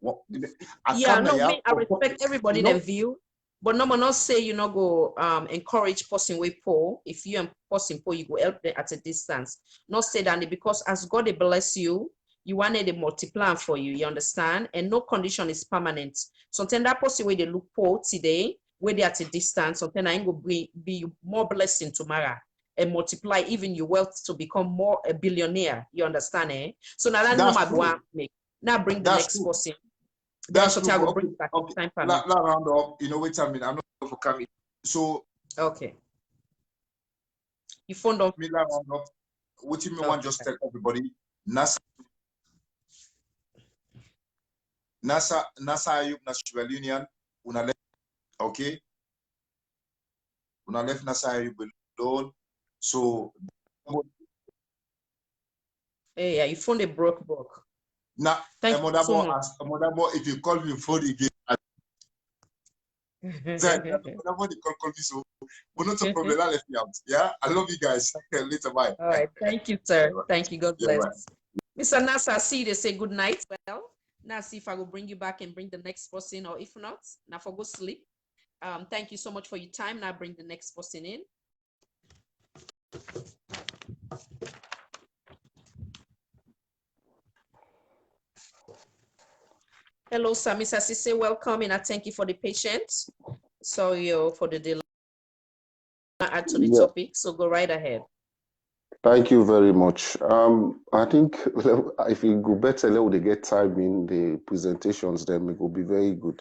I respect everybody in view. But no, not say you know go encourage person way poor. If you and person poor, you go help them at a distance. Not say that because as God bless you, you wanted a multiply for you understand? And no condition is permanent. Sometimes that person where they look poor today, where they at a distance, sometimes I ain't gonna be more blessing tomorrow and multiply even your wealth to become more a billionaire. You understand, eh? So now that's not my make. Now bring the next person. That's true. Okay. Bring back time for me. Round up, you know what I mean? I'm not for coming. So okay. You phoned off me round up. What you mean want just tell everybody? Nasser Ayob Sierra Leonean, una left, okay? Una left Nasser Ayob alone. So hey, yeah, you phone a broke. Now, Modamo, if you call me phone again, call me so. But not a problem. I left me out. Yeah, I love you guys. Later, bye. All right, thank you, sir. Thank you. God bless. Mr. Nasser, see they say good night. Well, now see if I will bring you back and bring the next person, or if not, now for go sleep. Thank you so much for your time. Now bring the next person in. Hello, Sami Sasise. Welcome, and I thank you for the patience. Sorry for the delay. Add to the topic, so go right ahead. Thank you very much. I think if you go better, let they get time in the presentations, then it will be very good.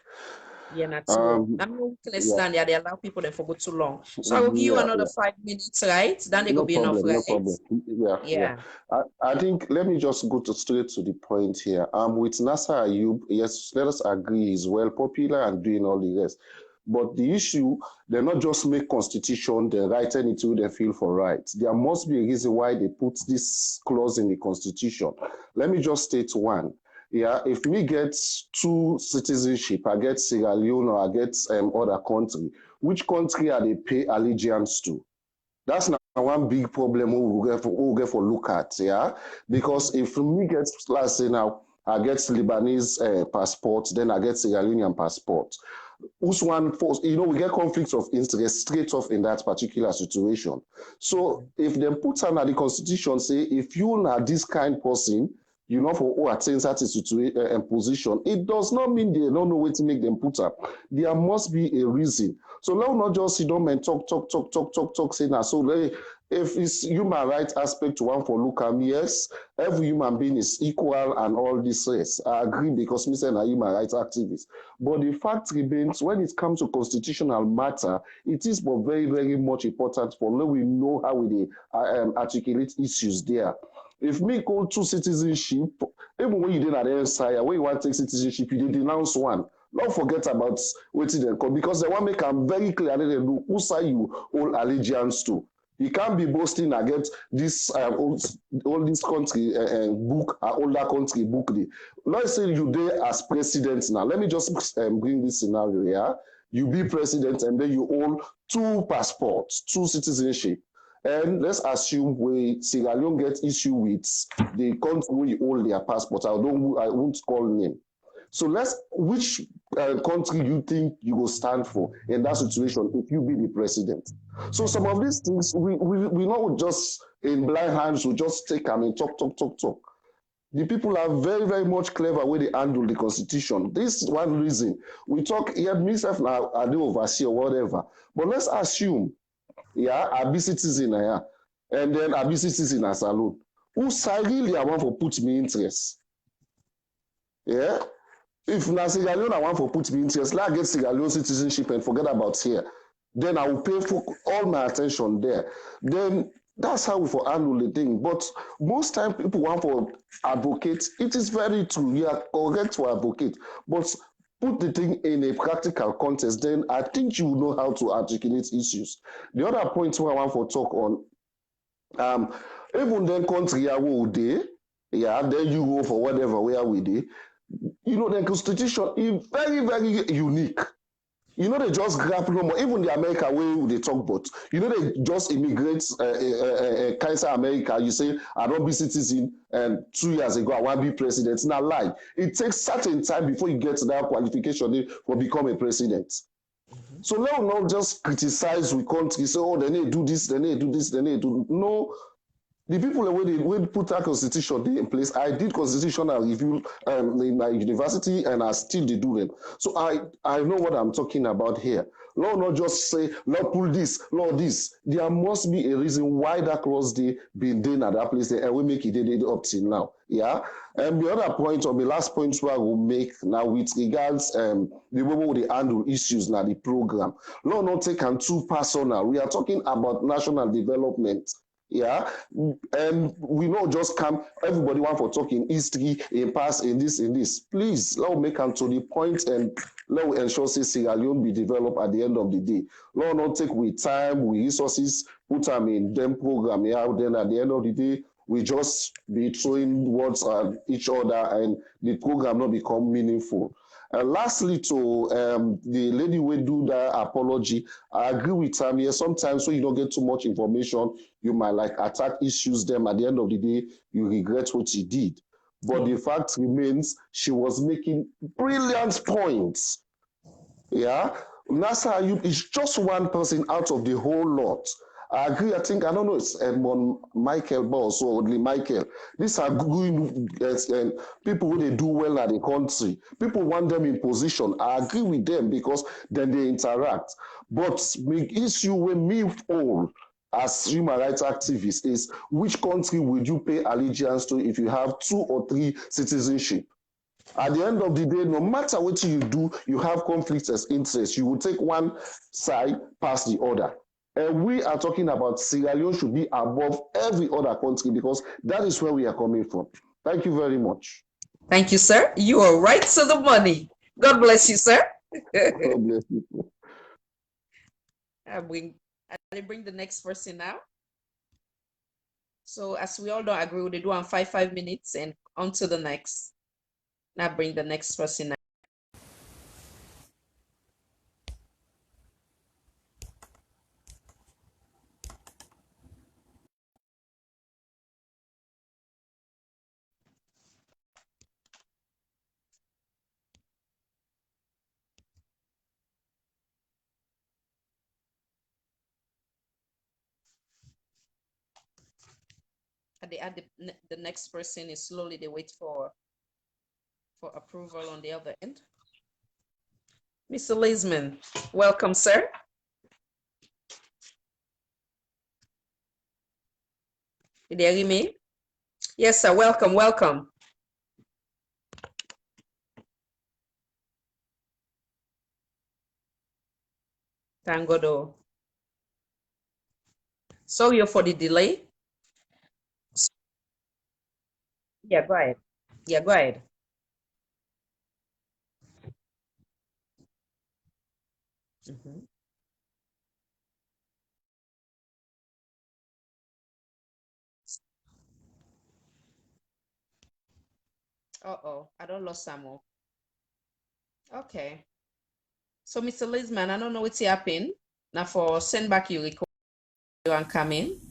Yeah, that's I'm not understand. Yeah, they allow people to go too long. So I will give you another 5 minutes, right? Then it will be enough, right? No problem. Yeah. I think let me just go straight to the point here. With Nasser Ayob, yes, let us agree he's well popular and doing all the rest. But the issue, they not just make constitution, they write anything they feel for right. There must be a reason why they put this clause in the constitution. Let me just state one. Yeah, if me get 2 citizenship, I get Sierra Leone or I get other country, which country are they pay allegiance to? That's not one big problem we'll get for look at, yeah? Because if me get, let's say now, I get Lebanese passport, then I get Sierra Leonean passport. Who's one force? You know, we get conflicts of interest straight off in that particular situation. So if they put under the constitution, say, if you are this kind person, you know, for who attain such a situation position, it does not mean they don't know where to make them put up. There must be a reason. So let not just sit down and talk, say now. So if it's human rights aspect to one for look at me, yes, every human being is equal and all this rest. I agree because me saying a human rights activist. But the fact remains, when it comes to constitutional matter, it is but very, very much important for let we know how we articulate issues there. If me go to citizenship, even when you did at the inside, when you want to take citizenship, you denounce one. Don't forget about waiting and come because they want to make them very clear that they know who say you all allegiance to. You can't be boasting against this all this country book, older country book. Let's say you there as president now. Let me just bring this scenario here. You be president and then you own 2 passports, 2 citizenship. And let's assume we Sierra Leone get issue with the country where you hold their passport. I won't call name. So which country you think you will stand for in that situation if you be the president? So some of these things we not just in blind hands, we just take them and talk. The people are very, very much clever where they handle the constitution. This is one reason. We talk, yeah, myself now, I do oversee or whatever. But let's assume, yeah, I be citizen, yeah, and then I be citizen as alone. Who really I want to put me interest? Yeah? If na Sierra Leone I want to put me interest, let I get Sierra Leone citizenship and forget about here. Then I will pay for all my attention there. Then that's how we for handle the thing. But most time people want for advocate. It is very true. You are correct to advocate. But put the thing in a practical context, then I think you will know how to articulate issues. The other point where I want to talk on, even then country I will day, yeah, then you go for whatever where we day. You know, the constitution is very, very unique. You know, they just grab no more. Even the America way they talk about, you know, they just immigrate Kaiser America. You say, I don't be citizen, and 2 years ago, I want to be president. It's not lie. It takes certain time before you get to that qualification for become a president. So let us not just criticize with countries, say, oh, they need to do this, they need to do this, they need to do. No. The people when they put that constitution in place, I did constitutional review in my university and I still did do them. So I know what I'm talking about here. Lord, not just say, Lord, pull this, Lord, this. There must be a reason why that clause they been done at that place there, and we make it up till now. Yeah. And the other point, or the last point where I will make now with regards the way they handle issues now, the program. Lord, not take them too personal. We are talking about national development. Yeah, and we not just come, everybody want for talking history, in past, in this. Please, let me make them to the point and let me ensure say Sierra Leone be developed at the end of the day. Let not take with time, with resources, put them in them program. Yeah, then at the end of the day, we just be throwing words at each other and the program not become meaningful. And lastly, to the lady will do the apology. I agree with her. Yes, sometimes when you don't get too much information, you might like attack issues. Them at the end of the day, you regret what you did. But the fact remains, she was making brilliant points. Yeah. Nasser Ayob is just one person out of the whole lot. I agree. I think, I don't know, it's Michael Boss or only Michael. These are good people who they do well at the country. People want them in position. I agree with them because then they interact. But the issue with me all as human rights activists is which country would you pay allegiance to if you have 2 or 3 citizenship? At the end of the day, no matter what you do, you have conflicts of interest. You will take one side past the other. And we are talking about Sierra Leone should be above every other country because that is where we are coming from. Thank you very much. Thank you, sir. You are right to the money. God bless you, sir. God bless you. I'll bring the next person now. So as we all don't agree, we do on 5 minutes and on to the next. Now bring the next person now. The next person is slowly, they wait for approval on the other end. Mr. Lisman, welcome, sir. Did you hear me? Yes, sir. Welcome, welcome. Thank God. Sorry for the delay. Yeah, go ahead. Yeah, go ahead. Uh-oh, I don't lost Samuel. Okay. So, Mr. Lisman, I don't know what's happening. Now for send back your record and come in.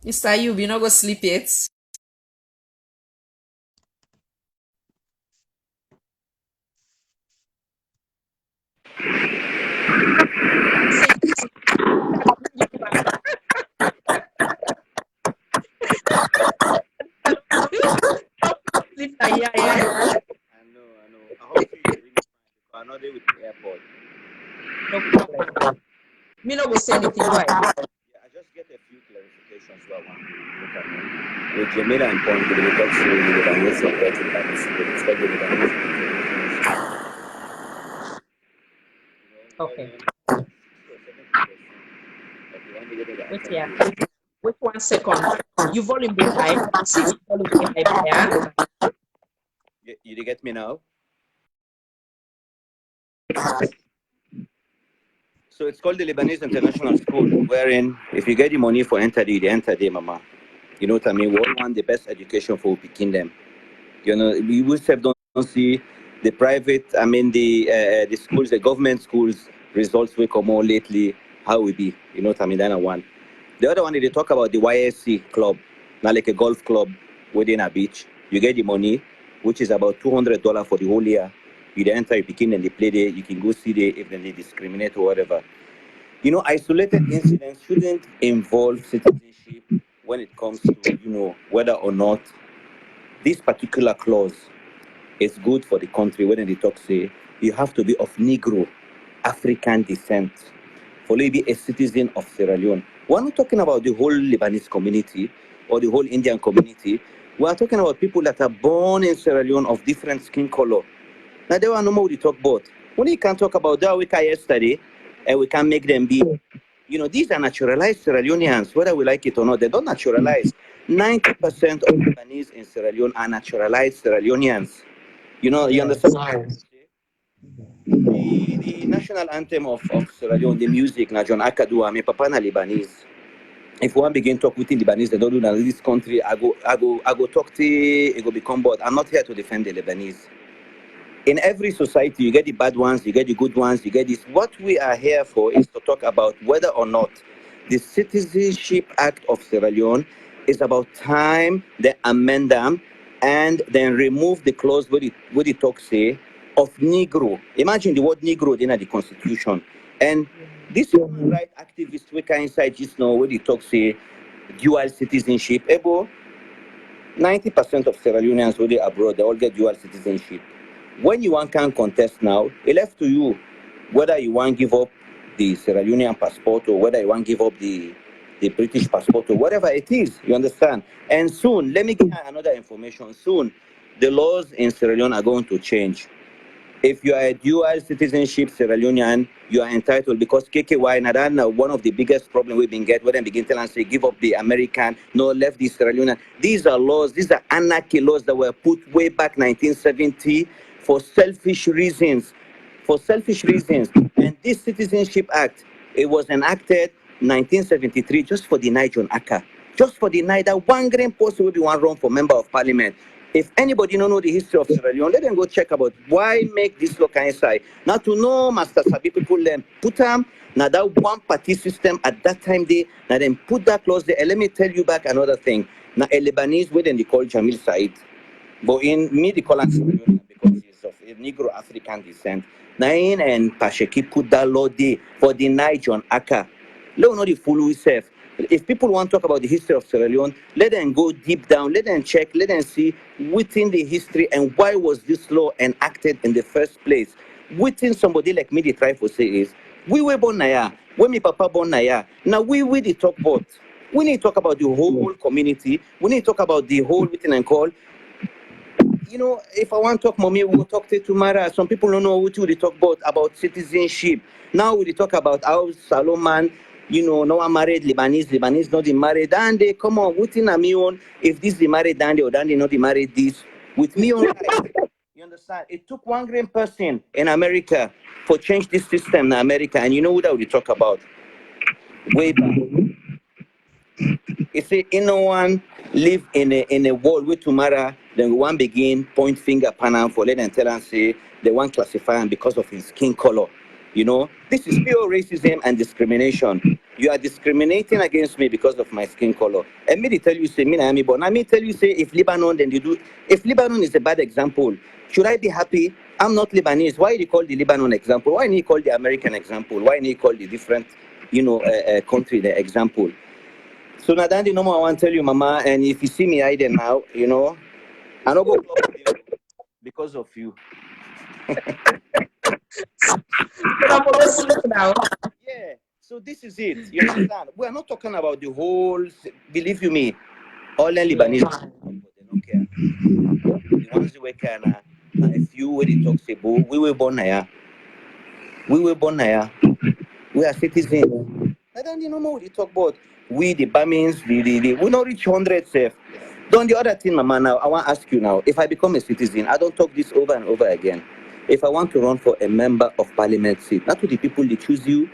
Mr. Ayob, you not go sleep yet. I know. I hope you're really fine. I'm not there with the airport. No problem. Me not go say anything, right? Yeah, I just get a few clarifications about one. Look at me. With Jamila and Point, we talk to the Lebanese support in Lebanese. We expect the Lebanese. Okay. Wait 1 second. You volume be high. See if volume be high, yeah? You get me now? So it's called the Lebanese International School, wherein if you get the money for enter the mama. You know what I mean? We all want the best education for picking them. You know, we will don't see the private, I mean the schools, the government schools results will come more lately, how we be. You know what I mean? That's one. The other one, they talk about the YSC club, not like a golf club within a beach. You get the money, which is about $200 for the whole year. You enter, you begin and they play there. You can go see there if they discriminate or whatever. You know, isolated incidents shouldn't involve citizenship when it comes to, you know, whether or not this particular clause is good for the country. When they talk, say, you have to be of Negro, African descent for you to be a citizen of Sierra Leone. We're not talking about the whole Lebanese community or the whole Indian community. We're talking about people that are born in Sierra Leone of different skin color. Now, they were no more to talk about. When you can talk about that we yesterday, and we can make them be, you know, these are naturalized Sierra Leoneans, whether we like it or not. They don't naturalize. 90% of Lebanese in Sierra Leone are naturalized Sierra Leoneans. You know, you understand? The national anthem of Sierra Leone, the music, na John Akadua, my papa na Lebanese. If one begin talk with the Lebanese, they don't do that in this country. I go talk to it go become bored. I'm not here to defend the Lebanese. In every society, you get the bad ones, you get the good ones, you get this. What we are here for is to talk about whether or not the Citizenship Act of Sierra Leone it's about time they amend them and then remove the clause where the talk say of Negro. Imagine the word Negro in the Constitution. And this human rights activist we can inside just now where the talk say dual citizenship. Ebo, 90% of Sierra Leoneans who they abroad, they all get dual citizenship. When you want can contest now, it left to you whether you want to give up the Sierra Leonean passport or whether you want to give up the British passport or whatever it is, you understand? And soon, let me give you another information. Soon, the laws in Sierra Leone are going to change. If you are a dual citizenship Sierra Leonean, you are entitled because KKY, Nadana, one of the biggest problems we've been getting, when they begin telling us, say, give up the American, no, left the Sierra Leonean. These are laws, these are anarchy laws that were put way back 1970 for selfish reasons. For selfish reasons. And this Citizenship Act, it was enacted 1973 just for the Nigerian Aka. Just for the night that one green post will be one run for member of parliament. If anybody don't know the history of Sierra Leone, let them go check about why make this local inside. Now to know Master Sabi people put them now that one party system at that time now then put that clause there. And let me tell you back another thing. Now a Lebanese way they call Jamil Said. But in me they call him Sierra Leone because he's of Negro African descent. Nain and Pasheki put that law there for the Nigerian Aka. Let us know the full self. If people want to talk about the history of Sierra Leone, let them go deep down, let them check, let them see within the history and why was this law enacted in the first place. Within somebody like me, they try to say is, we were born Naya, when my papa born Naya. Now we the talk about. We need to talk about the whole community. We need to talk about the whole within and call. You know, if I want to talk mommy, we'll talk to tomorrow. Some people don't know what we talk about citizenship. Now we talk about how Solomon, you know, no one married Lebanese not married. And they come on, within a me on, if this they married Dandy or Dandy not married this, with me on life. You understand? It took one green person in America for change this system in America. And you know what I would talk about? Way back. You see, no one live in a world where tomorrow then one begin point finger pan for let and tell and say they want classify him because of his skin color. You know, this is pure racism and discrimination. You are discriminating against me because of my skin color. And me they tell you say me na me born. I me tell you say if Lebanon then they do. If Lebanon is a bad example, should I be happy? I'm not Lebanese. Why do you call the Lebanon example? Why do you call the American example? Why do you call the different, you know, country the example? So now, Dandy, no more I want to tell you, Mama, and if you see me hiding now, you know, I don't go club with you because of you. But I'm gonna sleep now. Yeah, so this is it. You understand? We are not talking about the whole, believe you me, all the Lebanese, they don't care. The ones who care now, if you were the talk say, we were born here. We were born here. We are citizens. I don't know more what you talk about. We, the Bamins, we not reach 100 safe. Don't the other thing, Mama, now, I want to ask you now, if I become a citizen, I don't talk this over and over again. If I want to run for a member of parliament seat, not to the people they choose you,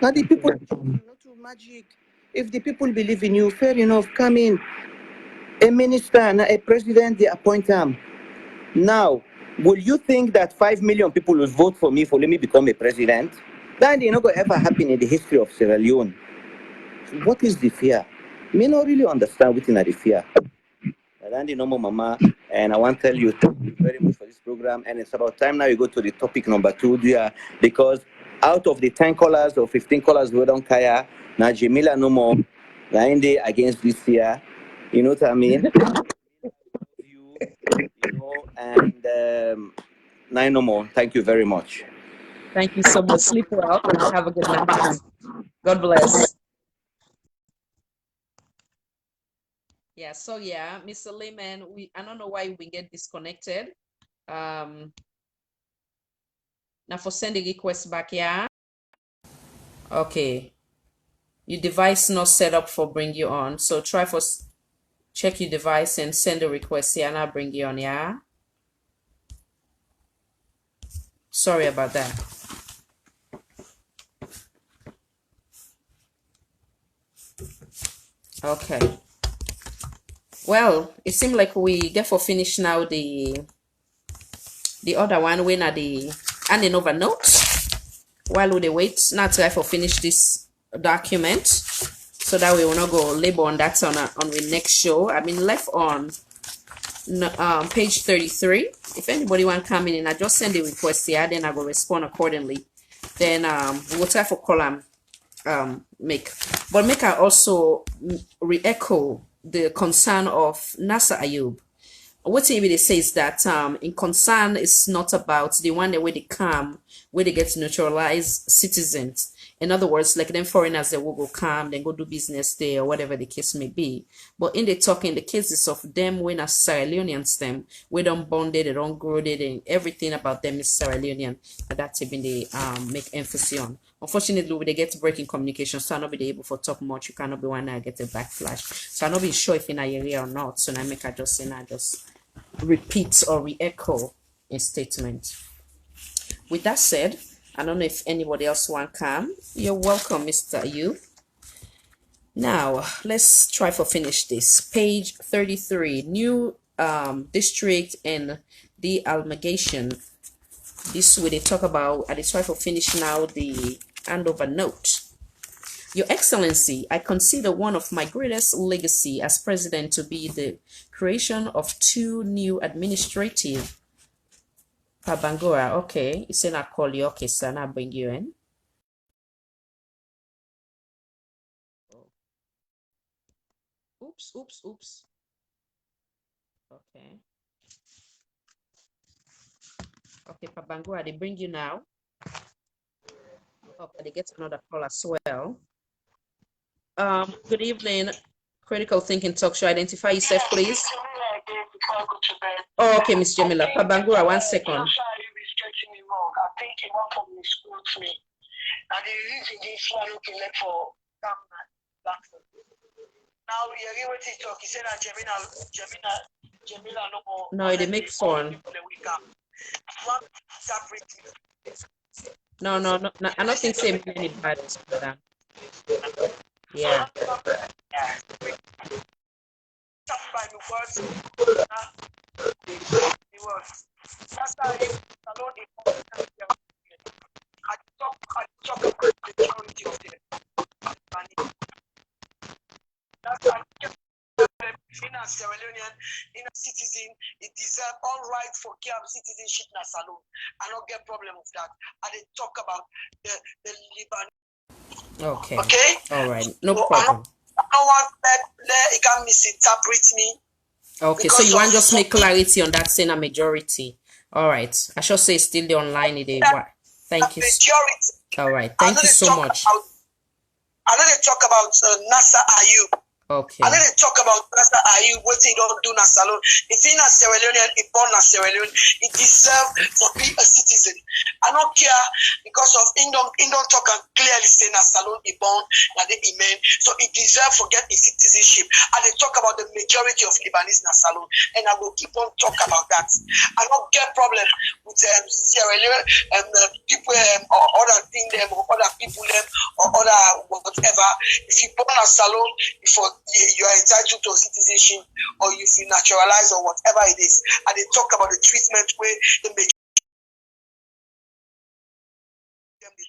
not the people choose you, not to magic. If the people believe in you, fair enough, come in. A minister, a president, they appoint them. Now, will you think that 5 million people will vote for me for let me become a president? That ain't not going to ever happen in the history of Sierra Leone. What is the fear? Me not really understand what's in the fear. Randy, no more, Mama, and I want to tell you thank you very much for this program. And it's about time now you go to the topic number 2, dear, because out of the 10 callers or 15 callers we don't care, now Jamila no more, Randy against this year, you know what I mean? you know, and 9 no more. Thank you very much. Thank you so much. Sleep well. Have a good night. God bless. Yeah, so yeah, Mr. Lehman, I don't know why we get disconnected. Now for sending request back, yeah. Okay. Your device not set up for bring you on. So try for check your device and send a request here and I'll bring you on, yeah. Sorry about that. Okay. Well, it seems like we get for finish now the other one when at the handing over notes while we wait. Now try for finish this document. so that we will not go labor on that on the next show. I mean, left on page 33. If anybody want to come in, and I just send a request here, then I will respond accordingly. Then we'll try for column make I also re-echo the concern of Nasser Ayob. What he says that in concern is not about the one where they come, where they get naturalized citizens. In other words, like them foreigners that will go come, then go do business there or whatever the case may be. But in the talking, the cases of them when as Sierra Leoneans them, we don't bonded, they don't grow it, and everything about them is Sierra Leonean. And that's even they make emphasis on. Unfortunately, when they get breaking communication, so I'll not be able to talk much. You cannot be one that get a backlash. So I'll not be sure if in a area or not. So now make I just say now just repeat or re-echo a statement. With that said, I don't know if anybody else want to come. You're welcome, Mr. Ayob. Now, let's try for finish this. Page 33, new district and the amalgamation. This way they talk about, I try for finish now the handover note. Your Excellency, I consider one of my greatest legacy as president to be the creation of 2 new administrative Pabangora. Okay, you said I call you. Okay, son, I'll bring you in. Oops. Okay. Okay, Pabangora, they bring you now. Okay, they get another call as well. Good evening, Critical Thinking Talk Show. Identify yourself, please. Oh, okay, Miss Jamila. Pabangura, 1 second. I think he want to misquote me. And the reason this one looking like for now we are what he talk. He said that Jamila no, they make fun. No, I don't think same any bad. Yeah. In a Sierra Leonean, in a citizen, it deserves all right for care citizenship in a salon. I don't get problem with that. And they talk about the Liban. Okay. Okay. All right. No problem. I don't want that it can misinterpret me. Okay, so you want just make clarity on that saying a majority. All right. I should say still the online it is. Thank you. Majority. All right. Thank you so much. I know they talk about Nasser Ayob. Okay. And then they talk about Nasser Ayob, what he don't do in a salon. If he's a Sierra Leonean, he born in Sierra Leone, he deserves to be a citizen. I don't care because of he don't talk and clearly say in a salon he born and the man. So he deserves to get his citizenship. And they talk about the majority of Lebanese in a salon. And I will keep on talk about that. I don't get problem with Sierra Leone and people or other thing them or other people them or other whatever. If you born in a salon, before you are entitled to citizenship or you feel naturalized or whatever it is, and they talk about the treatment where they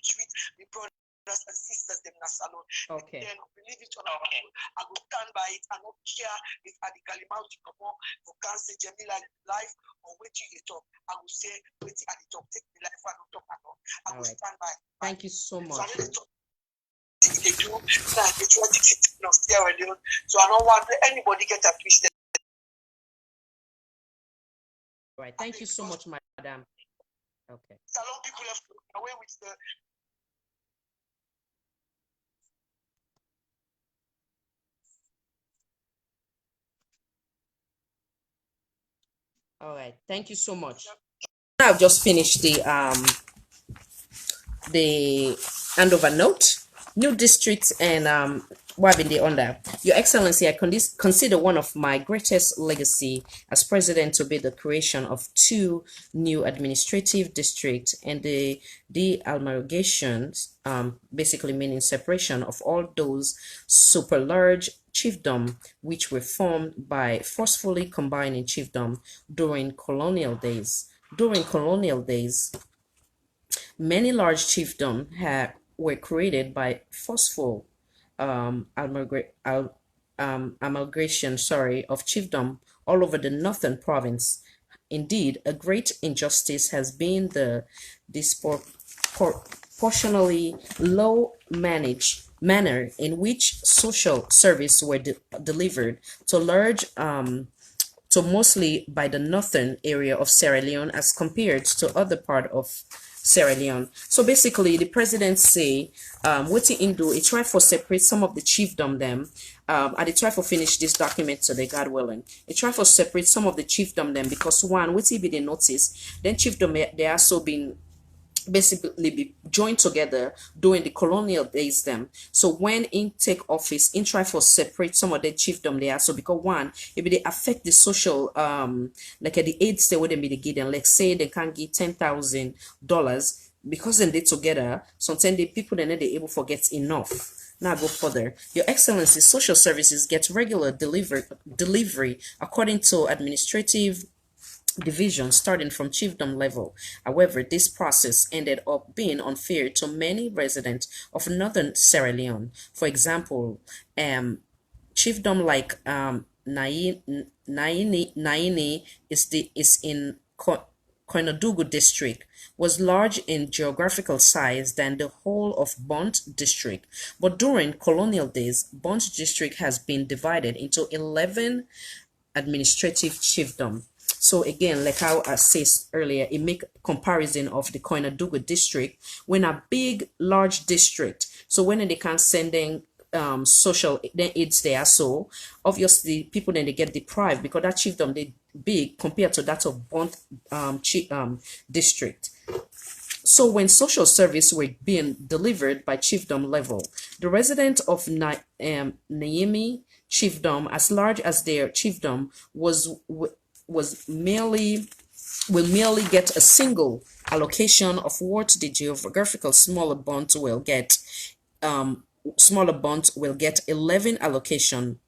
treat the brothers and sisters them in a salon. Okay. Then believe it or not, I will stand by it. I don't care if I come on for cancer Jamila life or wait till you talk. I will say wait till I talk. Take the life I don't talk at all. I will stand by. Thank you so much. They do like the 2016 of Sierra Leone, so I don't want anybody get a twisted. Right. Thank you so much, madam. Okay. Salon people have to away with the. All right. Thank you so much. I've just finished the handover note. New districts and what have been under. Your Excellency, I consider one of my greatest legacy as president to be the creation of 2 new administrative districts and the amalgamations, basically meaning separation of all those super large chiefdom which were formed by forcefully combining chiefdom during colonial days. During colonial days, many large chiefdoms were created by forceful amalgamation, of chiefdom all over the northern province. Indeed, a great injustice has been the disproportionately low manner in which social service were delivered to mostly by the northern area of Sierra Leone as compared to other part of Sierra Leone. So basically, the president say, what he do, he try for separate some of the chiefdom them, and they try for finish this document today, God willing. He try for separate some of the chiefdom them because one, what he be the notice, then chiefdom they also been basically be joined together during the colonial days them. So when in take office, in try for separate some of the chiefdom they are. So because one, if they affect the social like the aids they wouldn't be the give them. Like say they can give $10,000 because then they together, sometimes the people then they able to get enough. Now go further. Your Excellency, social services get regular delivery according to administrative division starting from chiefdom level. However, this process ended up being unfair to many residents of northern Sierra Leone. For example, chiefdom like Naini is in Koinadugu district, was large in geographical size than the whole of Bont district. But during colonial days, Bont district has been divided into 11 administrative chiefdom. So again, like how I said earlier, it make comparison of the Koinadugu district when a big, large district. So when they can sending social aids there, so obviously people then they get deprived because that chiefdom they big compared to that of Bont district. So when social service were being delivered by chiefdom level, the residents of Naimi chiefdom, as large as their chiefdom, will merely get a single allocation of what the geographical smaller bonds will get. Smaller bonds will get 11 allocation.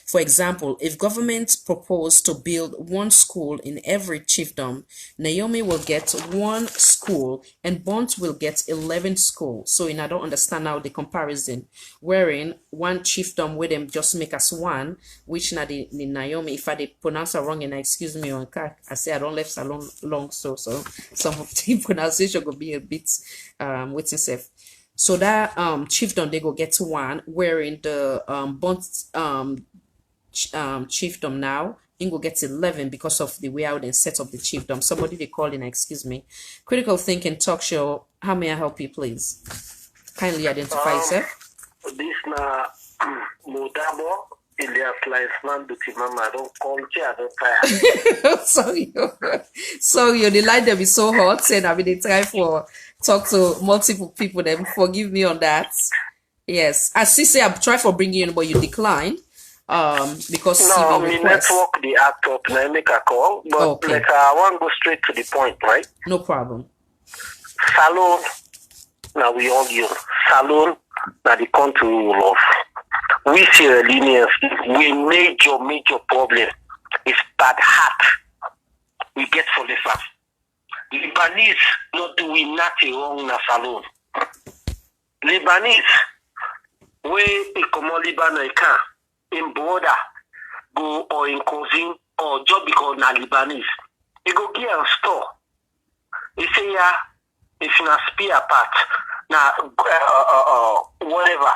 For example, if government propose to build one school in every chiefdom, Naomi will get one school and Bont will get 11 schools. So I don't understand now the comparison. Wherein one chiefdom with them just make us one, which now the Naomi, if I pronounce it wrong and excuse me, I say I don't left salon long, so some of the pronunciation will be a bit waiting safe. So that chiefdom they go get one, wherein the Bont chiefdom now Ingo gets 11 because of the way out and set up the chiefdom. Somebody they call in, excuse me. Critical Thinking Talk Show. How may I help you, please? Kindly identify yourself. This na Modabo Elias Linesman Dutimama. I don't call you, I don't tire. Sorry, the line them is so hot, and I mean they try for talk to multiple people. Then forgive me on that. Yes, as she say, I'm trying for bringing you in, but you decline. Because no, me network the act up and I make a call, but okay. Like I want to go straight to the point, right? No problem. Salon, now we all use Salon, now the country we love. We Sierra Leoneans, we major problem is bad heart. We get for the fact. Lebanese not doing nothing wrong in a Salon. Lebanese, we come Lebanon can. In border, go or in cousin or job because na Lebanese. You go get a store. You say yeah, if you spare part, na whatever,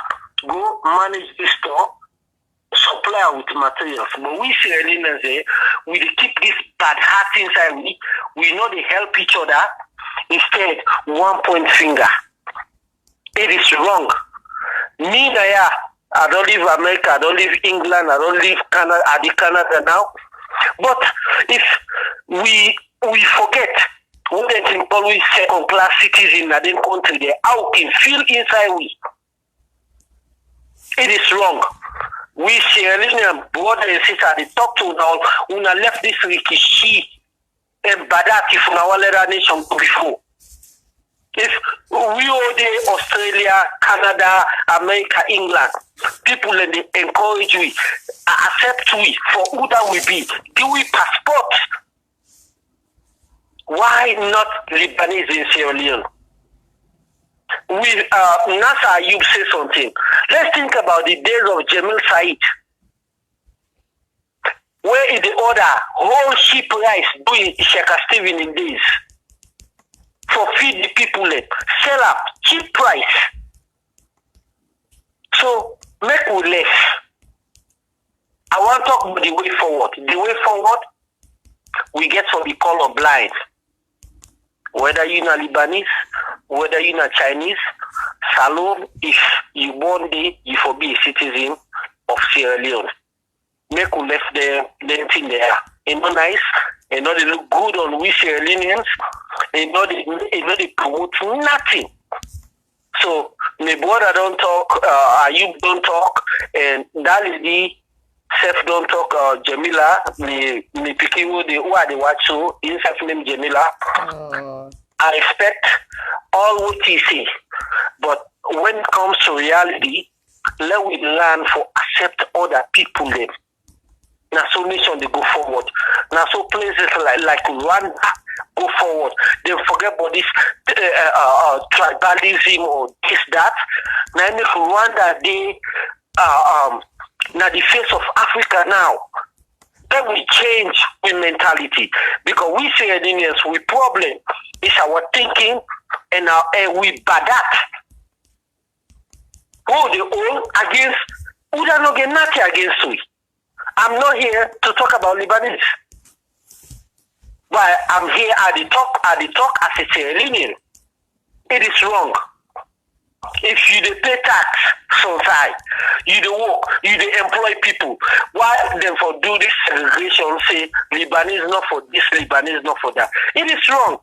go manage the store, supply with materials. But we Sierra Leoneans, we keep this bad heart inside. We know they help each other. Instead, 1 point finger. It is wrong. Me na I don't live America, I don't live England, I don't live Canada now. But if we forget, we don't always second class citizens in that country, they out in feel inside we. It is wrong. We Sierra Leonean brother and sister, they talk to now, when I left this Rikishi and Badati from our other nation before. If we all the Australia, Canada, America, England, people and they encourage we, accept we for who that we be, give we passport. Why not Lebanese in Sierra Leone? Nasser Ayob say something. Let's think about the days of Jamil Said, where in the order whole sheep rice doing Sheka Stephen in days for feed the people, sell up cheap price. So make we less. I want to talk about the way forward. The way forward, we get from the color blind. Whether you're not Lebanese, whether you're not Chinese, Salon, if you born there, you for be a citizen of Sierra Leone. Make we left them thing there. It's not nice. It's not they look good on we Sierra Leoneans. It's not they promote nothing. So my brother don't talk, Ayub don't talk, and that is the Self don't talk. Jamila, me picking who are the watch so in self name Jamila. I respect all what he say, but when it comes to reality, let we learn for accept other people. Then now so nation they go forward. Now so places like Rwanda go forward. They forget about this tribalism or this that. Now if Rwanda they now the face of Africa now, then we change with mentality because we say Indians we problem is our thinking and we bad that. Who the all against who don't know get nothing against we. I'm not here to talk about Lebanese. But I'm here at the talk as a Sierra Leonean. It is wrong. If you dey pay tax society, you dey work, you dey employ people. Why them for do this segregation? Say Lebanese not for this, Lebanese not for that. It is wrong.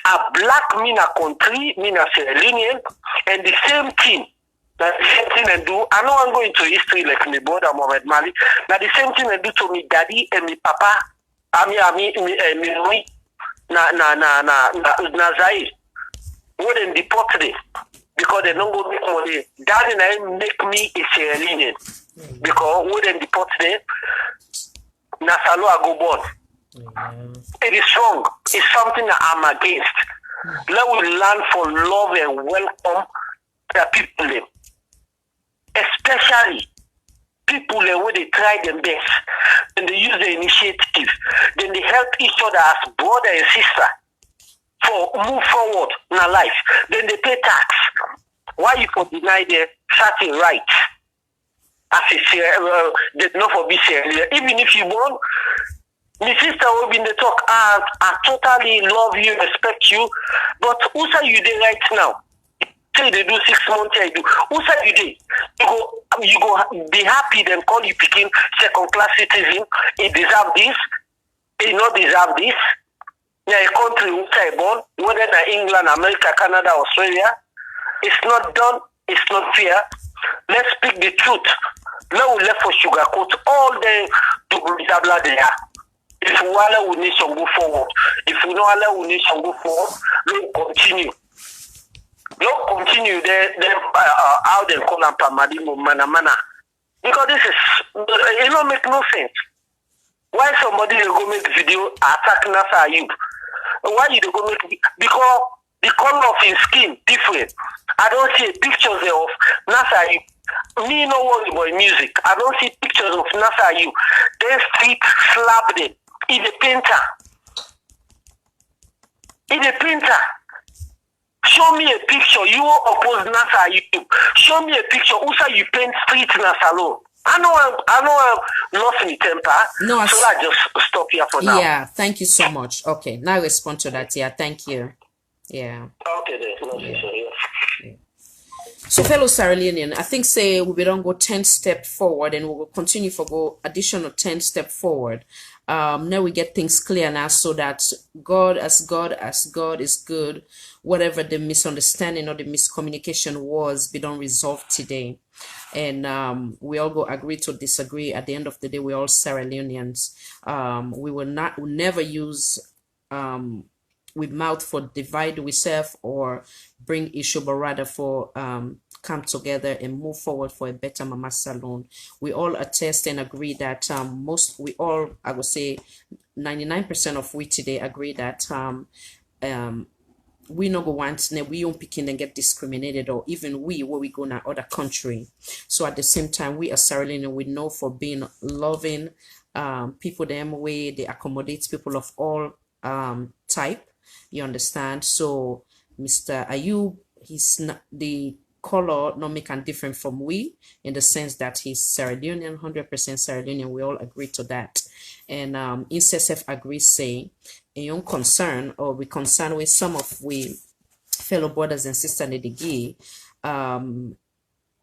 A black mean a country, mean a Sierra Leonean, and the same thing. Now the same thing they do. I know I'm going to history like my brother Mohamed Mali. Now the same thing they do to me daddy and me papa. Me na Zaire. Wouldn't deport them because they don't go make money. That make me a Sierra Leonean because wouldn't deport them. Nasalo I go born. It is wrong. It's something that I'm against. Let we learn for love and welcome the people, especially people where they try their best and they use the initiative. Then they help each other as brother and sister. For move forward in our life, then they pay tax. Why you for deny their certain rights? As a they not for be serious. Even if you want, my sister will be in the talk. I totally love you, respect you, but who say you there right now? Say they do 6 months, I do. Who say you there? You go be happy, then call you picking second-class citizen. He deserve this. He not deserve this. A country which I born, whether in England, America, Canada, Australia, it's not done, it's not fair. Let's speak the truth. Now we left for sugarcoat all the blah blah there. If we allow nation go forward, if we don't allow nation go forward, let's continue. Let's continue how they call them Pamadimo Mana. Because this is it don't make no sense. Why somebody will go make video attack Nasser Ayob? Why you go make because the color of his skin different. I don't see pictures of Nasser Ayob. Me no worry about music. I don't see pictures of Nasser Ayob. They street slap them. He's a painter. He's a painter. Show me a picture. You oppose Nasser Ayob. Show me a picture. Who say you paint street in a salon? I know I'm lost my temper. No, so I just stop here for now. Yeah, thank you so much. Okay, now respond to that. Yeah, thank you. Yeah. Okay, then. So, fellow Sierra Leonean, I think say we don't go 10 steps forward and we will continue for go additional 10 steps forward. Now we get things clear now so that God is good, whatever the misunderstanding or the miscommunication was, we don't resolve today. And we all go agree to disagree. At the end of the day, we're all Sierra Leoneans. We will never use with mouth for divide ourselves or bring issue, but rather for come together and move forward for a better Mama Salon. We all attest and agree that I would say 99% of we today agree that we no go want we young picking and get discriminated, or even we where we go in other country. So at the same time, we as Sierra Leone, we know for being loving people them way they accommodate people of all type. You understand? So Mr. Ayob, he's not the color not make him different from we, in the sense that he's Sierra Leonean, 100% Sierra Leonean. We all agree to that. And INSSF agrees, say, a young concern, or we concern with some of we fellow brothers and sisters in the gay,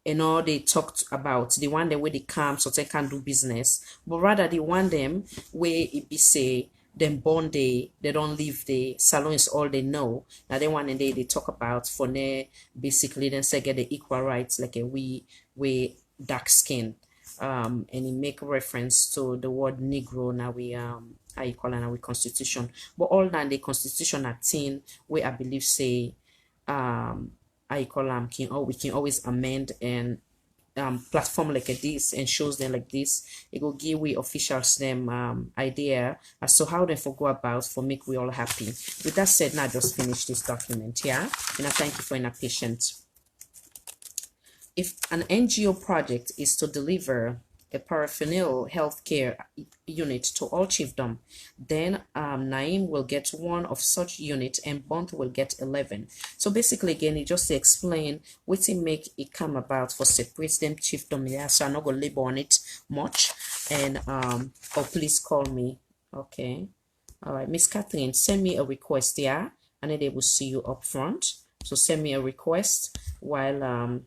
they talked about the one that where they come so they can do business, but rather the one them where it be say them born they don't leave the salon is all they know. Now they one and they talk about for ne basically then say get the equal rights like a we dark skin. And it make reference to the word Negro now we how you call it now we constitution. But all that the constitution at 10 where I believe say I call them we can always amend and platform like this and shows them like this. It will give we officials them idea as to how they for go about for make we all happy. With that said, now just finish this document, yeah. And I thank you for your patience. If an NGO project is to deliver a paraphernalia healthcare unit to all chiefdom, then Naim will get one of such unit and Bont will get 11. So basically, again, it just to explain what it make it come about for separate them chiefdom. Yeah, so I'm not gonna labor on it much. And please call me. Okay, all right, Miss Kathleen, send me a request, yeah, and then they will see you up front. So send me a request while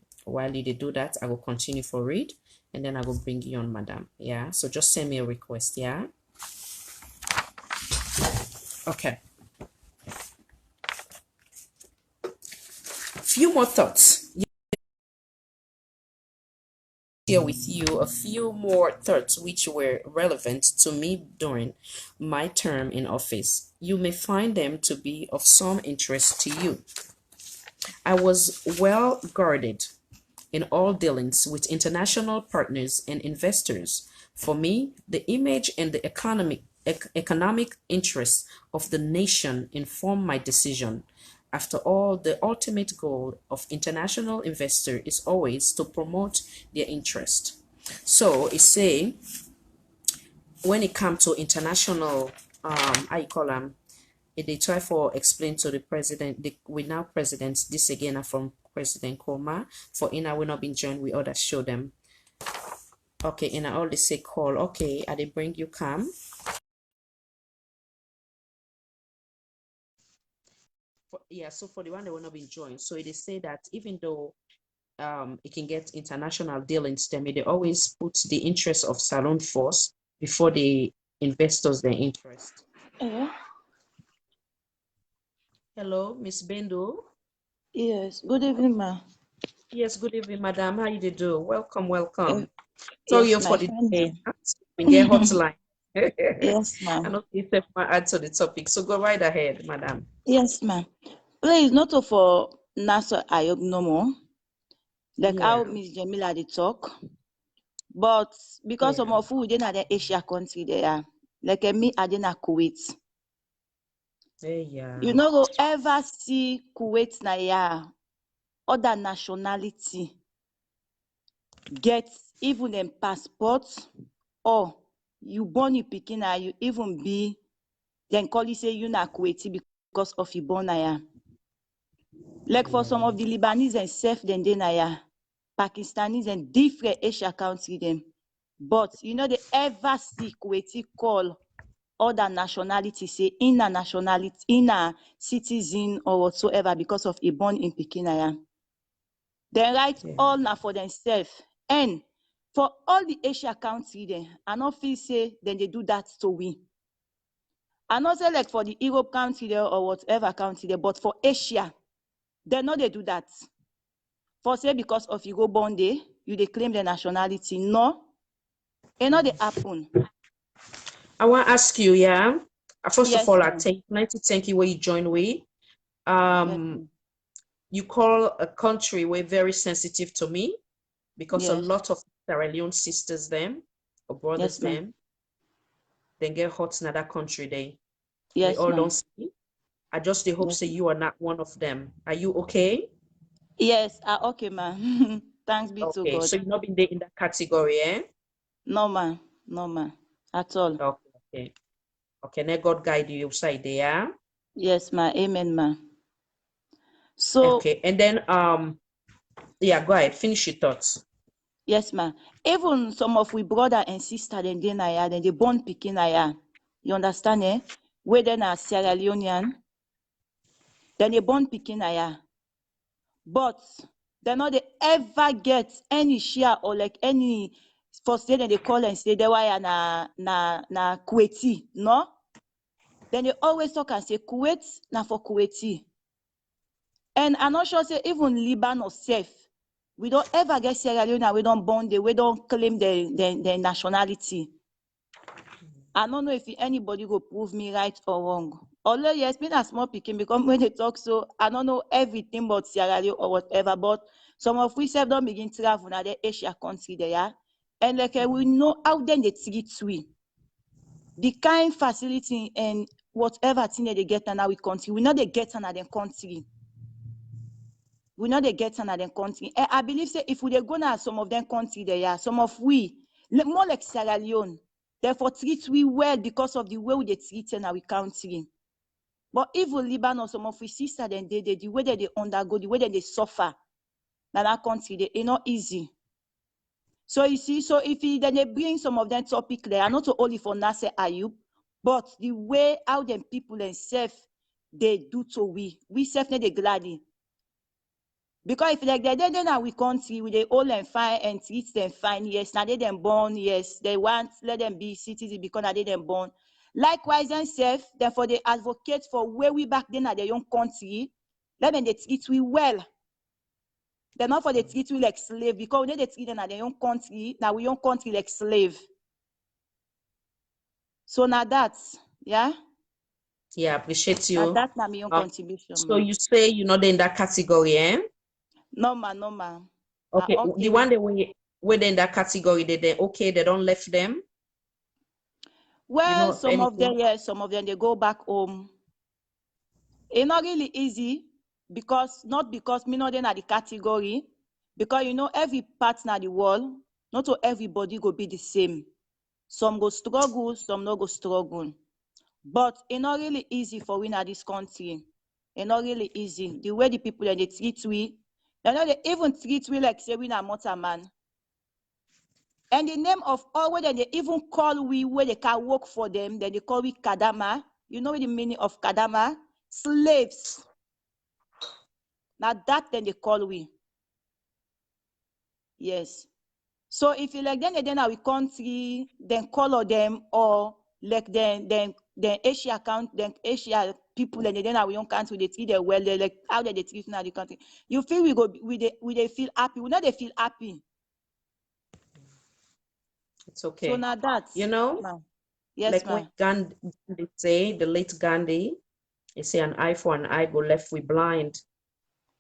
you do that. I will continue for read. And then I will bring you on, madam. Yeah, so just send me a request, yeah? Okay. Few more thoughts. Share with you a few more thoughts which were relevant to me during my term in office. You may find them to be of some interest to you. I was well guarded in all dealings with international partners and investors. For me, the image and the economic interests of the nation inform my decision. After all, the ultimate goal of international investor is always to promote their interest. So it's say when it comes to international, I call them, they try for explain to the president, we now president, this again are from President KOROMA. For Ina will not be joined, we others show them. Okay, Ina all they say call. Okay, I they bring you come. Yeah, so for the one that will not be joined, so they say that even though it can get international dealings, they always put the interest of Salon Force before the investors their interest. Hello, Miss Bendo. Yes, good evening, ma. Yes, good evening, madam. How you do? Welcome, welcome. Sorry Yes, for the day. We get hotline. Yes, ma'am. I know you said add to the topic, so go right ahead, madam. Yes, ma'am. Please, not for Nasser Ayob no more. Like how Miss Jamila they talk, but because some of who in the Asia country there, like me, I didn't Kuwait. You know, go ever see Kuwait na ya other nationality get even them passports, or you born you picking you even be then call you say you na Kuwaiti because of you born ya. Like for some of the Lebanese and self then they na Pakistanis and different Asia country them. But you know they ever see Kuwaiti call other nationality say in a nationality, in a citizen or whatsoever because of a born in Pekinaya. They write all now for themselves. And for all the Asia country then, I not feel say then they do that to we. I not say like for the Europe country there or whatever country there, but for Asia, they know they do that. For say because of you go born day, you they claim the nationality. No, it not they happen. I want to ask you, yeah. First yes, of all, I thank you where you join with. You call a country where very sensitive to me because a lot of Sierra Leone sisters them or brothers them, they get hot in that country they we all don't see. I just hope say you are not one of them. Are you okay? Yes, okay, ma. Thanks be to God. So you've not been there in that category, eh? No, ma. No, ma. At all. Okay. Okay, may God guide you side there. Yes, ma. Amen, ma. So okay, and then yeah, go ahead, finish your thoughts. Yes, ma. Even some of we brother and sister then they born pikin aya. You understand, eh? Where then are Sierra Leonean, then they born pikin aya. But they not they ever get any share or like any first day they call and say they were na Kuwaiti, no? Then they always talk and say Kuwait na for Kuwaiti. And I'm not sure say even Lebanon or safe. We don't ever get Sierra Leone, we don't bond, we don't claim their nationality. I don't know if anybody will prove me right or wrong. Although yes, been a small picking because when they talk so, I don't know everything about Sierra Leone or whatever, but some of we self don't begin to travel in the Asia country there. And like we know how then they treat we. The kind facility and whatever thing that they get in our country, we know they get in their country. We know they get another country. And I believe say if we go now some of them country there, some of we more like Sierra Leone, therefore treat we well because of the way we treat in our country. But even Lebanon, some of we sister then the way that they undergo, the way that they suffer, now that country they not easy. So you see, so if then they bring some of them topic there, not only for Nasser Ayob, but the way how them people themselves they do to we self they gladly. Because if like they now we country with the old and fine and treat them fine, yes, now they them born, yes, they want let them be citizens because now they them born. Likewise, themselves, therefore they advocate for where we back then at their own country, let them they treat we well. They're not for the treat we like slave because when they treat them at their own country, now we own country like slave. So now that's yeah. Yeah, appreciate you. Now that's not my own contribution. So you say you're not in that category, eh? No, ma. Okay, the one that we in that category, they okay, they don't left them. Well, some of them, yes, some of them they go back home. It's not really easy because not because me not in the category, because you know every partner in the world, not to everybody go be the same. Some go struggle, some not go struggle. But it's not really easy for we in this country. It's not really easy. The way the people they treat we, they know they even treat we like say we na motor man. And the name of all where they even call we where they can work for them, then they call we kadama. You know the meaning of kadama? Slaves. Now that then they call we. Yes. So if you like then our country, then color them or like then Asia account, then Asia people and then our own country they treat them well, they like how they treat now the country. You feel we go we they feel happy. We know they feel happy. It's okay. So now that's yes, like when Gandhi say, the late Gandhi, they say an eye for an eye go left we blind.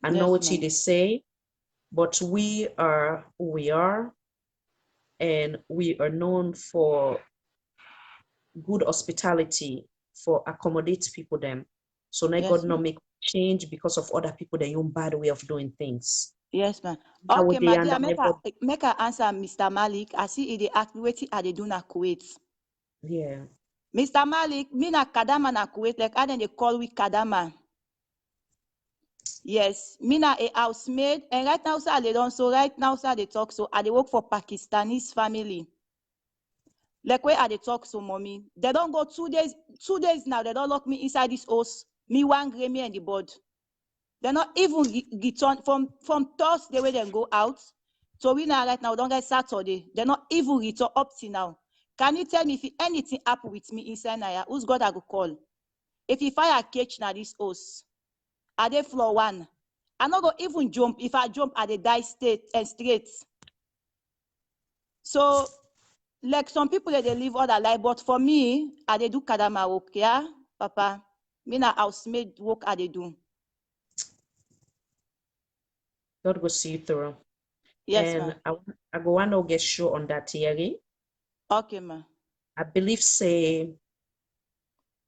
I know what they say, but we are who we are, and we are known for good hospitality, for accommodate people them. So now God not make change because of other people their own bad way of doing things. Yes, ma'am. Okay, my dear, make her answer Mr. Malik. I see they ask me what are they doing na Kuwait. Yeah. Mr. Malik, me na Kadama na Kuwait, like I they call we Kadama. Yes, me na a housemaid, and right now, sir, they don't. So right now, sir, they talk. So I they work for Pakistanis family. Like where are they talk so, mommy? They don't go 2 days. 2 days now, they don't lock me inside this house. Me one gray me and the board. They're not even return from Thursday where they go out. So we now right now don't get Saturday. They're not even return up till now. Can you tell me if anything happen with me inside Naya? Who's God I go call? If I catch now this house, are they floor one? I not go even jump. If I jump, I they die straight. So like some people they live all their life, but for me, I they do kadama work, yeah, Papa. Me na housemaid work I they do. God will see you through. Yes, and I go want to get sure on that theory. Okay, ma. I believe say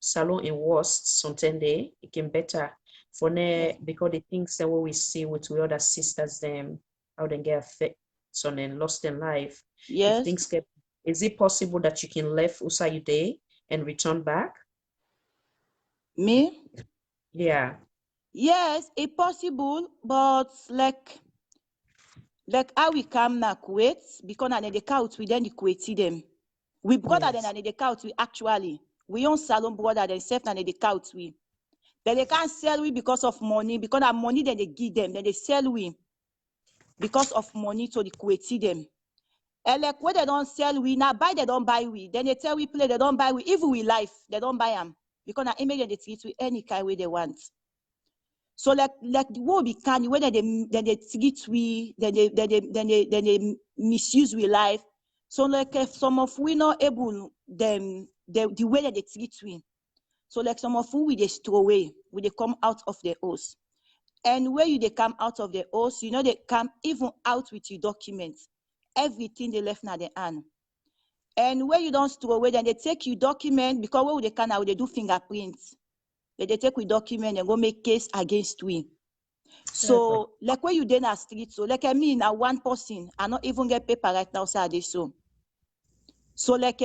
salon in worst something day it can better for ne because the things that we see with the other sisters them how they get affected so then lost in life. Yes. If things get, is it possible that you can leave Usai Day and return back? Me? Yeah. Yes, it's possible, but like how we come now Kuwait, because na the couch we then the Kuwaiti them. We brother Yes. then the couch we actually we own salon brother then self na the couch we. Then they can't sell we because of money, because that money then they give them, then they sell we because of money to the Kuwaiti them. And like when they don't sell we, now buy they don't buy we. Then they tell we play, they don't buy we. If we life, they don't buy them. Because now imagine they treat we any kind way they want. So like the war be can when they treat we, then they misuse we life. So like if some of we not able them the way that they treat we. So like some of we they throw away, we they come out of the house. And where you they come out of the house, you know they come even out with your documents. Everything they left now they hand. And where you don't throw away, then they take your document because where they can now they do fingerprints. They take with document and go make case against we. So like where you then a street, so like I mean, now one person, I not even get paper right now, so they so. So like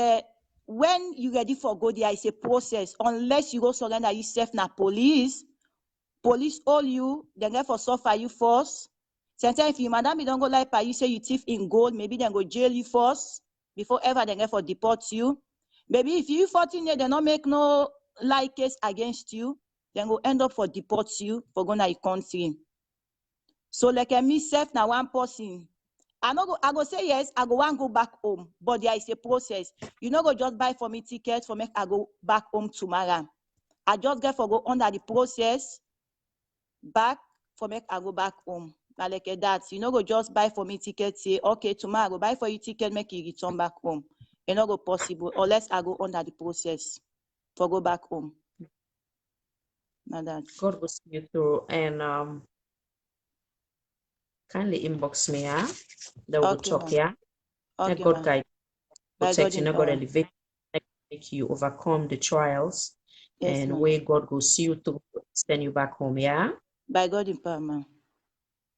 when you ready for go there, it's a process. Unless you go surrender yourself na police hold you, then get for suffer you first. Sometimes if you madam, you don't go like you say you thief in gold, maybe then go jail you first before ever they get for deport you. Maybe if you 14 years, they not make no like case against you, then go end up for deport you for going to your country. So like me self now one person. I go say yes, I go want go back home, but there is a process. You know go just buy for me tickets for make I go back home tomorrow. I just get for go under the process back for make I go back home. Now like that, you know go just buy for me ticket, say okay tomorrow I go buy for you ticket, make you return back home. It's not go possible unless I go under the process for go back home. Now that God will see you through and kindly inbox me, yeah. That will okay, talk, man. yeah. Okay, God man. guide, protect you, not God power. elevate, make you overcome the trials, Yes, and ma'am. where God will see you through, send you back home, yeah. By God in power, man.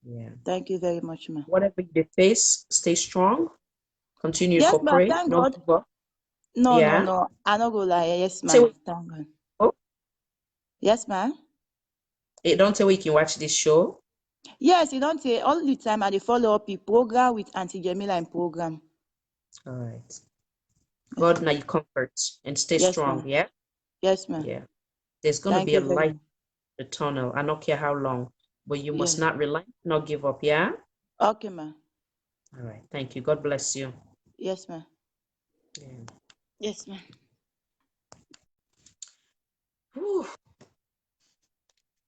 Yeah. Thank you very much, man. Whatever you face, stay strong. Continue Yes, for ma'am. pray. Thank No God. give up. No, Yeah. no. I not go lie. Yes, Say ma'am. Thank God. oh, Yes, ma'am. don't tell we can watch this show. Yes, you don't say all the time. I dey follow up the program with Auntie Jamila in program. All right. God, now you comfort and stay Yes, strong. ma'am. Yeah. Yes, ma'am. Yeah. There's gonna Thank be a you very light much. in the tunnel. I don't care how long, but you must Yes. not relent, not give up. Yeah. Okay, ma'am. All right. Thank you. God bless you. Yes, ma'am. Yeah. Yes, ma'am. Whew.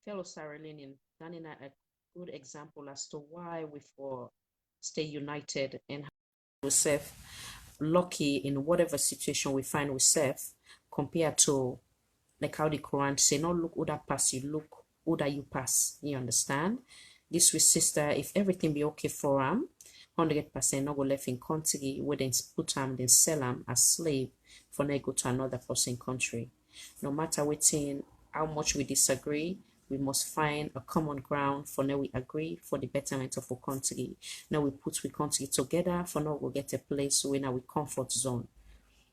Fellow Sarah Linian, that is a good example as to why we for stay united and how ourselves lucky in whatever situation we find ourselves compared to like how the Quran say, no look who that pass you, look who that you pass. You understand? This with sister, if everything be okay for him, 100% not go left in country where they put him, then sell him as slave for they go to another person country. No matter within how much we disagree, we must find a common ground for now we agree for the betterment of our country. Now we put we country together for now we'll get a place where now we comfort zone.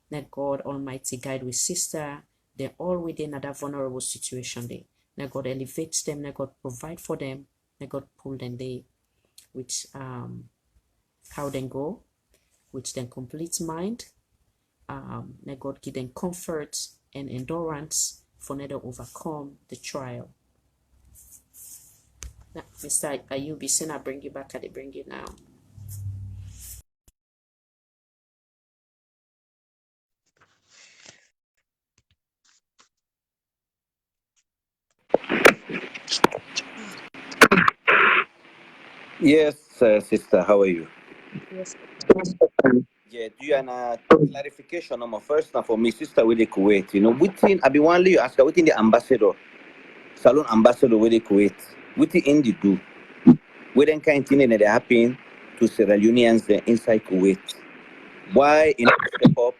Let God Almighty guide with sister. They're all within that vulnerable situation there. Let God elevate them. Let God provide for them. Let God pull them there with how they go, with them complete mind. Let God give them comfort and endurance for them to overcome the trial. Now, Mr. Ayob, I bring you back. I bring you now. Yes, sister, how are you? Yes. Yeah, do you have a clarification on my first now for me, sister with the Kuwait? You know, within I be one you ask her within the ambassador, salon ambassador with the Kuwait, within Indy do, where then kind thing that happen to Sierra Leoneans inside Kuwait. Why you know step up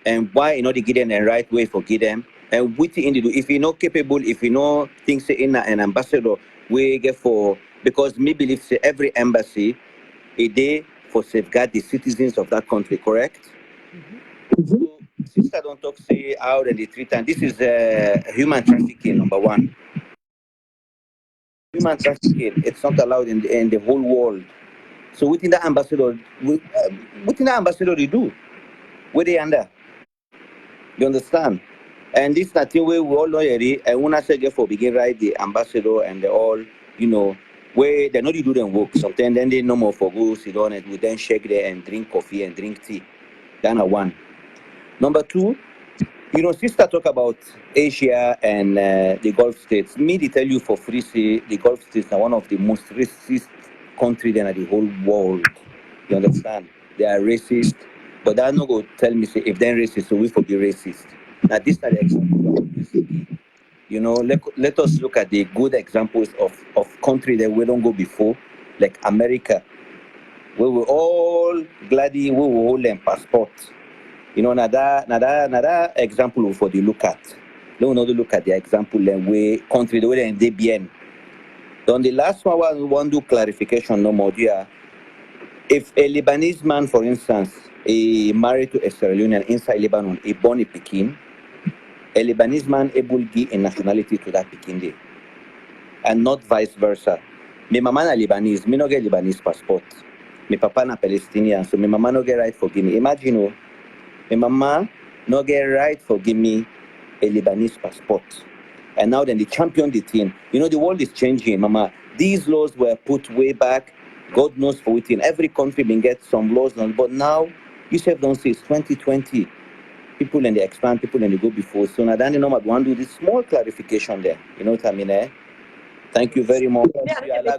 and why you know they give them the right way for give them And with the individual, if you're not capable, if you know things in an ambassador, we get for, because me believe say every embassy a day for safeguard the citizens of that country, correct? So sister don't talk say out and the treat, and this is human trafficking number one. Human trafficking, it's not allowed in the whole world. So within the ambassador, within the ambassador they do, where they under, you understand? And this nothing where we all know already, and when I say get for begin right, the ambassador and they all, where they know they do them work. Sometimes then they no more for go sit down and we then shake there and drink coffee and drink tea. That's one. Number two, sister talk about Asia and the Gulf states. Me, they tell you for free, say the Gulf states are one of the most racist countries in the whole world. You understand? They are racist, but that no go tell me say if they're racist, so we for be racist. Now this are the examples. Let us look at the good examples of country that we don't go before, like America, where we all gladly we will hold them passport. Another example for the look at. Let us look at the example then we country the way they bien. Then the last one we want to do clarification no more dear. If a Lebanese man, for instance, is married to a Sierra Leonean inside Lebanon, a born a Pekin, a Lebanese man able to give a nationality to that Pekin day, and not vice versa. My mama na Lebanese, me no get Lebanese passport. My papa na Palestinian, so my mama no get right for give me. Imagine, my mama no get right for give me a Lebanese passport. And now then they champion the team. The world is changing, mama. These laws were put way back. God knows for within every country been get some laws on, but now you say don't say it's 2020. People and they expand, people and they go before. So now then I want to do this small clarification there. You know what I mean, eh? Thank you very much. Yeah,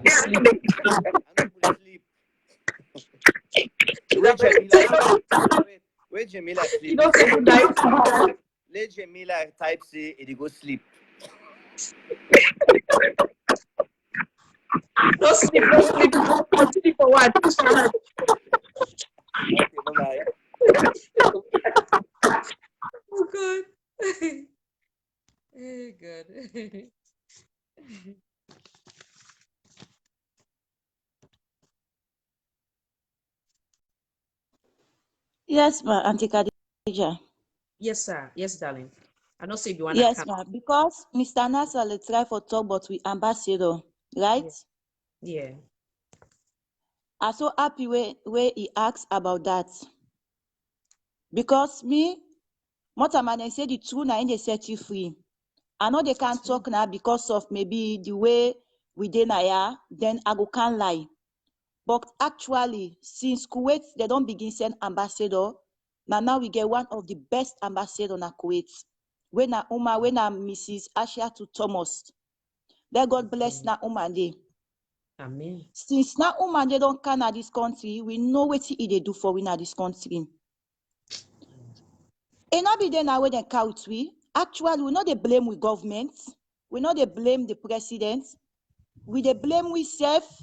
Where Jamila sleep? You don't say good night. Let Jamila type say it go sleep. No sleep, no sleep. Continue for what? Okay, bye-bye. Oh, good. Good. Yes, ma, Auntie Khadija. Yes, sir. Yes, darling. I don't see if you want to Yes, come. ma, because Mr. Nasser let's try for talk, but we ambassador, right? Yeah. I'm so happy where he asks about that. Because me, Motaman say the truth now they set you free. I know they can't talk now because of maybe the way we deny, then I go can't lie. But actually, since Kuwait, they don't begin send ambassador. Now we get one of the best ambassador in Kuwait. When na Mrs. Asha to Thomas. Let God bless na Umande. Amen. Since na Umande don't come at this country, we know what they do for we na this country. And not be there now when they count we. Actually, we not they blame with government. We not they blame the president. We they blame we self.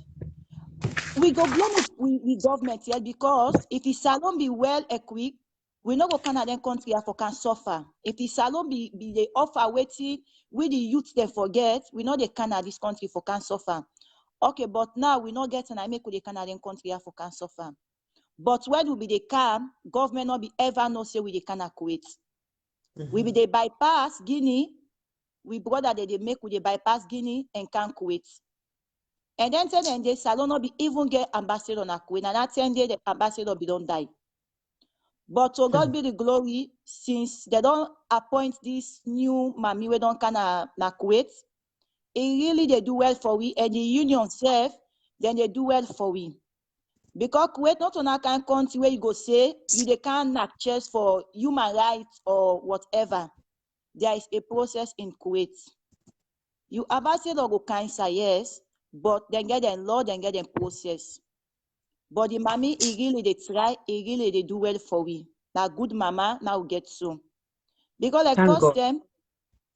We go blame with government here because if the salon be well equipped, we no go Canadian country for can suffer. If the salon be the offer waiting, we the youth they forget, we know they can this country for can suffer. Okay, but now we not get and I make with the Canadian country for can suffer. But when we be the calm, government not be ever no say we the can Kuwait. We be the bypass Guinea, we brother they make with the bypass Guinea and can Kuwait. And then 10 days, Salon not be even get ambassador na Kuwait. And that 10 days, the ambassador be don't die. But to God be the glory, since they don't appoint this new mami we don't can na Kuwait, it really they do well for we, and the union self, then they do well for we. Because Kuwait not on a kind country where you go say you they can't knock chest for human rights or whatever. There is a process in Kuwait. You ambassador go cancer, yes, but then get them law, then get them process. But the mommy, he really they try, he really they do well for we. Now good mama, now get so. Because like Thank first God. time,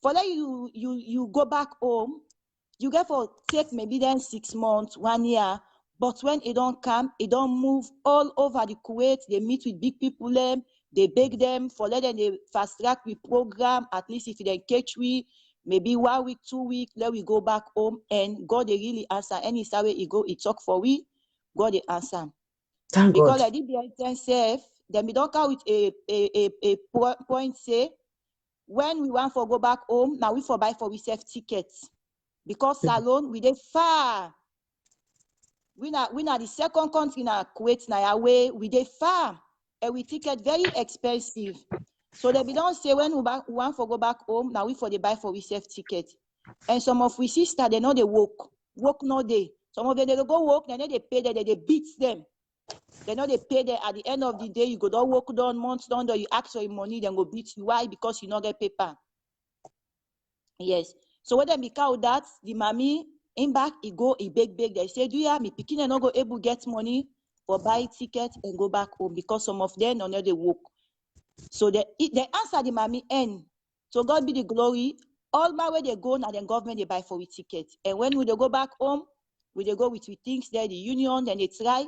for that you go back home, you get for take maybe then 6 months, 1 year. But when it don't come, it don't move all over the Kuwait. They meet with big people, they beg them for letting the fast track we program, at least if they catch we, maybe 1 week, 2 weeks, let we go back home, and God they really answer. Any way he go, he talk for we, God they answer. Thank because God. I did the safe, then we don't count with a point say, when we want for go back home, now we for buy for we save tickets. Because Salon, we dey far. We not the second country na Kuwait na away, we dey far. And we ticket very expensive. So they be don't say when we want for go back home, now we for the buy for we save ticket. And some of we sister, they know they work no day. Some of them they go work, then they pay them, they beat them. They know they pay them at the end of the day, you go don't work done, months done, you ask for your money, then go beat you. Why? Because you not get paper. Yes. So when they make out that, the mommy in back, he go, he beg. They say, do you have me picking and not go able get money for buy ticket and go back home because some of them don't know they work. So they answer the mommy end. So God be the glory. All my way they go now, then government they buy for we ticket. And when we they go back home, we they go with we things there, the union, then they try.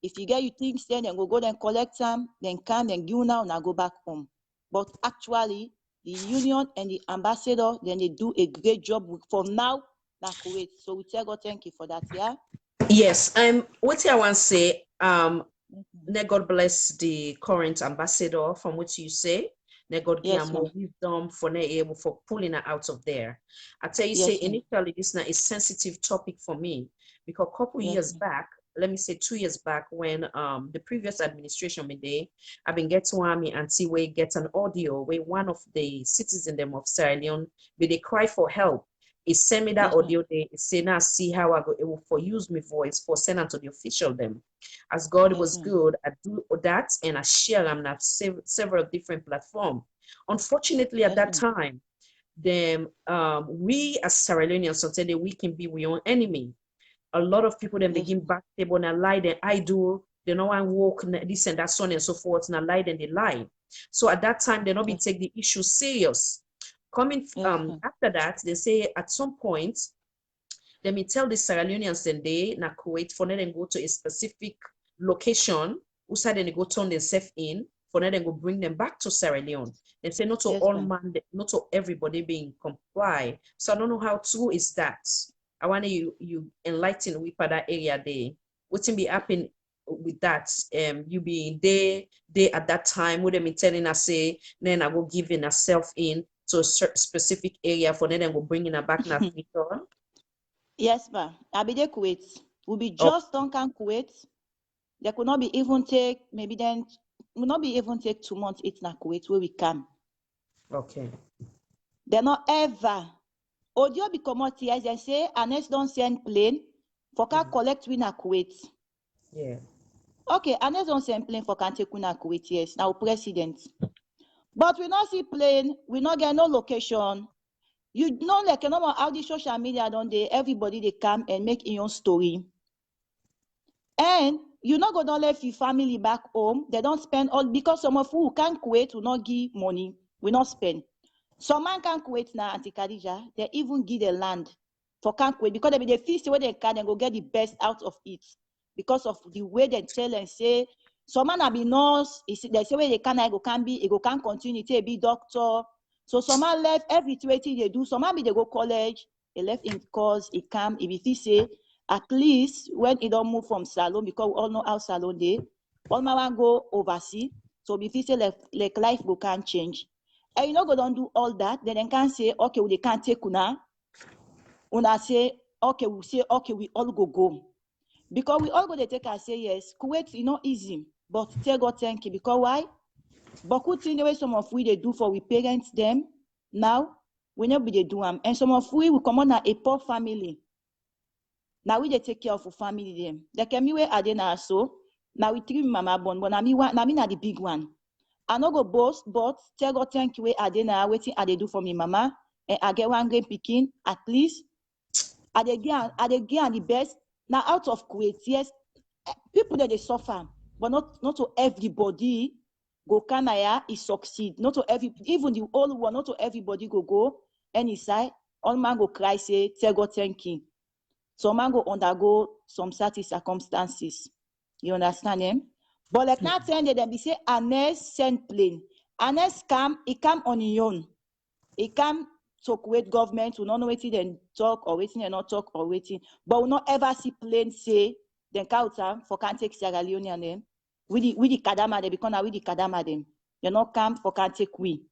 If you get your things there, then go then collect them, then come, then give now go back home. But actually, the union and the ambassador, then they do a great job from now na Kuwait. So we tell God thank you for that, yeah? Yes, what I want to say, may God bless the current ambassador from what you say. May God give him more wisdom for pulling her out of there. I tell you, say initially this is a sensitive topic for me because a couple years back, let me say 2 years back, when the previous administration I've been getting me and see where get an audio where one of the citizens them of Sierra Leone, they cry for help. He sent me that audio day. He said, now see how I go able for use my voice for send to the official them. As God was good, I do that and I share them on several different platforms. Unfortunately, at that time, then we as Sierra Leoneans sometimes we can be our own enemy. A lot of people then begin back table and lie, then I do, they know I walk this and that, so on and so forth, and I lie, then they lie. So at that time, they not be take the issue serious. Coming after that, they say at some point, let me tell the Sierra Leoneans then they na Kuwait for them go to a specific location, who then they go turn themselves in, for them go bring them back to Sierra Leone. They say not to all man, not to everybody being comply. So I don't know how true is that. I want you enlighten we for that area there. What's be happening with that? You being there at that time, would they be telling us say, then I go giving herself in to a specific area for them go bringing her back now. Yes, ma. I be there Kuwait. We be just don't come Kuwait. There could not be even take maybe then will not be even take 2 months. It's na Kuwait where we come. Okay. They're not ever. Audio be come out here and say, EARNEST don't send plane for can collect we na Kuwait. Yeah. Okay, EARNEST don't send plane for can take we na Kuwait. Yes, now president. But we not see plane. We not get no location. You know, like no more how the social media don't they everybody they come and make your own story. And you not go don't let your family back home. They don't spend all because some of who can't quit will not give money. We not spend. Some man can't quit now, Auntie Khadija. They even give the land for can't quit because they feel where they can and go get the best out of it because of the way they tell and say. Some man have been nurse. They say where they can be, it go can continue to be doctor. So some man left everything they do. Some man be they go college. They left in cause it come. If he say at least when it don't move from salon because we all know how salon they all man go overseas. So if he say like life go can't change. And you know go don't do all that. Then they can say okay well, they can't take una. Una say okay we all go. Because we all go to take and say yes, Kuwait is not easy, but tell God thank you. Because why? But good thing the way some of we they do for we parents them now, we not be they do them. And some of we come on a poor family. Now we they take care of the family them. They can me where are they now so. Now we treat mama born, but now me not the big one. I no go boast, but tell God thank you where are they now waiting are they do for me mama. And I get one great picking at least. Are they get the best. Now, out of Kuwait, yes, people that they suffer, but not to everybody go Kanaya is succeed. Not to even the old one, not to everybody go any side. All man go cry, say, tell God thank you. Some man go undergo some certain circumstances. You understand them? But like now saying that them, they say EARNEST send plane. EARNEST come, it come on his own. It come to Kuwait government, we don't know waiting and talk or waiting and not talk or waiting. But we not ever see plane say then Kauta for can't take Sierra Leone and them. We the Kadama them because now we the Kadama them. You not come for can't take we.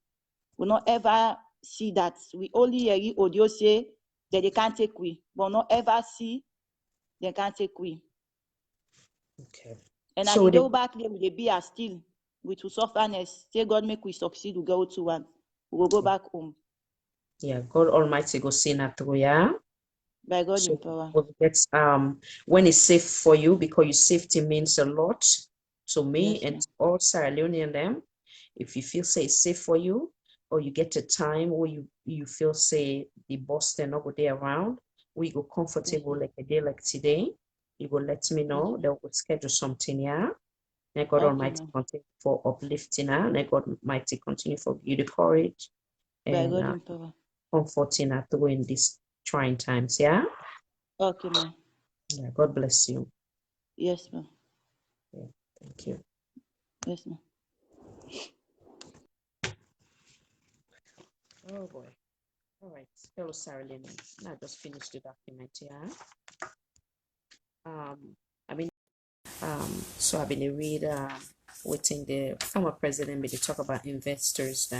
We not ever see that. We only hear audio say that they can't take we. But not ever see they can't take we. Okay. And So I go back there with the beer still, with sufferness. Say God make we succeed, we go to one. We will go back home. Yeah, God Almighty go see that through, yeah. By God So in power. that's when it's safe for you, because your safety means a lot to me Yes, and to all Sierra Leonean them. If you feel say it's safe for you, or you get a time where you feel say the boss they're not go there around, we go comfortable like a day like today, you will let me know. They will schedule something, yeah. May God Almighty continue for uplifting her. May God Almighty continue for you the courage By and God in power. comforting her through in these trying times, yeah. Okay, ma'am. Yeah, God bless you. Yes, ma'am. Yeah, thank you. Yes, ma'am. Oh boy. All right, fellow Sarah Leonard. Now I just finished the document, yeah. So I've been a reader waiting the former president made to talk about investors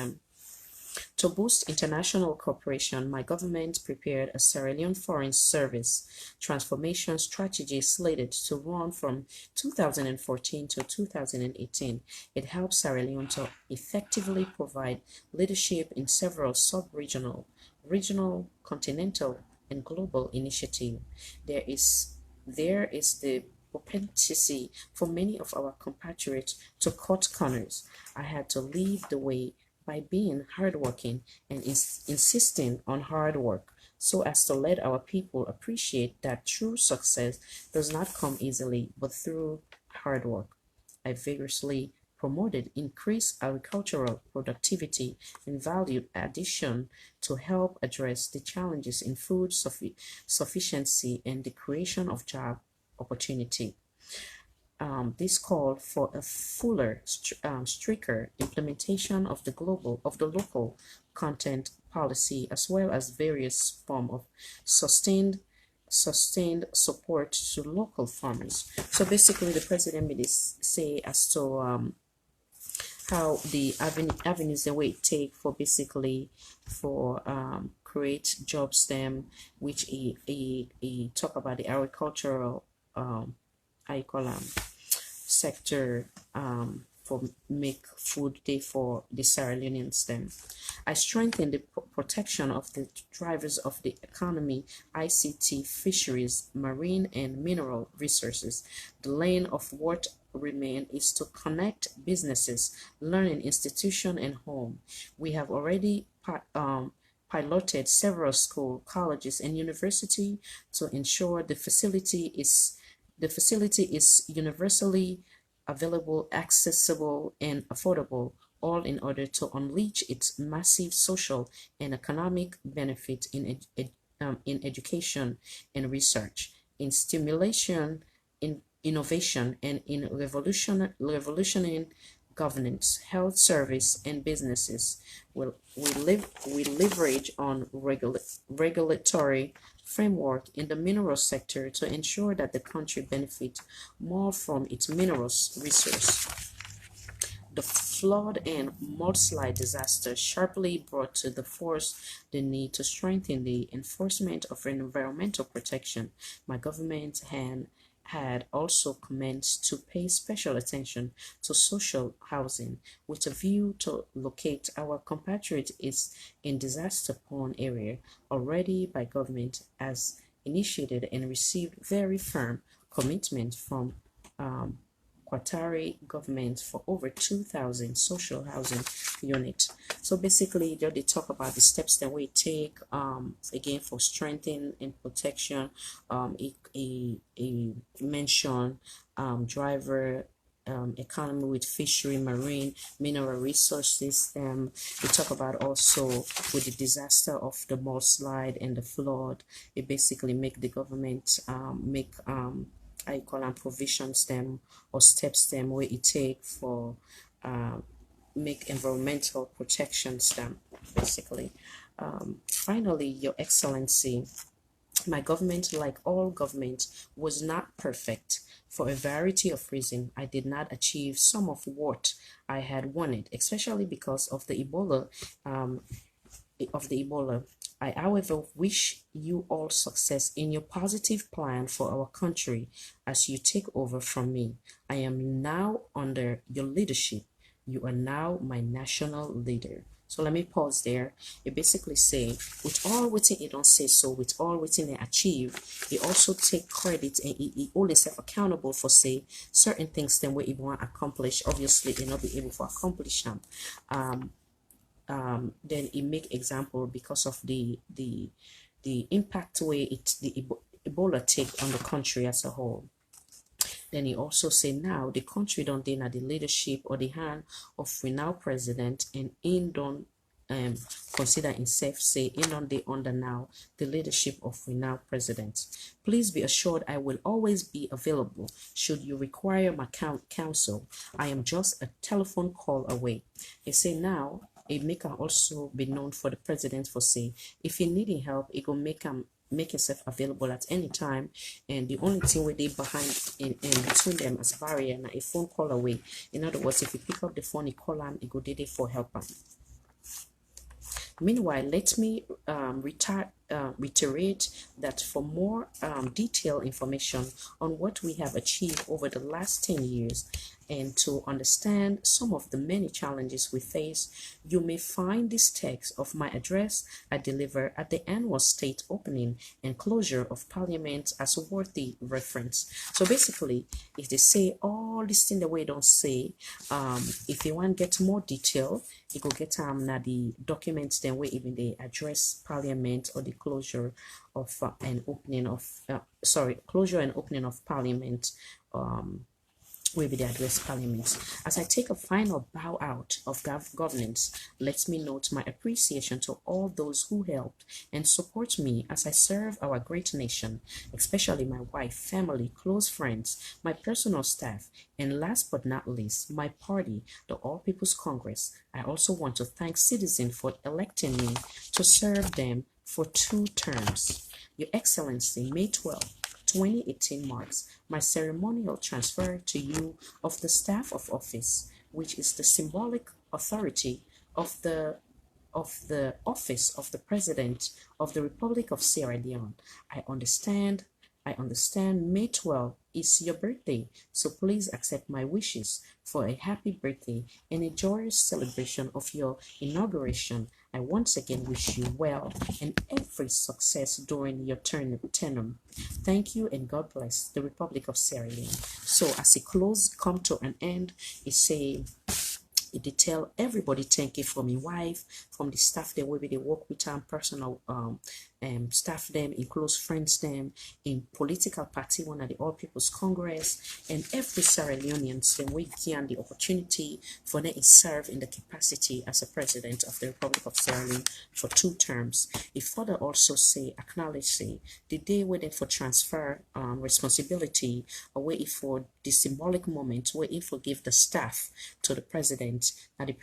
to boost international cooperation. My government prepared a Sierra Leone Foreign Service transformation strategy slated to run from 2014 to 2018. It helps Sierra Leone to effectively provide leadership in several sub-regional, regional, continental, and global initiatives. There is the propensity for many of our compatriots to cut corners. I had to lead the way by being hardworking and insisting on hard work, so as to let our people appreciate that true success does not come easily but through hard work. I vigorously promoted increased agricultural productivity and value addition to help address the challenges in food sufficiency and the creation of job opportunity. This called for a fuller, stricter implementation of the local content policy, as well as various form of sustained support to local farmers. So basically, the president made this say as to how the avenues that we take for basically for create jobs them, which he talk about the agricultural I call sector for make food day for the Sierra Leoneans them. I strengthen the protection of the drivers of the economy, ICT, fisheries, marine and mineral resources. The lane of what remain is to connect businesses, learning institution and home. We have already piloted several schools, colleges and university to ensure the facility is universally available, accessible, and affordable, all in order to unleash its massive social and economic benefit in education and research, in stimulation, in innovation, and in revolutioning governance, health service, and businesses. We leverage on regulatory framework in the mineral sector to ensure that the country benefits more from its minerals resource. The flood and mudslide disaster sharply brought to the force the need to strengthen the enforcement of environmental protection. My government had also commenced to pay special attention to social housing with a view to locate our compatriots in disaster-prone area already by government as initiated and received very firm commitment from Qatari government for over 2,000 social housing units. So basically, they talk about the steps that we take again for strengthening and protection. A mention driver economy with fishery, marine, mineral resources. We talk about also with the disaster of the mudslide and the flood. It basically make the government make I call them provisions them or steps them where it take for make environmental protections them basically. Finally, Your Excellency, my government, like all government, was not perfect. For a variety of reasons, I did not achieve some of what I had wanted, especially because of the Ebola. I, however, wish you all success in your positive plan for our country as you take over from me. I am now under your leadership. You are now my national leader. So let me pause there. It basically say, with all within it don't say so, with all within it achieve, it also take credit and it hold itself accountable for say certain things then we even want to accomplish. Obviously, it not be able to accomplish them. Then it make example because of the impact way the Ebola take on the country as a whole. Then he also say now the country don't dey at the leadership or the hand of we now president and in don't consider himself say in on the under now the leadership of we now president. Please be assured I will always be available should you require my counsel. I am just a telephone call away. He say now it make him also be known for the president for say if you needing help it go make yourself available at any time, and the only thing where they behind in between them as barrier and a phone call away. In other words, if you pick up the phone, you call them, it go there for help them. Meanwhile, let me reiterate that for more detailed information on what we have achieved over the last 10 years and to understand some of the many challenges we face, you may find this text of my address I deliver at the annual state opening and closure of Parliament as a worthy reference. So basically, if they say all this thing the way they don't say, if you want to get more detail, you go get now the documents then where even they address Parliament or the closure of and opening of closure and opening of Parliament will be the address Parliament. As I take a final bow out of governance, let me note my appreciation to all those who helped and support me as I serve our great nation, especially my wife, family, close friends, my personal staff, and last but not least, my party, the All People's Congress. I also want to thank citizens for electing me to serve them for 2 terms. Your Excellency, May 12, 2018 marks my ceremonial transfer to you of the staff of office, which is the symbolic authority of the office of the President of the Republic of Sierra Leone. I understand May 12 is your birthday, so please accept my wishes for a happy birthday and a joyous celebration of your inauguration. I once again wish you well and every success during your term. Thank you and God bless the Republic of Sierra Leone. So as it come to an end, it say, it tell everybody thank you from my wife, from the staff that will be they work with them, personal staff them, in close friends them, in political party one at the All People's Congress, and every Sierra Leoneans then we gain the opportunity for them to serve in the capacity as a president of the Republic of Sierra Leone for 2 terms. It further also acknowledge the day where they for transfer responsibility away for the symbolic moment where if we give the staff to the president, now the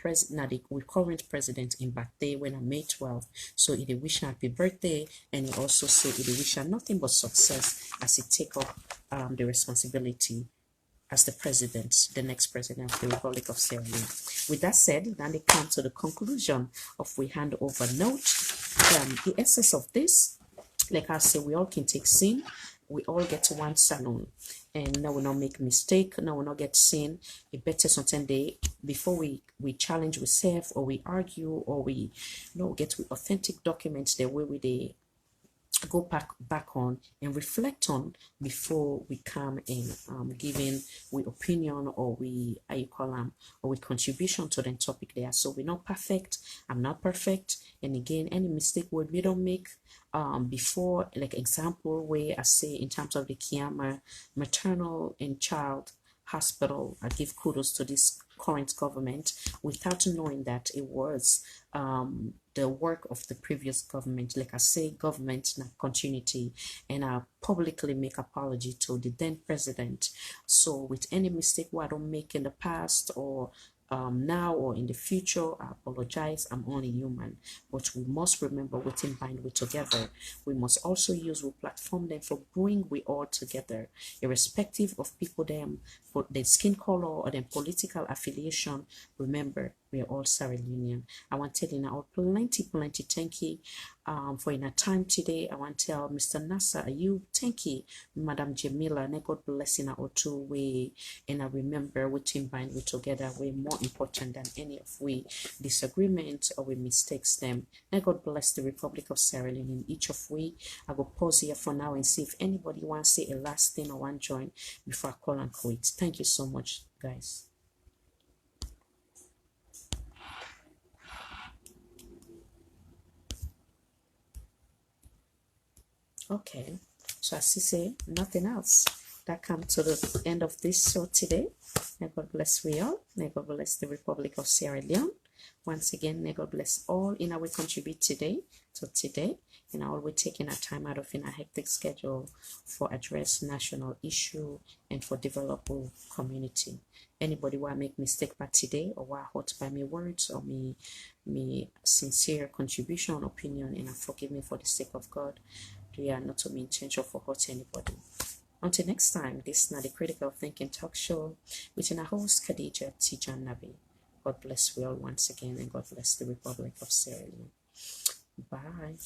current president in birthday when on May 12th. So it wish happy birthday, and he also say it wish nothing but success as he take up the responsibility as the president, the next president of the Republic of Sierra Leone. With that said, then they come to the conclusion of we hand over note. The essence of this, like I say, we all can take sin. We all get to one salon, and now we not make mistake. Now we not get sin. It better sometimes before we challenge ourselves or we argue or we get with authentic documents the way we go back on and reflect on before we come in giving we opinion or we or we contribution to the topic there. So we're not perfect. I'm not perfect, and again, any mistake we don't make before, like example where I say in terms of the Kiyama maternal and child hospital. I give kudos to this current government without knowing that it was the work of the previous government. Like I say, government na continuity, and I publicly make apology to the then president. So with any mistake what I don't make in the past or now or in the future, I apologize. I'm only human, but we must remember within bind we together. We must also use we platform them for bring we all together, irrespective of people them for their skin color or their political affiliation. Remember, we are all Sierra Leonean. I want to tell you now plenty thank you for in a time today. I want to tell Mr. Nasser Ayob, thank you, Madam Jamila, and God bless in our two way. And I remember we team bind we together. We're more important than any of we disagreements or we mistakes them. And God bless the Republic of Sierra Leone in each of we. I will pause here for now and see if anybody wants to say a last thing or one join before I call and quit. Thank you so much, guys. Okay, so as you say, nothing else. That comes to the end of this show today. May God bless we all. May God bless the Republic of Sierra Leone. Once again, may God bless all in our contribute today to today. And all we're taking our time out of in a hectic schedule for address national issue and for develop our community. Anybody want to make mistake by today or what hurt by me words or me sincere contribution opinion and forgive me for the sake of God. We are not to mean change or for hurt anybody. Until next time, this is not the Critical Thinking Talk Show with our host Khadija Tijan Nabi. God bless we all once again and God bless the Republic of Sierra Leone. Bye.